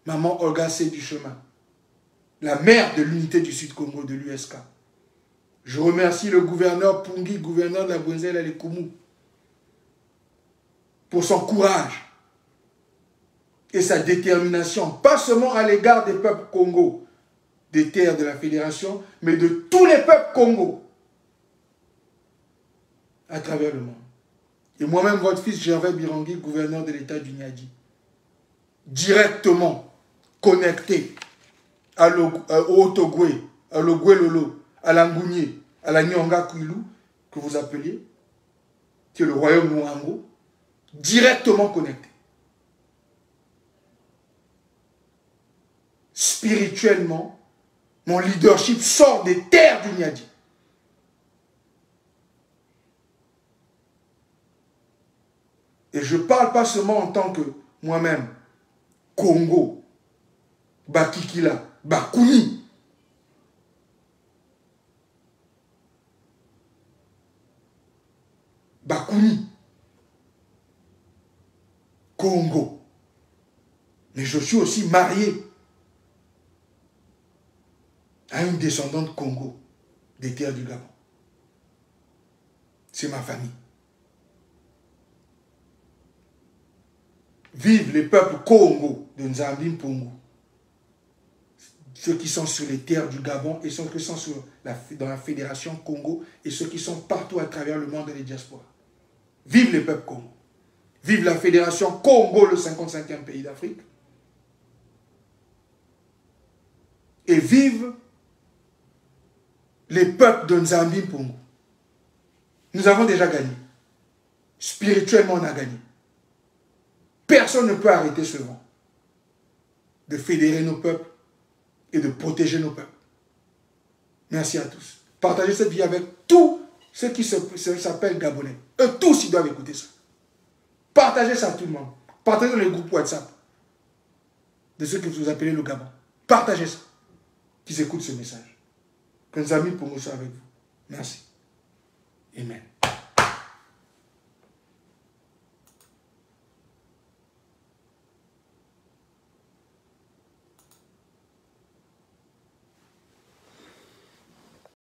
maman Olga C. du Chemin, la mère de l'unité du Sud Congo, de l'USK. Je remercie le gouverneur Pungi, gouverneur de la Bwenzela et Kumu, pour son courage et sa détermination, pas seulement à l'égard des peuples Congo, des terres de la Fédération, mais de tous les peuples Congo, à travers le monde. Et moi-même, votre fils Gervais Birangui, gouverneur de l'État du Niadi, directement connecté au Otogwe, à l'Ogwelolo, à l'Angounié, à la Nyonga Kouilou, que vous appeliez, qui est le royaume Mouango, directement connecté. Spirituellement, mon leadership sort des terres du Niadi. Et je ne parle pas seulement en tant que moi-même, Congo, Bakikila, Bakuni. Bakuni. Congo. Mais je suis aussi marié à une descendante Congo des terres du Gabon. C'est ma famille. Vive les peuples Congo de Nzambi Mpongo. Ceux qui sont sur les terres du Gabon et ceux qui sont dans la Fédération Congo et ceux qui sont partout à travers le monde et les diasporas. Vive les peuples Congo. Vive la Fédération Congo, le 55e pays d'Afrique. Et vive les peuples de Nzambi Mpongo. Nous avons déjà gagné. Spirituellement, on a gagné. Personne ne peut arrêter ce vent de fédérer nos peuples et de protéger nos peuples. Merci à tous. Partagez cette vidéo avec tous ceux qui s'appellent Gabonais. Eux tous, ils doivent écouter ça. Partagez ça à tout le monde. Partagez dans les groupes WhatsApp de ceux que vous appelez le Gabon. Partagez ça. Qu'ils écoutent ce message. Que nos amis pour nous soient avec vous. Merci. Amen.